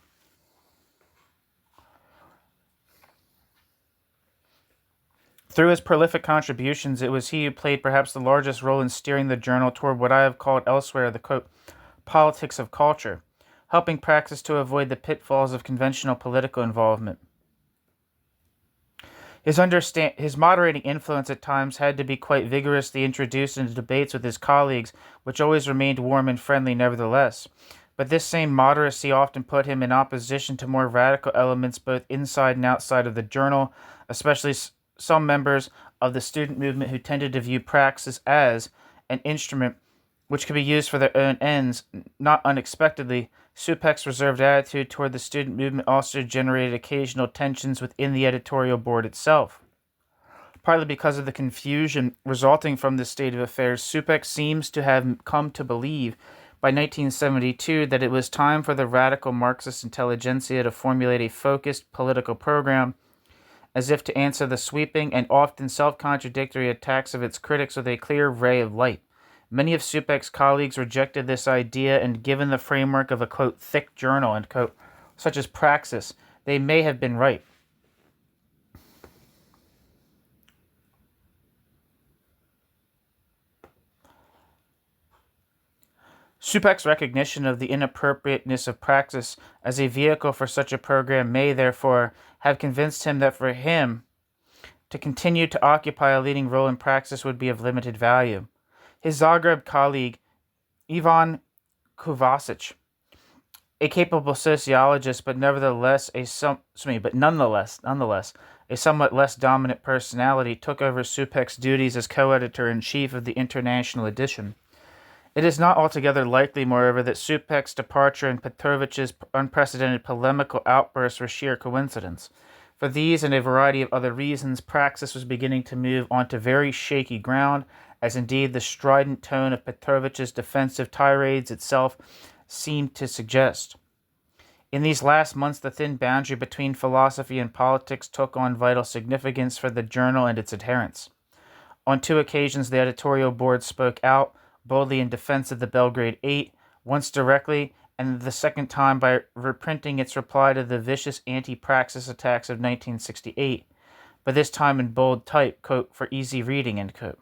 Through his prolific contributions, it was he who played perhaps the largest role in steering the journal toward what I have called elsewhere the, quote, politics of culture, helping Praxis to avoid the pitfalls of conventional political involvement. His moderating influence at times had to be quite vigorously introduced into debates with his colleagues, which always remained warm and friendly nevertheless. But this same moderacy often put him in opposition to more radical elements both inside and outside of the journal, especially some members of the student movement who tended to view Praxis as an instrument which could be used for their own ends. Not unexpectedly, Supek's reserved attitude toward the student movement also generated occasional tensions within the editorial board itself. Partly because of the confusion resulting from this state of affairs, Supek seems to have come to believe by 1972 that it was time for the radical Marxist intelligentsia to formulate a focused political program, as if to answer the sweeping and often self-contradictory attacks of its critics with a clear ray of light. Many of Supek's colleagues rejected this idea, and given the framework of a, quote, thick journal, end quote, such as Praxis, they may have been right. Supek's recognition of the inappropriateness of Praxis as a vehicle for such a program may, therefore, have convinced him that for him to continue to occupy a leading role in Praxis would be of limited value. His Zagreb colleague, Ivan Kovacic, a capable sociologist, but nonetheless a somewhat less dominant personality, took over Supek's duties as co-editor-in-chief of the International Edition. It is not altogether likely, moreover, that Supek's departure and Petrovich's unprecedented polemical outbursts were sheer coincidence. For these and a variety of other reasons, Praxis was beginning to move onto very shaky ground, as indeed the strident tone of Petrovich's defensive tirades itself seemed to suggest. In these last months, the thin boundary between philosophy and politics took on vital significance for the journal and its adherents. On 2 occasions, the editorial board spoke out boldly in defense of the Belgrade Eight, once directly, and the second time by reprinting its reply to the vicious anti-Praxis attacks of 1968, but this time in bold type, quote, for easy reading, end quote.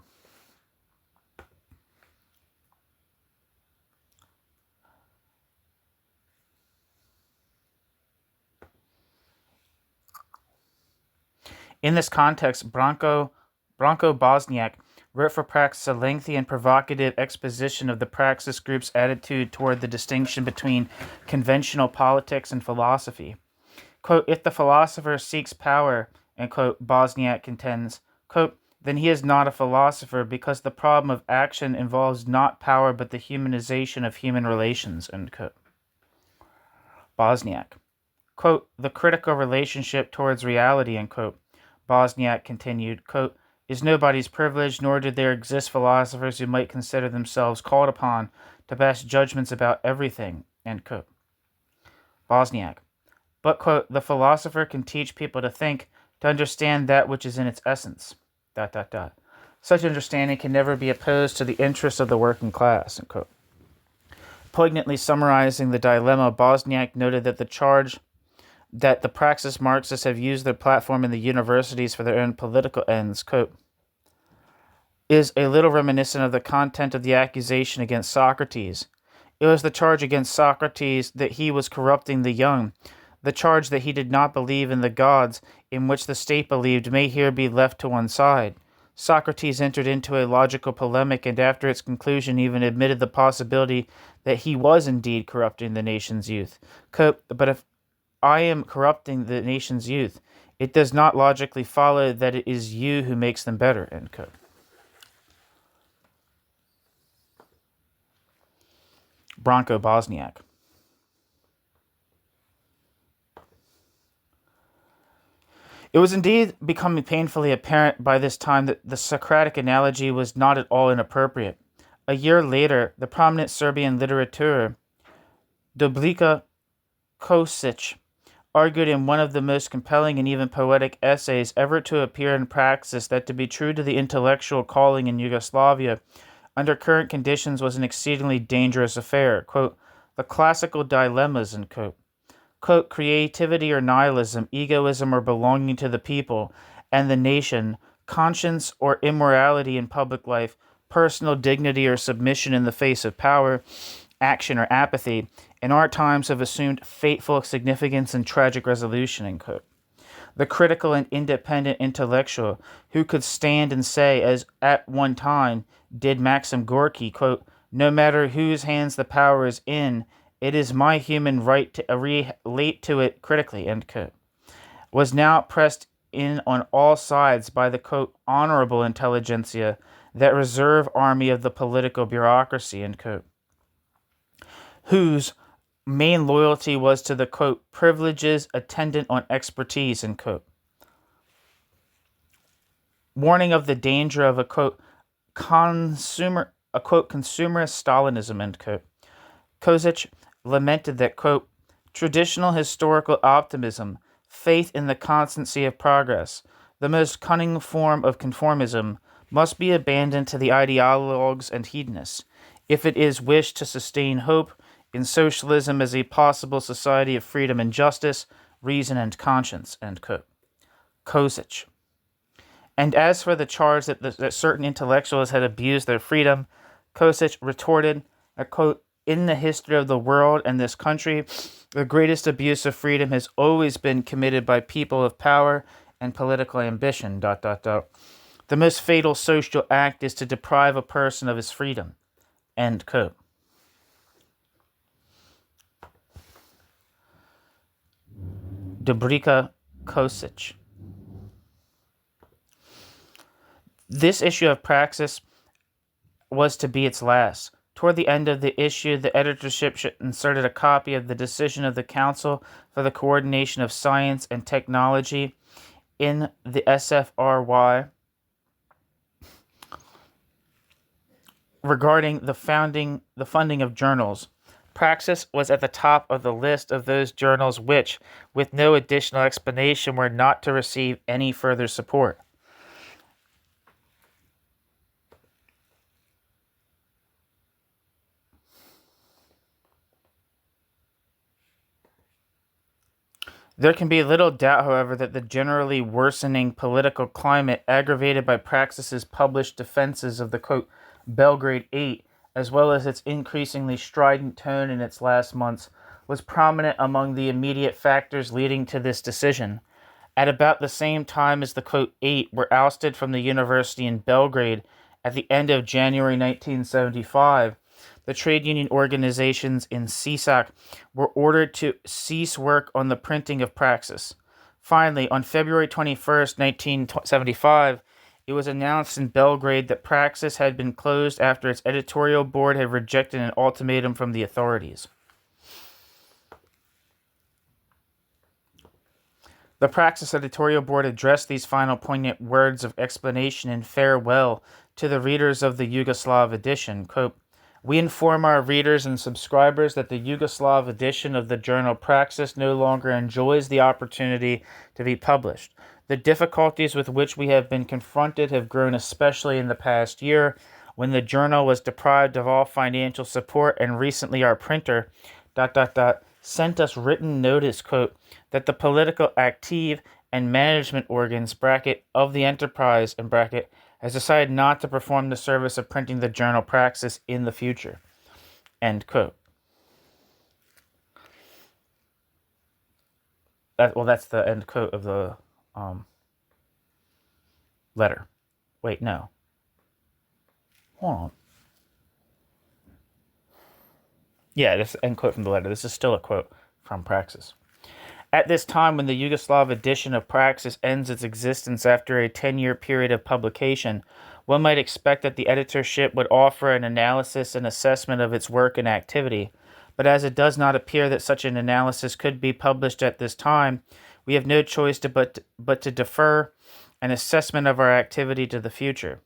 In this context, Branko Bosniak wrote for Praxis a lengthy and provocative exposition of the Praxis group's attitude toward the distinction between conventional politics and philosophy. Quote, if the philosopher seeks power, end quote, Bosniak contends, quote, then he is not a philosopher because the problem of action involves not power but the humanization of human relations, end quote. Bosniak, quote, the critical relationship towards reality, end quote, Bosniak continued, quote, is nobody's privilege, nor did there exist philosophers who might consider themselves called upon to pass judgments about everything, end quote. Bosniak. But, quote, the philosopher can teach people to think, to understand that which is in its essence, ... Such understanding can never be opposed to the interests of the working class, end quote. Poignantly summarizing the dilemma, Bosniak noted that the charge that the Praxis Marxists have used their platform in the universities for their own political ends, quote, is a little reminiscent of the content of the accusation against Socrates. It was the charge against Socrates that he was corrupting the young. The charge that he did not believe in the gods in which the state believed may here be left to one side. Socrates entered into a logical polemic and after its conclusion even admitted the possibility that he was indeed corrupting the nation's youth. Quote, but if I am corrupting the nation's youth, it does not logically follow that it is you who makes them better, end quote. Branko Bosniak. It was indeed becoming painfully apparent by this time that the Socratic analogy was not at all inappropriate. A year later, the prominent Serbian literateur Dobrica Kosic argued in one of the most compelling and even poetic essays ever to appear in Praxis that to be true to the intellectual calling in Yugoslavia under current conditions was an exceedingly dangerous affair. Quote, the classical dilemmas, end quote. Quote, creativity or nihilism, egoism or belonging to the people and the nation, conscience or immorality in public life, personal dignity or submission in the face of power, action or apathy, in our times have assumed fateful significance and tragic resolution, end quote. The critical and independent intellectual who could stand and say, as at one time did Maxim Gorky, quote, no matter whose hands the power is in, it is my human right to relate to it critically, end quote, was now pressed in on all sides by the, quote, honorable intelligentsia, that reserve army of the political bureaucracy, end quote, whose main loyalty was to the, quote, privileges attendant on expertise, end quote. warning of the danger of a quote consumerist Stalinism, end quote. Kozic lamented that, quote, traditional historical optimism, faith in the constancy of progress, the most cunning form of conformism, must be abandoned to the ideologues and hedonists, if it is wished to sustain hope in socialism as a possible society of freedom and justice, reason and conscience, end quote. Kozic. And as for the charge that certain intellectuals had abused their freedom, Kozic retorted, quote, in the history of the world and this country, the greatest abuse of freedom has always been committed by people of power and political ambition, ... The most fatal social act is to deprive a person of his freedom, end quote. Dubrika Kozic. This issue of Praxis was to be its last. Toward the end of the issue, the editorship inserted a copy of the decision of the Council for the Coordination of Science and Technology in the SFRY regarding the funding of journals. Praxis was at the top of the list of those journals which, with no additional explanation, were not to receive any further support. There can be little doubt, however, that the generally worsening political climate aggravated by Praxis's published defenses of the, quote, Belgrade 8, as well as its increasingly strident tone in its last months, was prominent among the immediate factors leading to this decision. At about the same time as the, quote, 8 were ousted from the university in Belgrade at the end of January 1975, the trade union organizations in Sisak were ordered to cease work on the printing of Praxis. Finally, on February 21st, 1975, it was announced in Belgrade that Praxis had been closed after its editorial board had rejected an ultimatum from the authorities. The Praxis editorial board addressed these final poignant words of explanation and farewell to the readers of the Yugoslav edition, quote, we inform our readers and subscribers that the Yugoslav edition of the journal Praxis no longer enjoys the opportunity to be published. The difficulties with which we have been confronted have grown especially in the past year, when the journal was deprived of all financial support, and recently our printer, ... sent us written notice, quote, that the political active and management organs, bracket, of the enterprise, and bracket, has decided not to perform the service of printing the journal Praxis in the future, end quote. That's the end quote of the letter. Wait, no. Hold on. Yeah, this end quote from the letter. This is still a quote from Praxis. At this time, when the Yugoslav edition of Praxis ends its existence after a 10-year period of publication, one might expect that the editorship would offer an analysis and assessment of its work and activity. But as it does not appear that such an analysis could be published at this time, we have no choice but to defer an assessment of our activity to the future.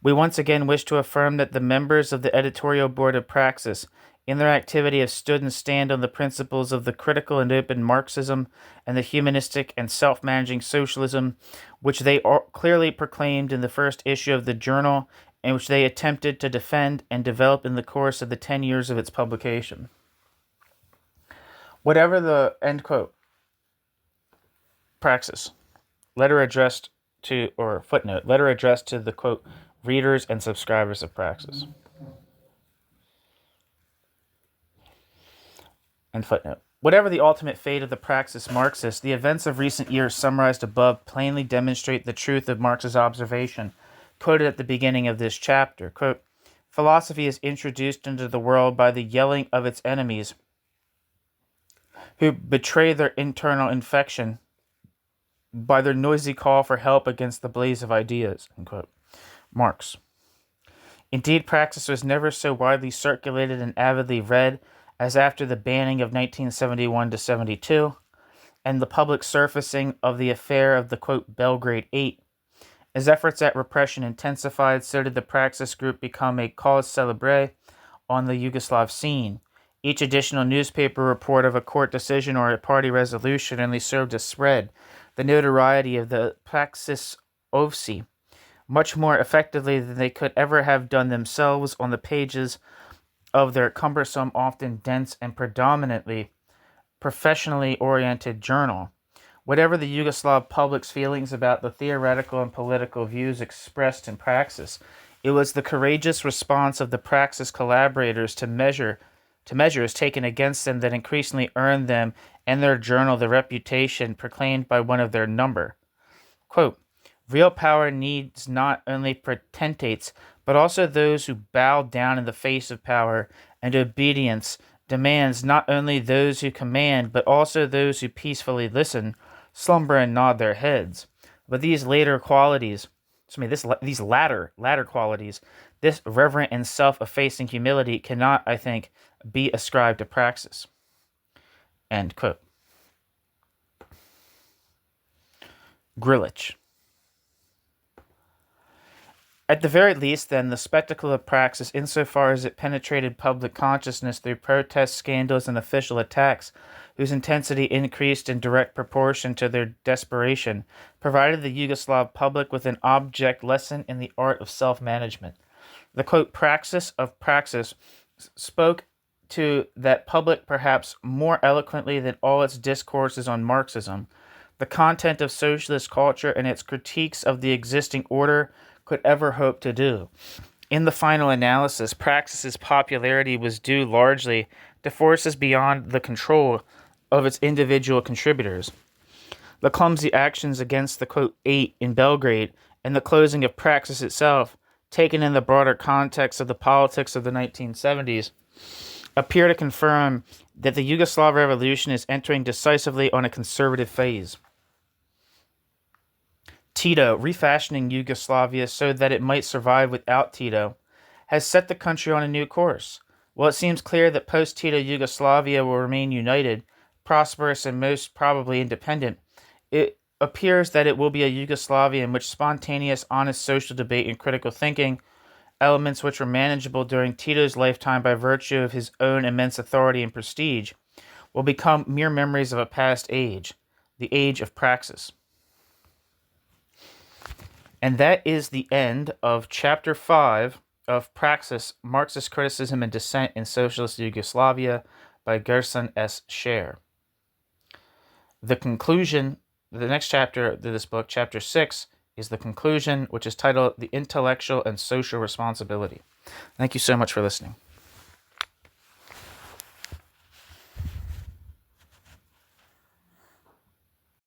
We once again wish to affirm that the members of the editorial board of Praxis, in their activity, have stood and stand on the principles of the critical and open Marxism and the humanistic and self-managing socialism, which they clearly proclaimed in the first issue of the journal, and which they attempted to defend and develop in the course of the 10 years of its publication. Whatever the, end quote, Praxis, letter addressed to, or footnote, letter addressed to the, quote, readers and subscribers of Praxis. And footnote. Whatever the ultimate fate of the Praxis Marxists, the events of recent years summarized above plainly demonstrate the truth of Marx's observation, quoted at the beginning of this chapter. Quote, philosophy is introduced into the world by the yelling of its enemies, who betray their internal infection by their noisy call for help against the blaze of ideas. End quote. Marx. Indeed, Praxis was never so widely circulated and avidly read as after the banning of 1971 to 72, and the public surfacing of the affair of the, quote, Belgrade 8, As efforts at repression intensified, so did the Praxis group become a cause célèbre on the Yugoslav scene. Each additional newspaper report of a court decision or a party resolution only served to spread the notoriety of the Praxis Ovci much more effectively than they could ever have done themselves on the pages of their cumbersome, often dense, and predominantly professionally oriented journal. Whatever the Yugoslav public's feelings about the theoretical and political views expressed in Praxis, it was the courageous response of the Praxis collaborators to measures taken against them that increasingly earned them and their journal the reputation proclaimed by one of their number. Quote, real power needs not only potentates, but also those who bow down in the face of power, and obedience demands not only those who command, but also those who peacefully listen, slumber, and nod their heads. But these latter qualities, this reverent and self-effacing humility cannot, I think, be ascribed to Praxis. End quote. Grillich. At the very least, then, the spectacle of Praxis, insofar as it penetrated public consciousness through protests, scandals, and official attacks, whose intensity increased in direct proportion to their desperation, provided the Yugoslav public with an object lesson in the art of self-management. The, quote, Praxis of Praxis spoke to that public perhaps more eloquently than all its discourses on Marxism. The content of socialist culture and its critiques of the existing order could ever hope to do. In the final analysis, Praxis's popularity was due largely to forces beyond the control of its individual contributors. The clumsy actions against the, quote, eight in Belgrade and the closing of Praxis itself, taken in the broader context of the politics of the 1970s, appear to confirm that the Yugoslav revolution is entering decisively on a conservative phase. Tito, refashioning Yugoslavia so that it might survive without Tito, has set the country on a new course. While it seems clear that post-Tito Yugoslavia will remain united, prosperous, and most probably independent, it appears that it will be a Yugoslavia in which spontaneous, honest social debate and critical thinking, elements which were manageable during Tito's lifetime by virtue of his own immense authority and prestige, will become mere memories of a past age, the age of Praxis. And that is the end of Chapter 5 of Praxis, Marxist Criticism and Dissent in Socialist Yugoslavia by Gerson S. Sher. The conclusion, the next chapter of this book, Chapter 6, is the conclusion, which is titled The Intellectual and Social Responsibility. Thank you so much for listening.